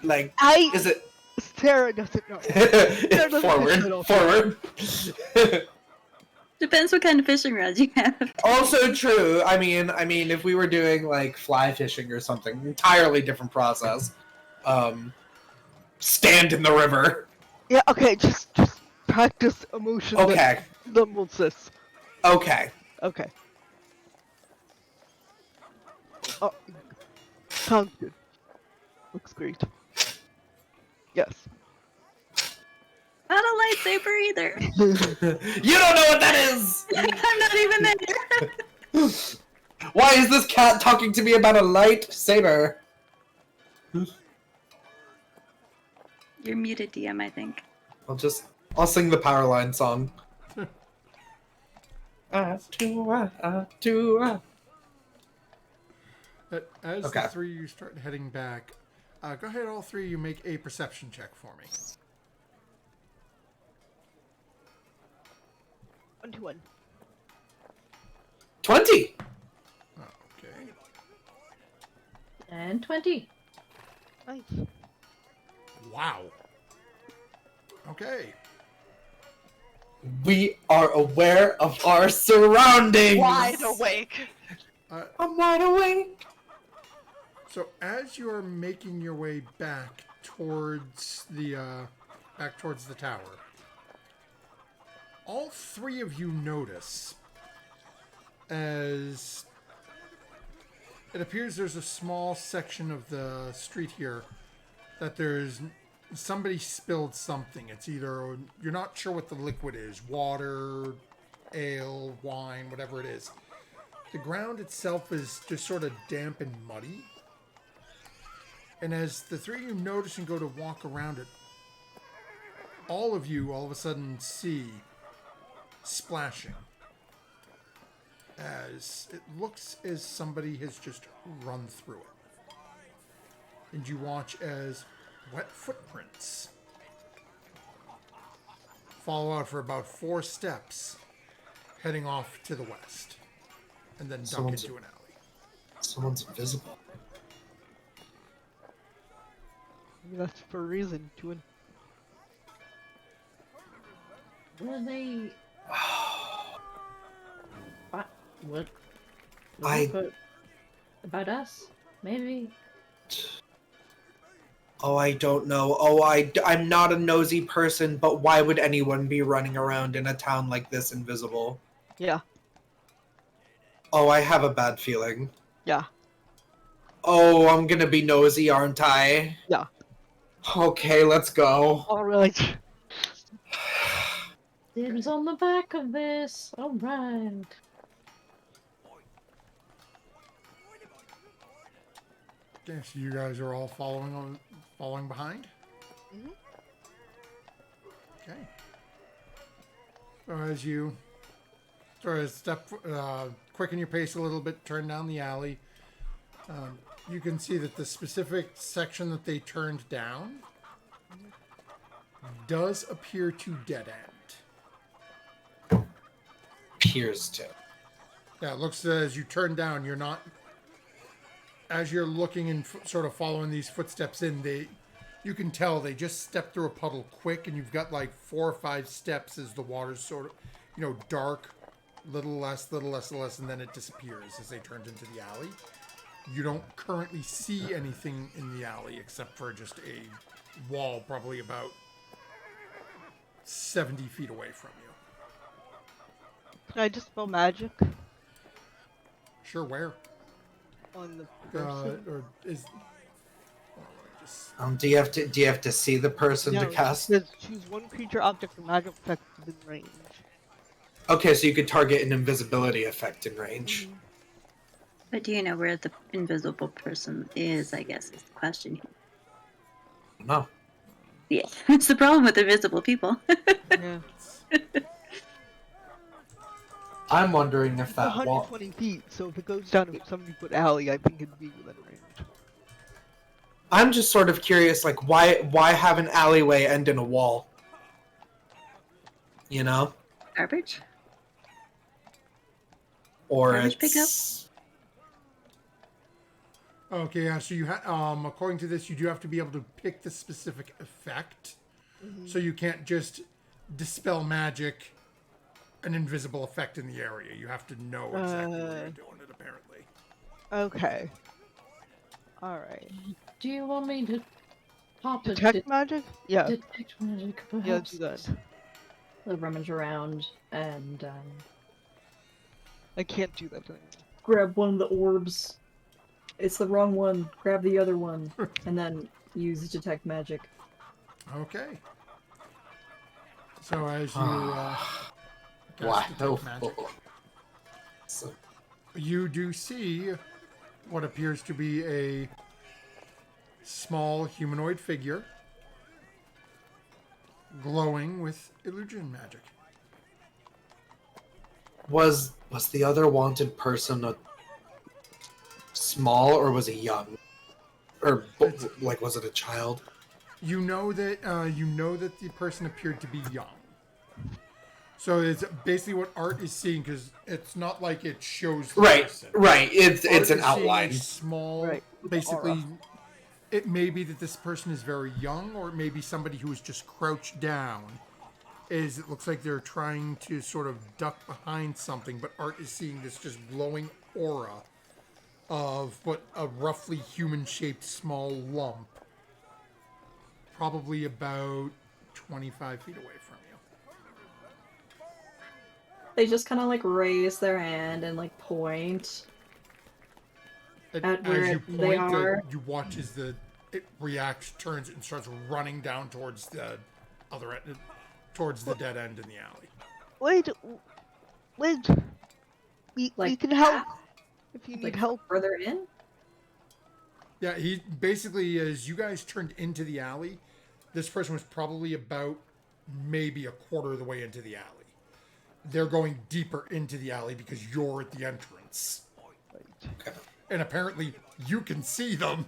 Is it? Sarah doesn't know. It's doesn't fish at all. forward. Depends what kind of fishing rods you have. Also true. I mean, if we were doing fly fishing or something, entirely different process. Stand in the river. Yeah. Okay. Just practice emotion. Okay. Numbleness. Okay. Okay. Oh, sounds good. Looks great. Yes. Not a lightsaber either. You don't know what that is. I'm not even there. Why is this cat talking to me about a lightsaber? You're muted, DM, I think. I'll sing the Powerline song. As Okay. the 3 of you start heading back, go ahead, all 3 of you make a perception check for me. 21. 20. Okay. And 20. Nice. Wow. Okay. We are aware of our surroundings. Wide awake. I'm wide awake. So as you are making your way back towards the tower, all 3 of you notice as it appears there's a small section of the street here that there's somebody spilled something. It's either, you're not sure what the liquid is, water, ale, wine, whatever it is. The ground itself is just sort of damp and muddy. And as the 3 of you notice and go to walk around it, all of you all of a sudden see splashing. As it looks as somebody has just run through it. And you watch as wet footprints follow out for about 4 steps, heading off to the west. And then duck into an alley. Someone's invisible. Maybe that's for a reason, doing. Were they... What? I- But about us? Maybe. Oh, I don't know. Oh, I'm not a nosy person, but why would anyone be running around in a town like this invisible? Yeah. Oh, I have a bad feeling. Yeah. Oh, I'm gonna be nosy, aren't I? Yeah. Okay, let's go. All right. Dibs on the back of this. All right. Okay, so you guys are all following behind. Mhm. Okay. So as you sort of quicken your pace a little bit, turn down the alley, you can see that the specific section that they turned down does appear to dead end. Appears to. Yeah, it looks as you turn down, you're not. As you're looking and sort of following these footsteps in, you can tell they just step through a puddle quick, and you've got like 4 or 5 steps as the water's sort of, dark, little less, and then it disappears as they turned into the alley. You don't currently see anything in the alley except for just a wall, probably about 70 feet away from you. Can I dispel magic Sure, where? on the person? Or is? Do you have to see the person to cast? It says choose one creature, object, or magic effect within range. Okay, so you could target an invisibility effect in range. But do you know where the invisible person is, I guess, is the question here. No. Yeah, it's the problem with invisible people. Yeah. I'm wondering if It's that wall. 120 feet, so if it goes down a 70-foot alley, I think it'd be within range. I'm just sort of curious, like, why have an alleyway end in a wall? You know? Garbage? Or Garbage it's... Okay, yeah. So according to this, you do have to be able to pick the specific effect. So you can't just dispel magic, an invisible effect in the area. You have to know exactly where you're doing it, apparently. Okay. Alright. Do you want me to pop a Detect magic? Yeah. detect magic? Yeah, Perhaps do that. I'll rummage around and I can't do that anymore. grab one of the orbs. It's the wrong one. Grab the other one, and then use detect magic. Okay. So as you Why? cast detect magic, So, you do see what appears to be a small humanoid figure glowing with illusion magic. was the other wanted person a small, or was he young? Or like, was it a child? You know that the person appeared to be young. So it's basically what Art is seeing, because it's not like it shows the person. Right. It's Art an is seeing outline. a small, Right. basically. Aura. It may be that this person is very young, or it may be somebody who is just crouched down. It looks like they're trying to sort of duck behind something, but Art is seeing this just glowing aura of what a roughly human-shaped small lump, probably about 25 feet away from you. They just kind of like raise their hand and like point. At where As you they point, are. you watch as it reacts, turns, and starts running down towards the other end, towards the dead end in the alley. Wait. We Like can help if you need Like help. further in? Yeah, he basically, as you guys turned into the alley, this person was probably about maybe a quarter of the way into the alley. They're going deeper into the alley because you're at the entrance. And apparently you can see them,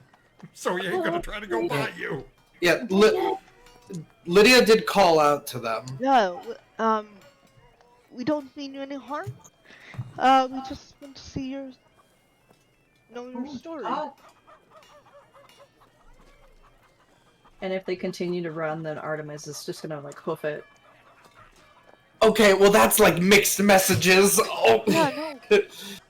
so he ain't gonna try to go by you. Yeah, Lydia did call out to them. Yeah. We don't mean you any harm. We just want to see your story. And if they continue to run, then Artemis is just gonna like hoof it. Okay, well that's like mixed messages. Oh. Yeah, no. If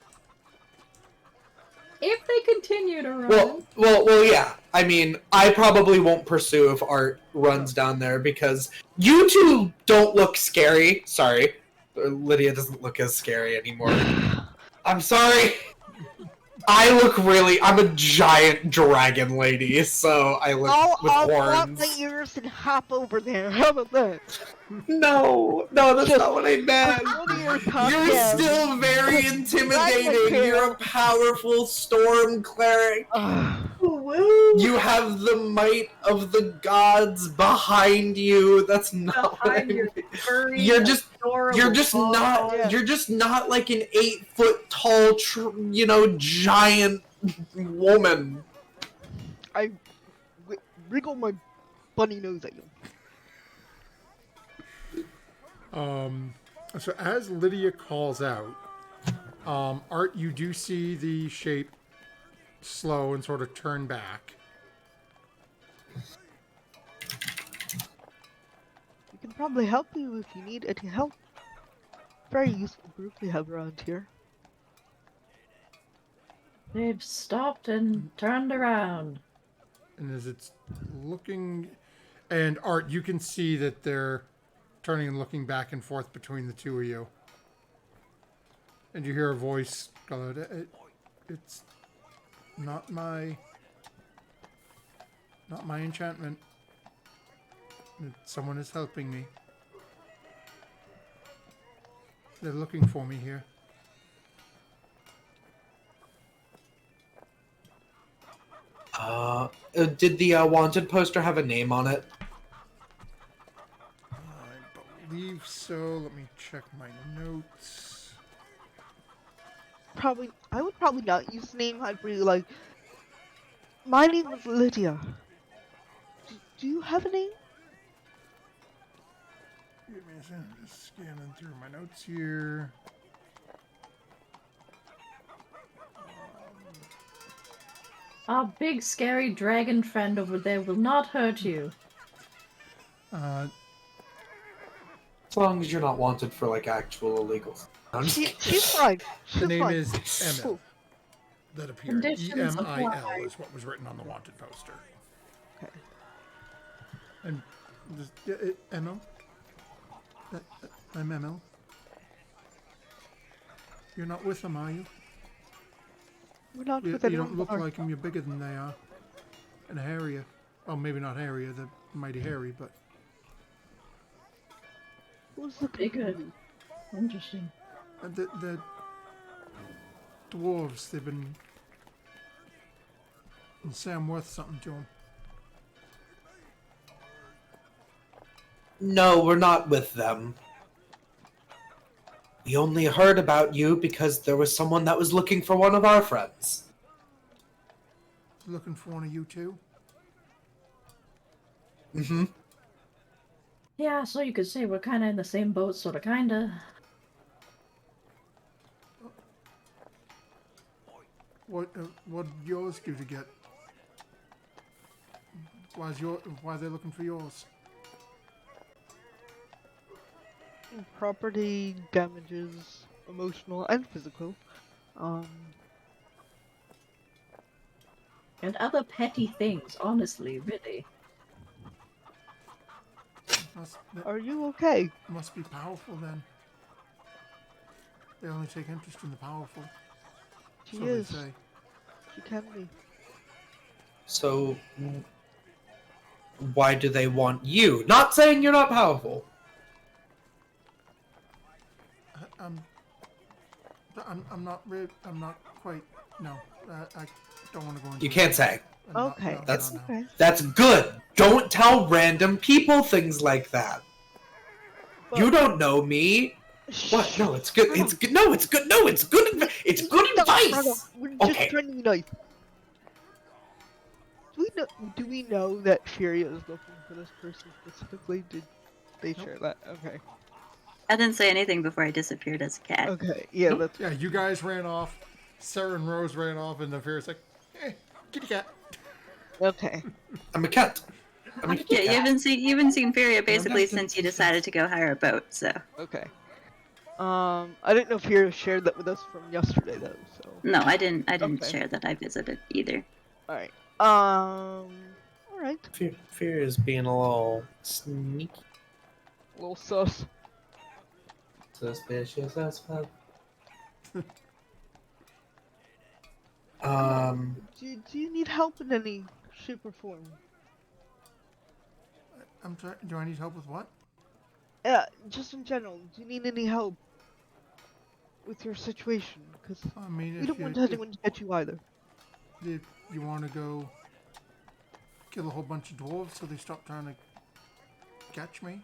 they continue to run. Well, yeah. I mean, I probably won't pursue if Art runs down there because you two don't look scary. Sorry. Lydia doesn't look as scary anymore. I'm sorry. I'm a giant dragon lady, so I look with I'll horns. flop my ears and hop over there. How about that? No, that's not what I meant. You're still very intimidating. You're a powerful storm cleric. You have the might of the gods behind you. That's not what I mean. You're just not like an 8-foot tall, giant woman. I wriggle my bunny nose at you. So as Lydia calls out, Art, you do see the shape slow and sort of turn back. We can probably help you if you need any help. Very useful group we have around here. They've stopped and turned around. And as it's looking... And Art, you can see that they're turning and looking back and forth between the two of you. And you hear a voice go out, it's not my enchantment. Someone is helping me. They're looking for me here. Did the wanted poster have a name on it? I believe so. Let me check my notes. I would probably not use the name. I'd really like. My name is Lydia. Do you have a name? Give me a second. I'm just scanning through my notes here. Our big scary dragon friend over there will not hurt you. As long as you're not wanted for like actual illegals. She's fine. She's The name fine. is Emil. Cool. That appeared. Conditions EMIL apply. is what was written on the wanted poster. Okay. And Emil? I'm Emil. You're not with them, are you? We're not You with don't anyone. look like them. You're bigger than they are. And hairier. Well, maybe not hairier. They're mighty hairy, but... Who's looking Bigger. for you? Interesting. The dwarves, they've been... And say I'm worth something to them. No, we're not with them. We only heard about you because there was someone that was looking for one of our friends. Looking for one of you too? Mm-hmm. Yeah, so you could say we're kind of in the same boat, sort of, kind of. What did yours do to get? Why are they looking for yours? Property damages, emotional and physical. And other petty things, honestly, really. Are you okay? Must be powerful then. They only take interest in the powerful. She So is. they say. She can be. So, why do they want you? Not saying you're not powerful. I'm not quite. No, I don't want to go into. You can't say. Okay. That's- Okay. That's good. Don't tell random people things like that. You don't know me. What? No, it's good. It's good. No, it's good. No, it's good. It's good advice. We're just Okay. trying to be nice. Do we know that Furia is looking for this person specifically? Did they share that? Okay. I didn't say anything before I disappeared as a cat. Okay. Yeah. That's Yeah, you guys ran off. Sarah and Rose ran off, and the Fairy's like, kitty cat. okay. I'm a cat. I'm a Yeah, cat. you haven't seen Furia basically have to- since you decided to go hire a boat. So Okay. I didn't know if you shared that with us from yesterday though. So. No, I didn't. I didn't Okay. share that I visited either. All right. All right. Fear is being a little sneaky, A little sus. suspicious as fuck. Do you need help in any shape or form? I'm sorry. Do I need help with what? Yeah, just in general. Do you need any help with your situation? Because I mean, we don't want anyone to get you either. if you want to go kill a whole bunch of dwarves so they stop trying to catch me.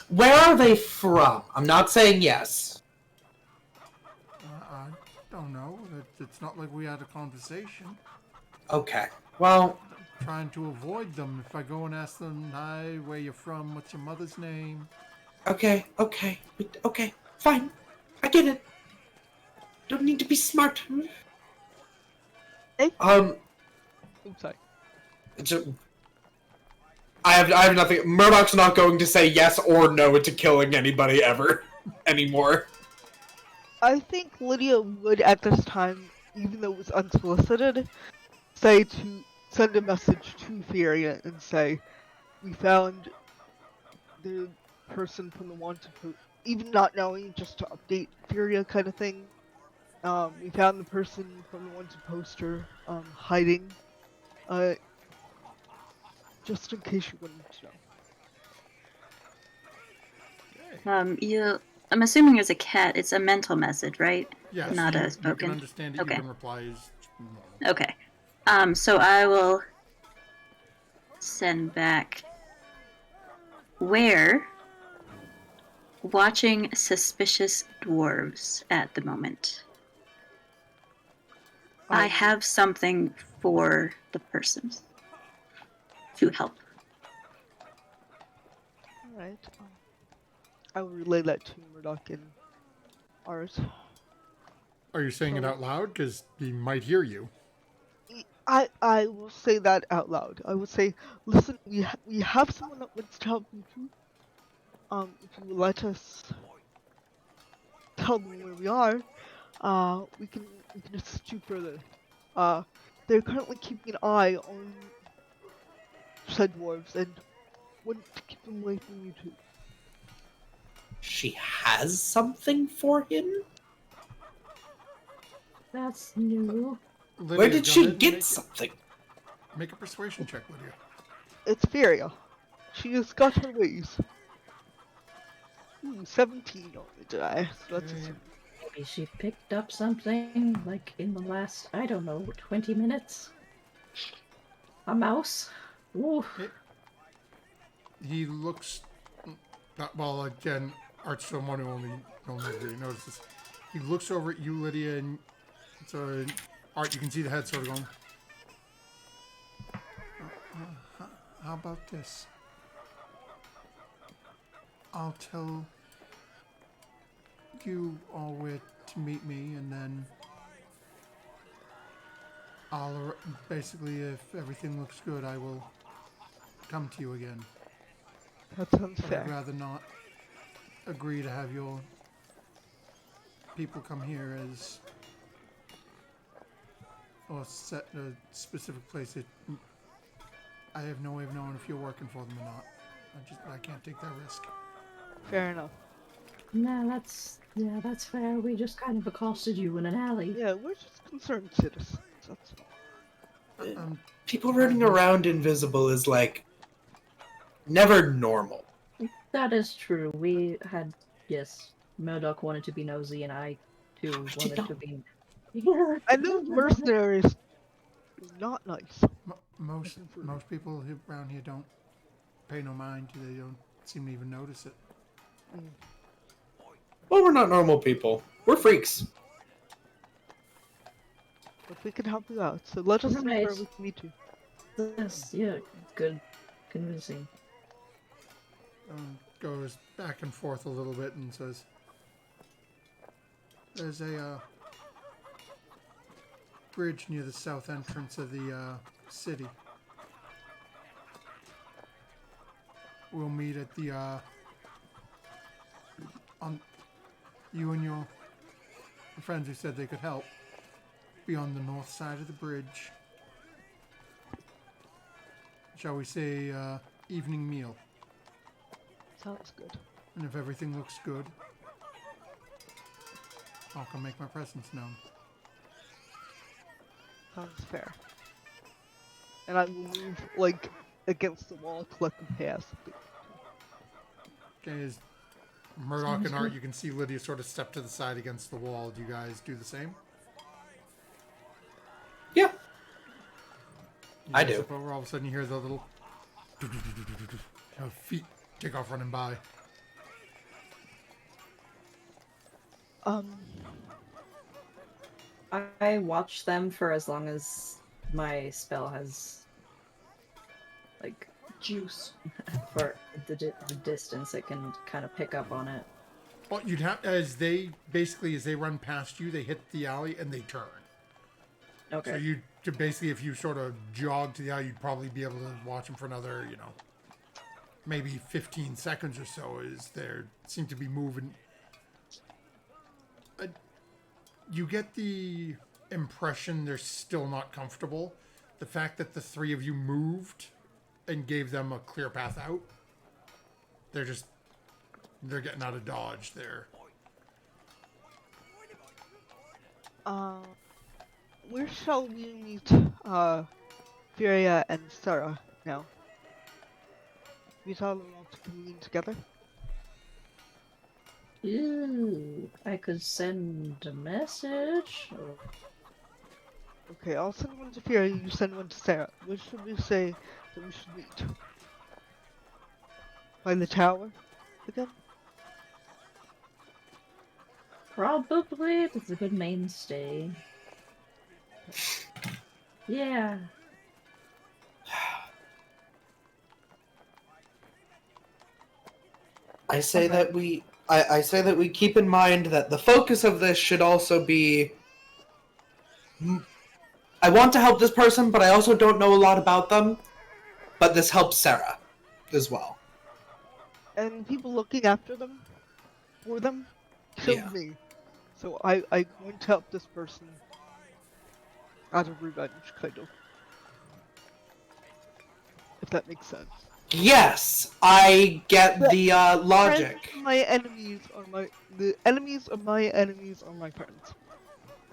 Where are they from? I'm not saying yes. I don't know. It's not like we had a conversation. Okay. Well, I'm trying to avoid them. If I go and ask them, hi, where you from? What's your mother's name? okay, fine. I get it. Don't need to be smart. Hey? Oops, sorry. I have nothing. Murdoch's not going to say yes or no to killing anybody ever anymore. I think Lydia would at this time, even though it was unsolicited, send a message to Furia and say, we found the person from the wanted post, even not knowing, just to update Furia kind of thing. We found the person from the wanted poster, hiding. Just in case you wanted to know. I'm assuming as a cat, it's a mental message, right? Yes, Not a you spoken. can understand it. Okay. You can reply as normal. Okay. So I will send back where watching suspicious dwarves at the moment. I have something for the person to help. Alright. I will relay that to Murdoch and Art. Are you saying it out loud? Because he might hear you. I will say that out loud. I will say, listen, we have someone that wants to help you too. If you would let us tell them where we are, we can assist you further. They're currently keeping an eye on said dwarves and want to keep them away from you too. She has something for him? That's new. Lydia, Where did go she ahead and get something? Make a persuasion check, Lydia. It's Furia. She has got her ways. Ooh, 17 on the die. So that's Okay. Maybe she picked up something, like, in the last, I don't know, 20 minutes? A mouse? Ooh. He looks. Well, again, Art's someone who only really notices. He looks over at you, Lydia, and so Art, you can see the head sort of going. How about this? I'll tell you all where to meet me, and then I'll basically, if everything looks good, I will come to you again. That sounds But fair. I'd rather not agree to have your people come here as or set a specific place that I have no way of knowing if you're working for them or not. I can't take that risk. Fair enough. No, that's fair. We just kind of accosted you in an alley. Yeah, we're just concerned citizens. That's all. People running around invisible is like never normal. That is true. We had, yes, Murdoch wanted to be nosy, and I too wanted to be. And those mercenaries, not nice. Most people around here don't pay no mind to. They don't seem to even notice it. Well, we're not normal people. We're freaks. But we can help you out, so let us know where Right. we can meet you. Yes, yeah, good. Convincing. Goes back and forth a little bit and says, "There's a bridge near the south entrance of the city. we'll meet at the, on you and your friends who said they could help be on the north side of the bridge. Shall we say, evening meal? Sounds good. And if everything looks good, I'll come make my presence known. Sounds fair. And I will move, like, against the wall to let them pass. Okay, as Murdoch and Art, you can see Lydia sort of step to the side against the wall. Do you guys do the same? Yeah. You I guys do. step over, all of a sudden you hear the little feet take off running by. I watch them for as long as my spell has, like, juice for the distance. It can kind of pick up on it. Well, you'd have as they run past you, they hit the alley and they turn. Okay. So you to basically, if you sort of jog to the alley, you'd probably be able to watch them for another, maybe 15 seconds or so. As they seem to be moving. You get the impression they're still not comfortable. The fact that the three of you moved and gave them a clear path out, they're getting out of dodge there. Where shall we meet, Furia and Sarah now? We tell them all to convene together? Ooh, I could send a message. Okay, I'll send one to Furia, you send one to Sarah. Where should we say that we should meet? By the tower? Again? Probably. That's a good mainstay. Yeah. I say that we keep in mind that the focus of this should also be I want to help this person, but I also don't know a lot about them. But this helps Sarah as well. And people looking after them, for them, killed Yeah. me. So I want to help this person out of revenge, kind of. If that makes sense. Yes, I get the logic. Friends, my enemies are the enemies of my enemies are my friends.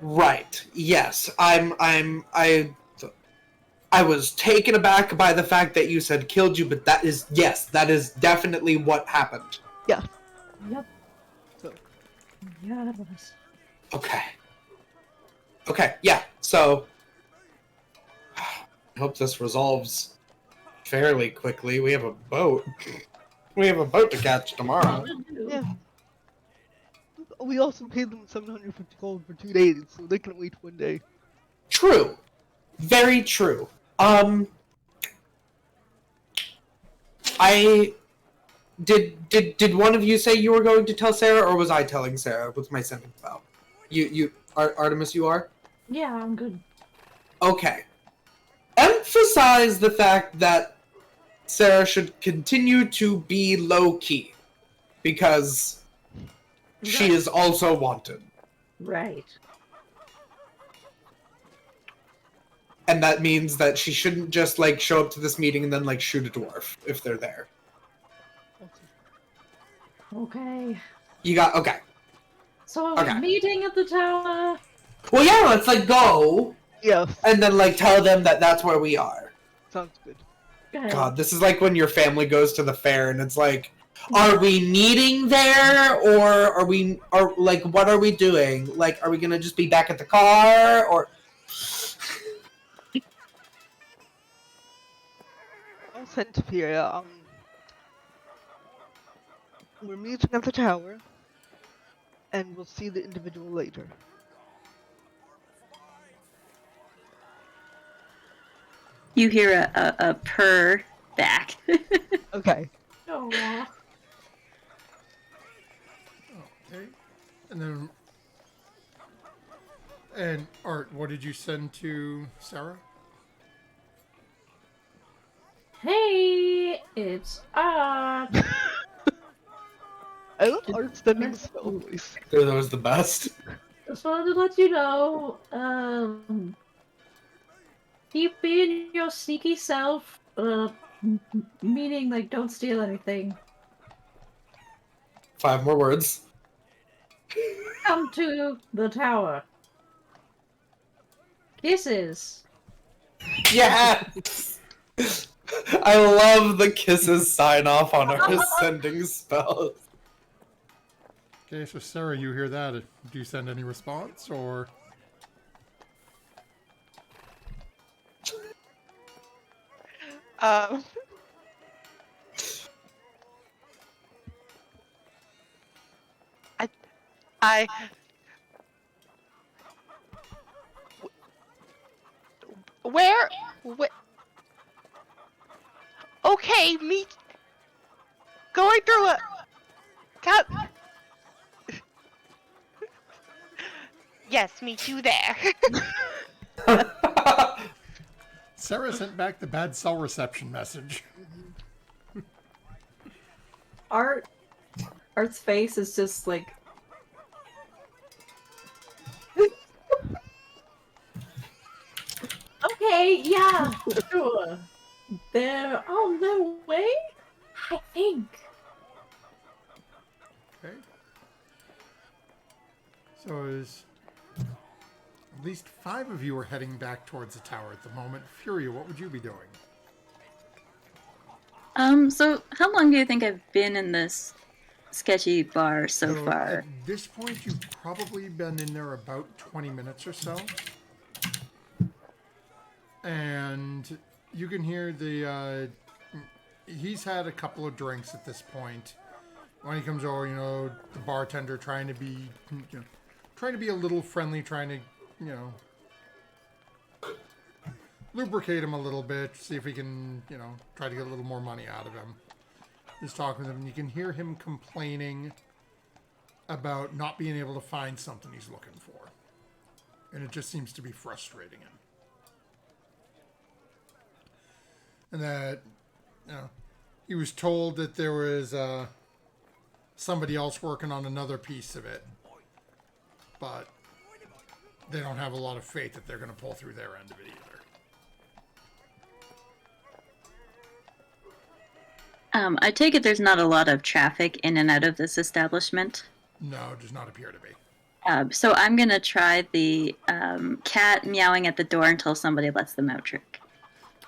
Right. Yes. I was taken aback by the fact that you said killed you, but that is definitely what happened. Yeah. Yep. So Yes. Okay, yeah. So I hope this resolves fairly quickly. We have a boat. We have a boat to catch tomorrow. yeah. We also paid them 750 gold for 2 days, so they can wait 1 day. True. Very true. I did one of you say you were going to tell Sarah, or was I telling Sarah with my sending spell? Artemis, you are? Yeah, I'm good. Okay. Emphasize the fact that Sarah should continue to be low-key, because she is also wanted. Right. And that means that she shouldn't just, show up to this meeting and then, shoot a dwarf if they're there. Okay. Okay. So are we Okay. meeting at the tower? Well, yeah, let's, go, Yes, and then, tell them that that's where we are. sounds good. Okay. God, this is like when your family goes to the fair and it's like, are we meeting there, or what are we doing? Are we gonna just be back at the car, or... I'll send to Furia. We're meeting at the tower, and we'll see the individual later. You hear a purr back. Okay. Oh. Okay. And Art, what did you send to Sarah? Hey, It's art. I love art sending spell voice. That was the best. Just wanted to let you know. Keep being your sneaky self. Meaning like don't steal anything. 5 more words. Come to the tower. Kisses. Yes! I love the kisses sign off on our sending spells. Okay, so Sarah, you hear that? Do you send any response, or? Um, I where okay, me going through a cat. Yes, meet you there. Sarah sent back the bad cell reception message. Art's face is just like. Okay, yeah, sure. They're on their way, I think. Okay. So is at least 5 of you are heading back towards the tower at the moment. Furia, what would you be doing? So how long do you think I've been in this sketchy bar so At far? this point, you've probably been in there about 20 minutes or so. And you can hear he's had a couple of drinks at this point. When he comes over, the bartender trying to be a little friendly, trying to, lubricate him a little bit, see if he can, try to get a little more money out of him. Just talking with him, and you can hear him complaining about not being able to find something he's looking for. And it just seems to be frustrating him. And that, he was told that there was somebody else working on another piece of it, but they don't have a lot of faith that they're going to pull through their end of it either. I take it there's not a lot of traffic in and out of this establishment. No, it does not appear to be. So I'm gonna try the cat meowing at the door until somebody lets them out trick.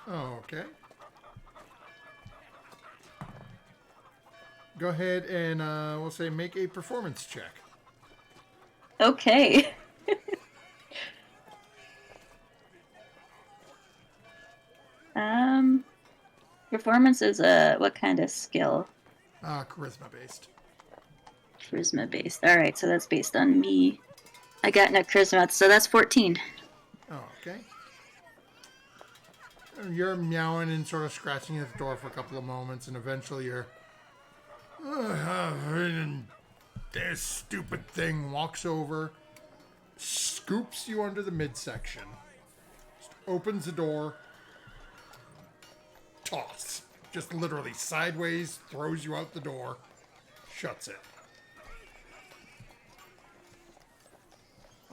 Oh, okay. Go ahead and we'll say make a performance check. Okay. Performance is what kind of skill? Charisma based. Charisma based. All right, so that's based on me. I got no charisma, so that's 14. Oh, okay. You're meowing and sort of scratching at the door for a couple of moments, and eventually you're. This stupid thing walks over, scoops you under the midsection, just opens the door, toss. Just literally sideways, throws you out the door, shuts it.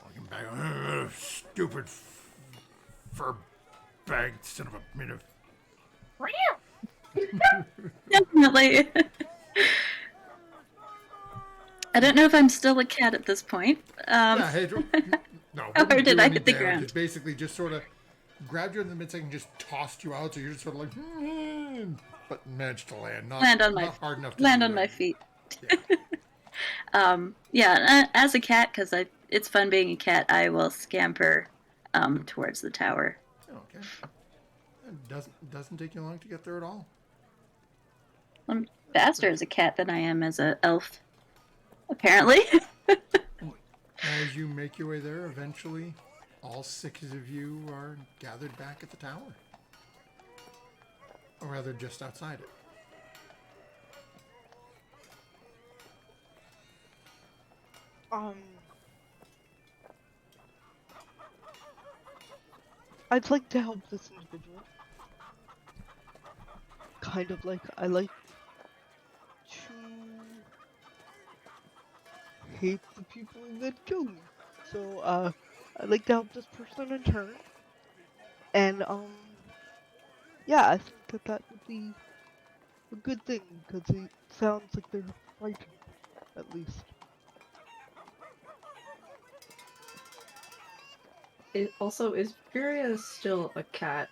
Walking back, stupid fur bag son of a minute. Definitely. I don't know if I'm still a cat at this point. Yeah, hey, no. Or wouldn't did do I any hit the damage. ground? It basically just sort of grabbed you in the midsection, just tossed you out, so you're just sort of like, but managed to land. Not hard enough to land do on my anything. feet. Yeah. Yeah, as a cat, because it's fun being a cat, I will scamper towards the tower. Okay. It doesn't take you long to get there at all. I'm faster as a cat than I am as an elf, apparently. As you make your way there, eventually, all 6 of you are gathered back at the tower. Or rather, just outside it. I'd like to help this individual. kind of like I like to hate the people that kill me. So I'd like to help this person in turn. And yeah, I think that would be a good thing because it sounds like they're frightened, at least. It also, is Furia still a cat?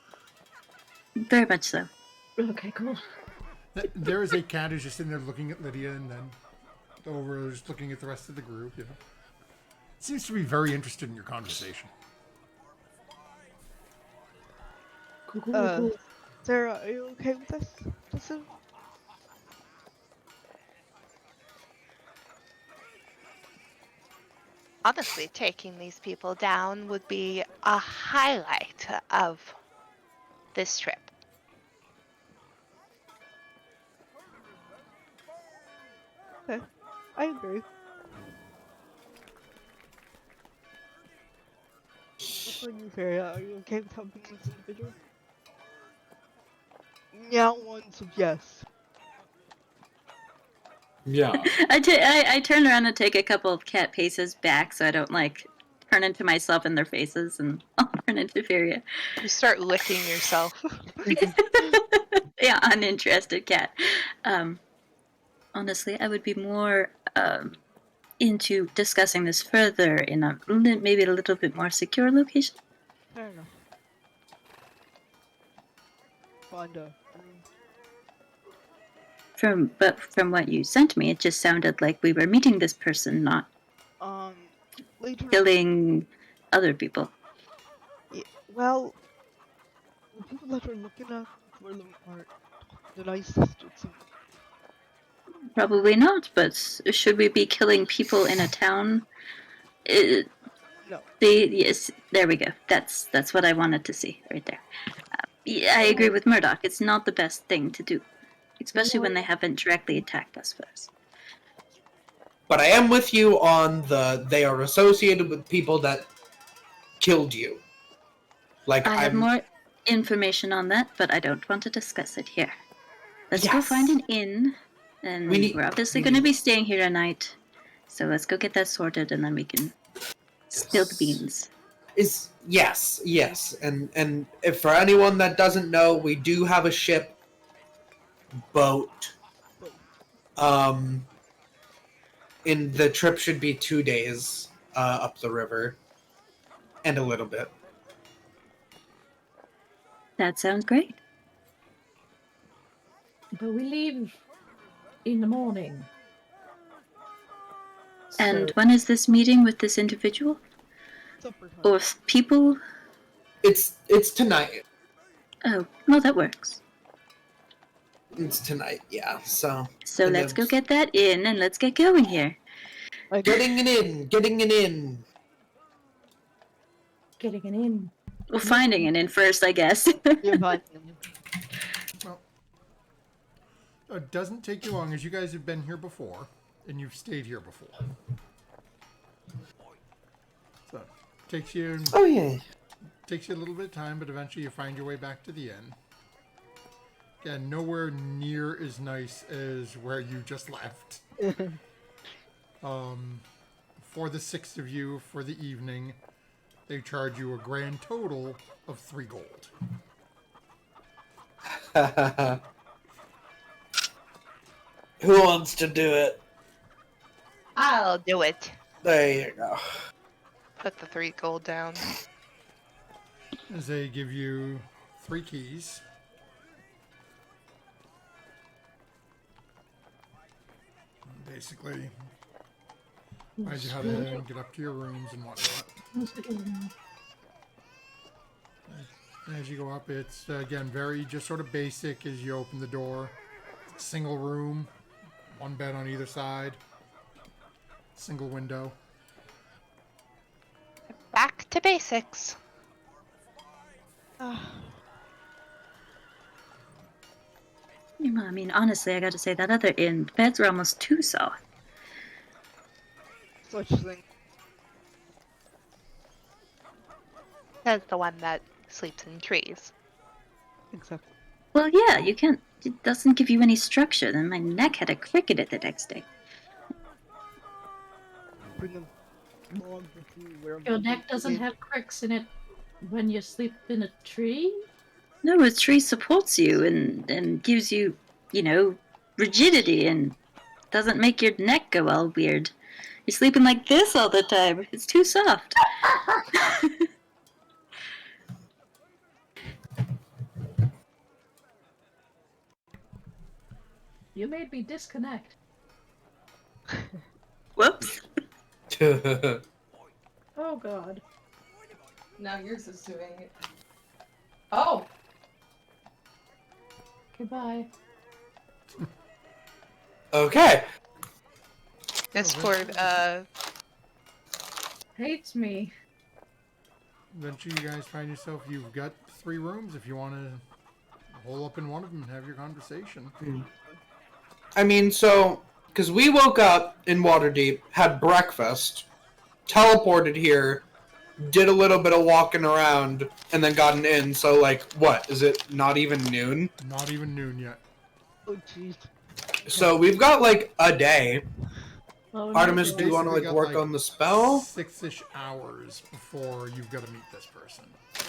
Very much so. Okay, cool. There is a cat who's just sitting there looking at Lydia and then over just looking at the rest of the group, you know. Seems to be very interested in your conversation. Cool. Sarah, are you okay with this decision? Honestly, taking these people down would be a highlight of this trip. Okay, I agree. What's on you, Sarah? Are you okay with helping this individual? Yeah, once of yes. Yeah. I turn around and take a couple of cat paces back so I don't like turn into myself in their faces and I'll turn into Furia. You start licking yourself. Yeah, uninterested cat. Honestly, I would be more into discussing this further in a maybe a little bit more secure location. Fair enough. Fonda. But from what you sent me, it just sounded like we were meeting this person, not Later. killing other people. Yeah, well, the people that are looking at for them aren't the nicest, it seems. Probably not, but should we be killing people in a town? No. Yes, there we go. That's what I wanted to see right there. Yeah, I agree with Murdoch. It's not the best thing to do, especially when they haven't directly attacked us first. But I am with you on they are associated with people that killed you. Like I have more information on that, but I don't want to discuss it here. Let's go Yes. find an inn, and we're obviously going to be staying here tonight. So let's go get that sorted, and then we can spill the beans. Yes, and if for anyone that doesn't know, we do have a ship, boat. In the trip should be 2 days up the river, and a little bit. That sounds great. But we leave in the morning. And when is this meeting with this individual? Or people? It's tonight. Oh, well, that works. It's tonight, yeah. So let's go get that in and let's get going here. Getting an inn. Getting an inn. Well, finding an inn first, I guess. You're fine. Well, it doesn't take you long, as you guys have been here before, and you've stayed here before. So, takes you. Oh yeah. Takes you a little bit of time, but eventually you find your way back to the inn. Again, nowhere near as nice as where you just left. For the 6 of you, for the evening, they charge you a grand total of 3 gold. Who wants to do it? I'll do it. There you go. Put the 3 gold down. As they give you 3 keys. Basically, guide you how to get up to your rooms and whatnot. As you go up, it's again very just sort of basic. As you open the door, single room, 1 bed on either side, single window. Back to basics. I mean, honestly, I gotta say, that other inn, beds were almost too soft. Such thing. Says the one that sleeps in trees. Exactly. Well, yeah, you can't it doesn't give you any structure. Then my neck had a cricket at the next day. Bring them along with you wherever Your you neck need to doesn't be. have cricks in it when you sleep in a tree? No, a tree supports you and gives you, rigidity and doesn't make your neck go all weird. You're sleeping like this all the time. It's too soft. You made me disconnect. Whoops. Oh god. Now yours is doing it. Oh! Goodbye. Okay. Discord, Hates me. Eventually, you guys find yourself, you've got 3 rooms if you want to hole up in one of them and have your conversation. I mean, so, because we woke up in Waterdeep, had breakfast, teleported here, did a little bit of walking around, and then got an inn. So, like, what? Is it not even noon? Not even noon yet. Oh, jeez. So we've got, like, a day. Oh, Artemis, no. do you want to, Basically like, got, work on the spell? 6-ish hours before you've got to meet this person.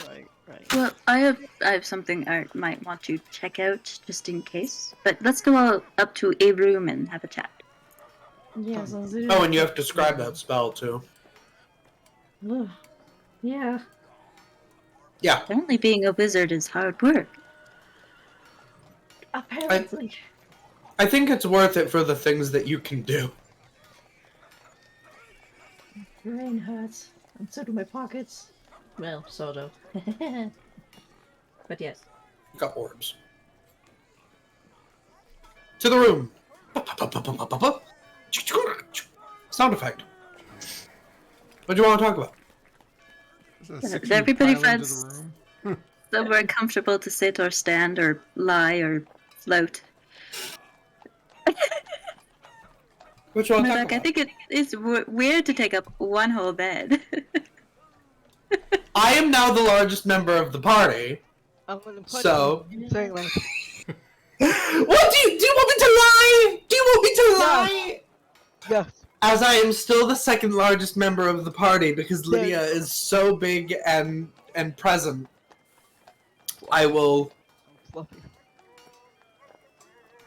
Right. Well, I have something I might want to check out just in case. But let's go all up to a room and have a chat. Yes, I'll do Oh, and you have to describe that spell, too. Ugh. Yeah. Yeah. Apparently being a wizard is hard work. Apparently. I think it's worth it for the things that you can do. Brain hurts. And so do my pockets. Well, sort of. But yes. Got orbs. To the room. Sound effect. What do you want to talk about? There's a 6 Everybody pile into finds- the room. Somewhere comfortable to sit or stand or lie or float. What you want to talk Murdoch, I about? think it is weird to take up one whole bed. I am now the largest member of the party. I'm gonna punch So- you saying that. What do you want me to lie? Do you want me to lie? Yes. As I am still the second largest member of the party because Lydia is so big and present. I will. I'm fluffy. I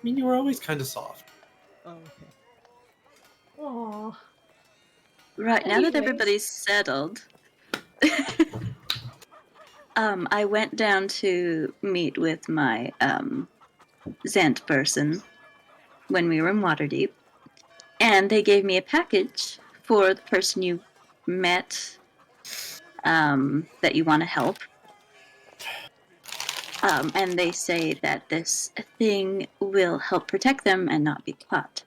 mean, you were always kind of soft. Oh, okay. Aww. Right, now that Anyways. everybody's settled, I went down to meet with my Zant person when we were in Waterdeep, and they gave me a package for the person you met that you want to help. And they say that this thing will help protect them and not be caught.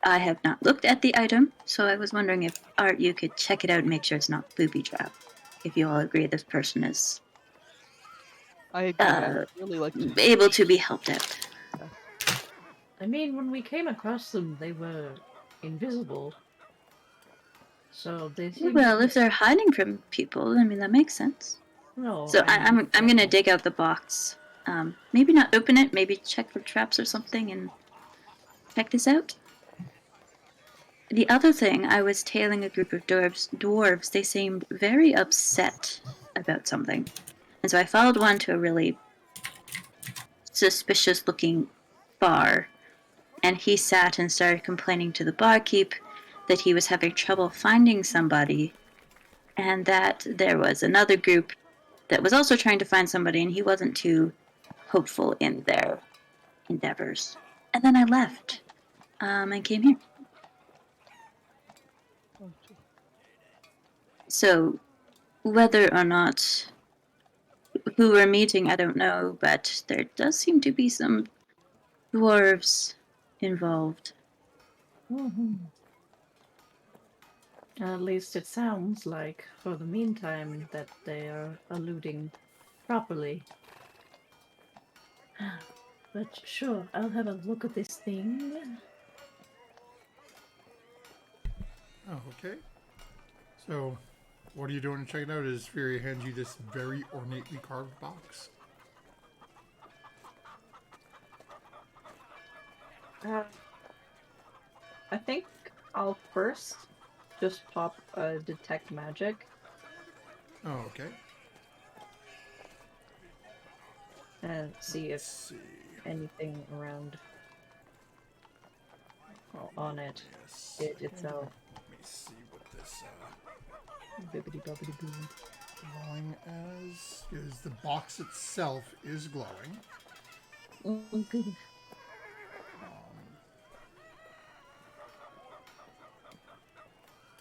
I have not looked at the item, so I was wondering if, Art, you could check it out and make sure it's not booby trap. If you all agree this person is I agree. I'd really like to. able to be helped out. I mean, when we came across them, they were invisible. So they seem Well, if they're hiding from people, I mean that makes sense. No, So I mean, I'm gonna dig out the box. Maybe not open it. Maybe check for traps or something and check this out. The other thing, I was tailing a group of dwarves. They seemed very upset about something. And so I followed one to a really suspicious-looking bar. And he sat and started complaining to the barkeep that he was having trouble finding somebody. And that there was another group that was also trying to find somebody, and he wasn't too hopeful in their endeavors. And then I left and came here. Oh, gee. So, whether or not who we're meeting, I don't know, but there does seem to be some dwarves involved. Mhm. At least it sounds like, for the meantime, that they are alluding properly. But sure, I'll have a look at this thing. Oh, okay. So, what are you doing to check it out? As Fury hands you this very ornately carved box. I think I'll first just pop detect magic Oh, okay. and see Let's if see. anything around on it. Yes. It itself. Let me see what this Bibbidi bobbidi boo. glowing as is. The box itself is glowing. Oh, good.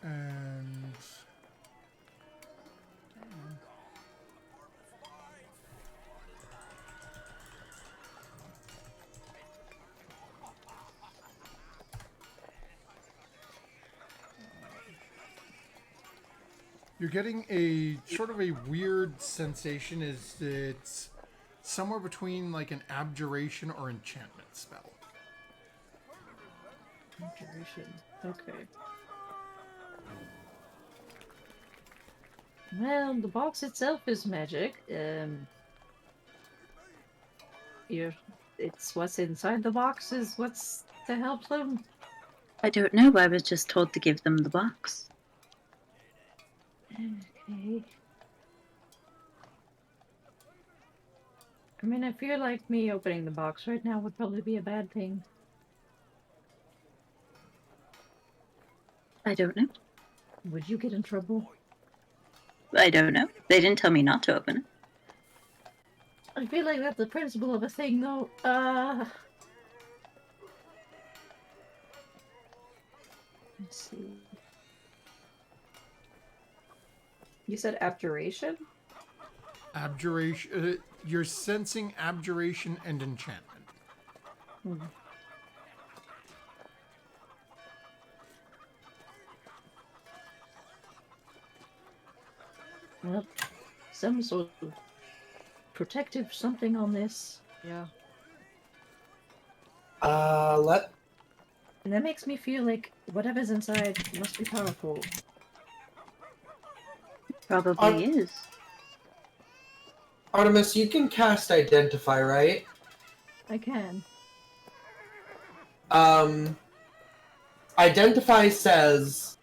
And you're getting a sort of a weird sensation. Is it's somewhere between like an abjuration or enchantment spell. Abjuration. Okay. Well, the box itself is magic. It's what's inside the box is what's to help them. I don't know. I was just told to give them the box. Okay. I mean, I feel like me opening the box right now would probably be a bad thing. I don't know. Would you get in trouble? I don't know. They didn't tell me not to open it. I feel like that's the principle of a thing, though. Let's see. You said abjuration? Abjuration. You're sensing abjuration and enchantment. Hmm. Well, some sort of protective something on this. Yeah. And that makes me feel like whatever's inside must be powerful. Probably is. Artemis, you can cast Identify, right? I can. Identify says,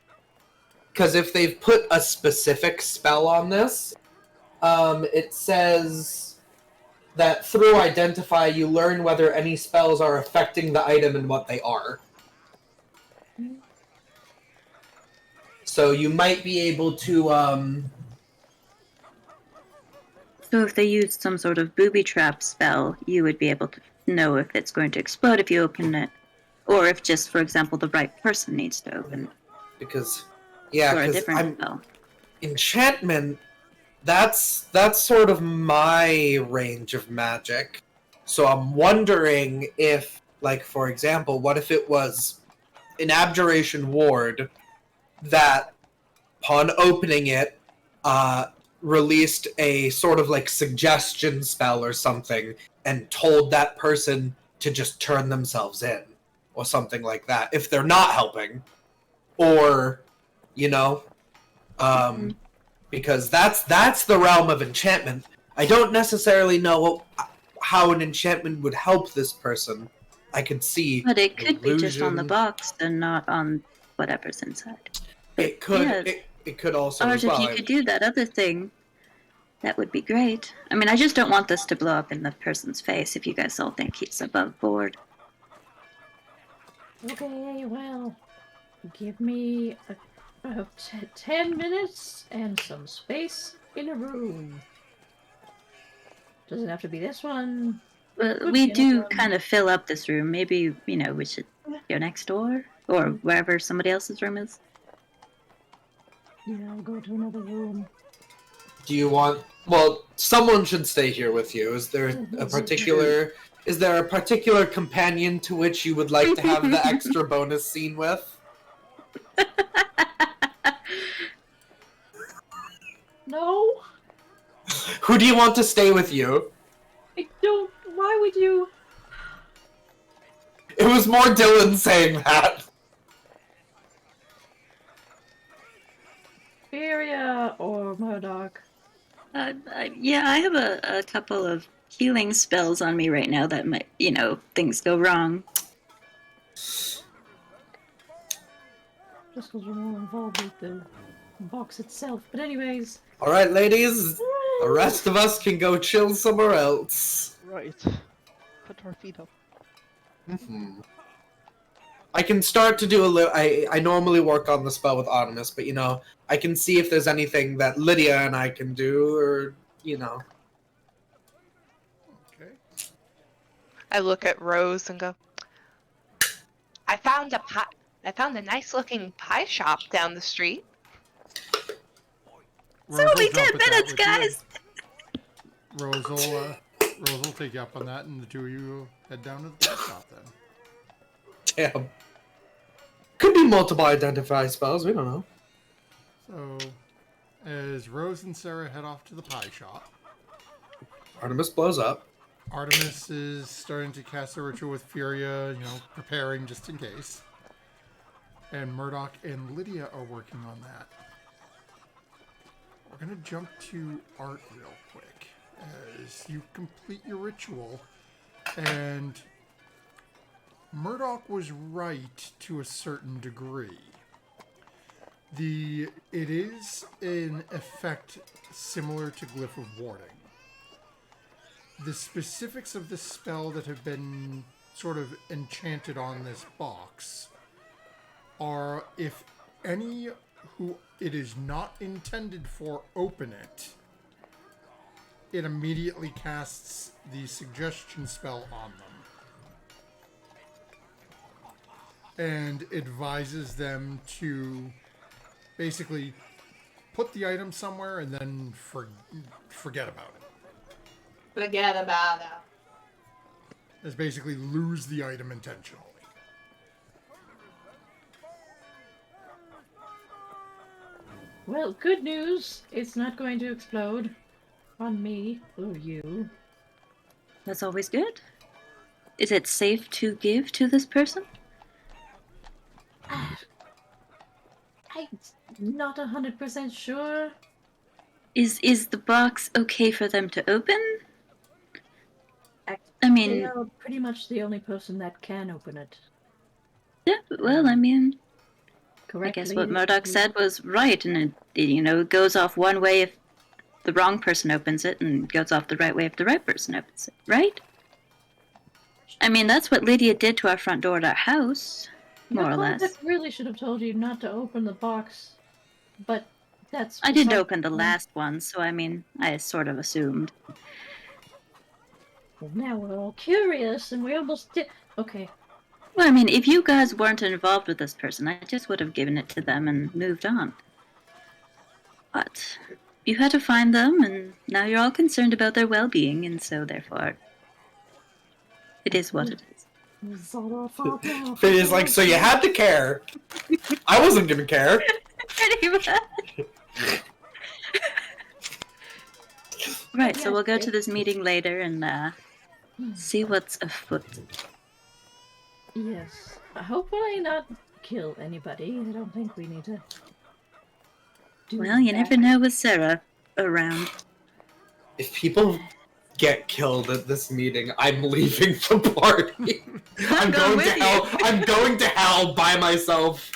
because if they've put a specific spell on this, it says that through Identify you learn whether any spells are affecting the item and what they are. So you might be able to, So if they used some sort of booby trap spell, you would be able to know if it's going to explode if you open it, or if just, for example, the right person needs to open it, because, yeah, or a because different spell. enchantment, that's sort of my range of magic. So I'm wondering if, like, for example, what if it was an abjuration ward that, upon opening it, released a sort of like suggestion spell or something and told that person to just turn themselves in or something like that if they're not helping, or because that's the realm of enchantment. I don't necessarily know how an enchantment would help this person. I could see, But it could be just on the illusion. box and not on whatever's inside. But It could. yeah, It could also or as if well. you could do that other thing, that would be great. I mean, I just don't want this to blow up in the person's face if you guys all think he's above board. Okay, well, give me about 10 minutes and some space in a room. Doesn't have to be this one. Well, Could we be do another one. kind of fill up this room. Maybe, we should go next door or wherever somebody else's room is. Yeah, I'll go to another room. Do you want? Well, someone should stay here with you. Is there a particular? Is there a particular companion to which you would like to have the extra bonus scene with? No, Who do you want to stay with you? I don't. Why would you? It was more Dylan saying that. Feria or Murdoch? Yeah, I have a couple of healing spells on me right now that might, things go wrong. Just because we're more involved with the box itself. But anyways. Alright, ladies. The rest of us can go chill somewhere else. Right. Put our feet up. I can start to do a little. I normally work on the spell with Artemis, but I can see if there's anything that Lydia and I can do, or Okay. I look at Rose and go, I found a nice looking pie shop down the street. It's only 10 jump at that minutes, with you. guys! Rose will take you up on that, and the two of you head down to the pet shop then. damn. Could be multiple identify spells. We don't know. So, as Rose and Sarah head off to the pie shop, Artemis blows up. Artemis is starting to cast a ritual with Furia, preparing just in case. And Murdoch and Lydia are working on that. We're going to jump to Art real quick as you complete your ritual. And Murdoch was right to a certain degree. It is an effect similar to Glyph of Warding. The specifics of the spell that have been sort of enchanted on this box are if any who it is not intended for open it, it immediately casts the suggestion spell on them and advises them to basically put the item somewhere and then forget about it. Forget about it. Is basically lose the item intentionally. Well, good news. It's not going to explode on me or you. That's always good. Is it safe to give to this person? I'm not 100% sure. Is the box okay for them to open? I They mean, are pretty much the only person that can open it. yeah, well, I mean, Correctly. I guess what Murdoch said was right, and it goes off one way if the wrong person opens it, and goes off the right way if the right person opens it, right? I mean, that's what Lydia did to our front door at our house, more or less. I really should have told you not to open the box, but that's... I didn't open the last one, so I mean, I sort of assumed. Well, now we're all curious, and we almost did... Okay. Well, I mean, if you guys weren't involved with this person, I just would have given it to them and moved on. But you had to find them, and now you're all concerned about their well-being, and so therefore, it is what it is. Fiddy's like, so you had to care. I wasn't gonna care. Pretty much. Right, so we'll go to this meeting later and see what's afoot. Yes. Hopefully not kill anybody. I don't think we need to do Well, you that. never know with Sarah around. If people get killed at this meeting, I'm leaving the party. I'm going to hell. I'm going to hell by myself.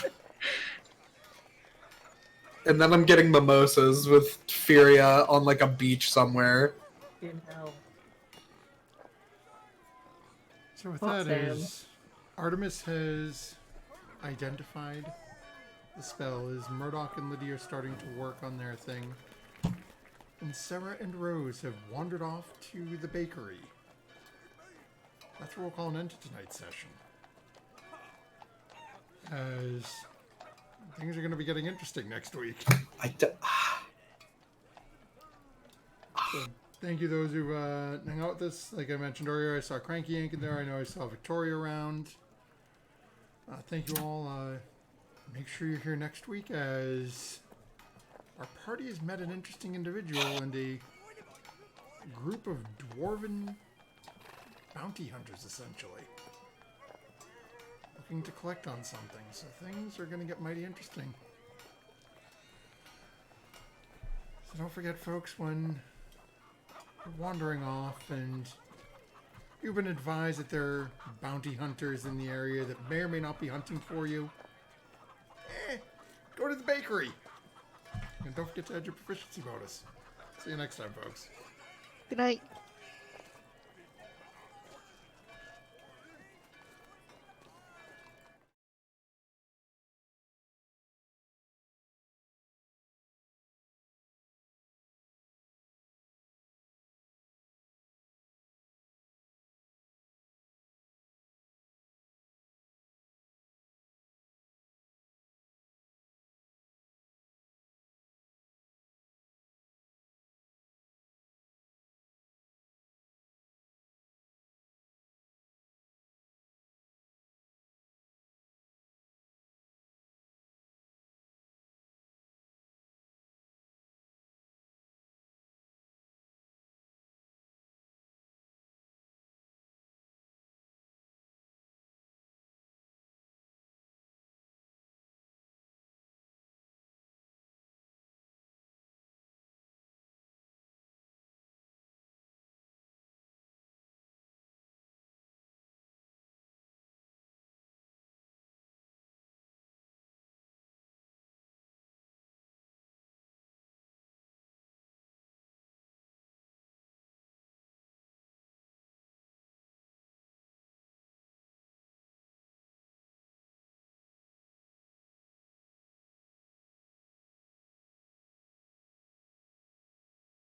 And then I'm getting mimosas with Furia on like a beach somewhere. In hell. So with Fuck that them. is, Artemis has identified the spell as Murdoch and Lydia are starting to work on their thing. And Sarah and Rose have wandered off to the bakery. That's where we'll call an end to tonight's session. As things are going to be getting interesting next week. So, thank you those who hung out with us. Like I mentioned earlier, I saw Cranky Yank in there. I know I saw Victoria around. Thank you all. Make sure you're here next week as our party has met an interesting individual and a group of dwarven bounty hunters, essentially. Looking to collect on something. So things are going to get mighty interesting. So don't forget, folks, when you're wandering off and you've been advised that there are bounty hunters in the area that may or may not be hunting for you, go to the bakery. And don't forget to add your proficiency bonus. See you next time, folks. Good night.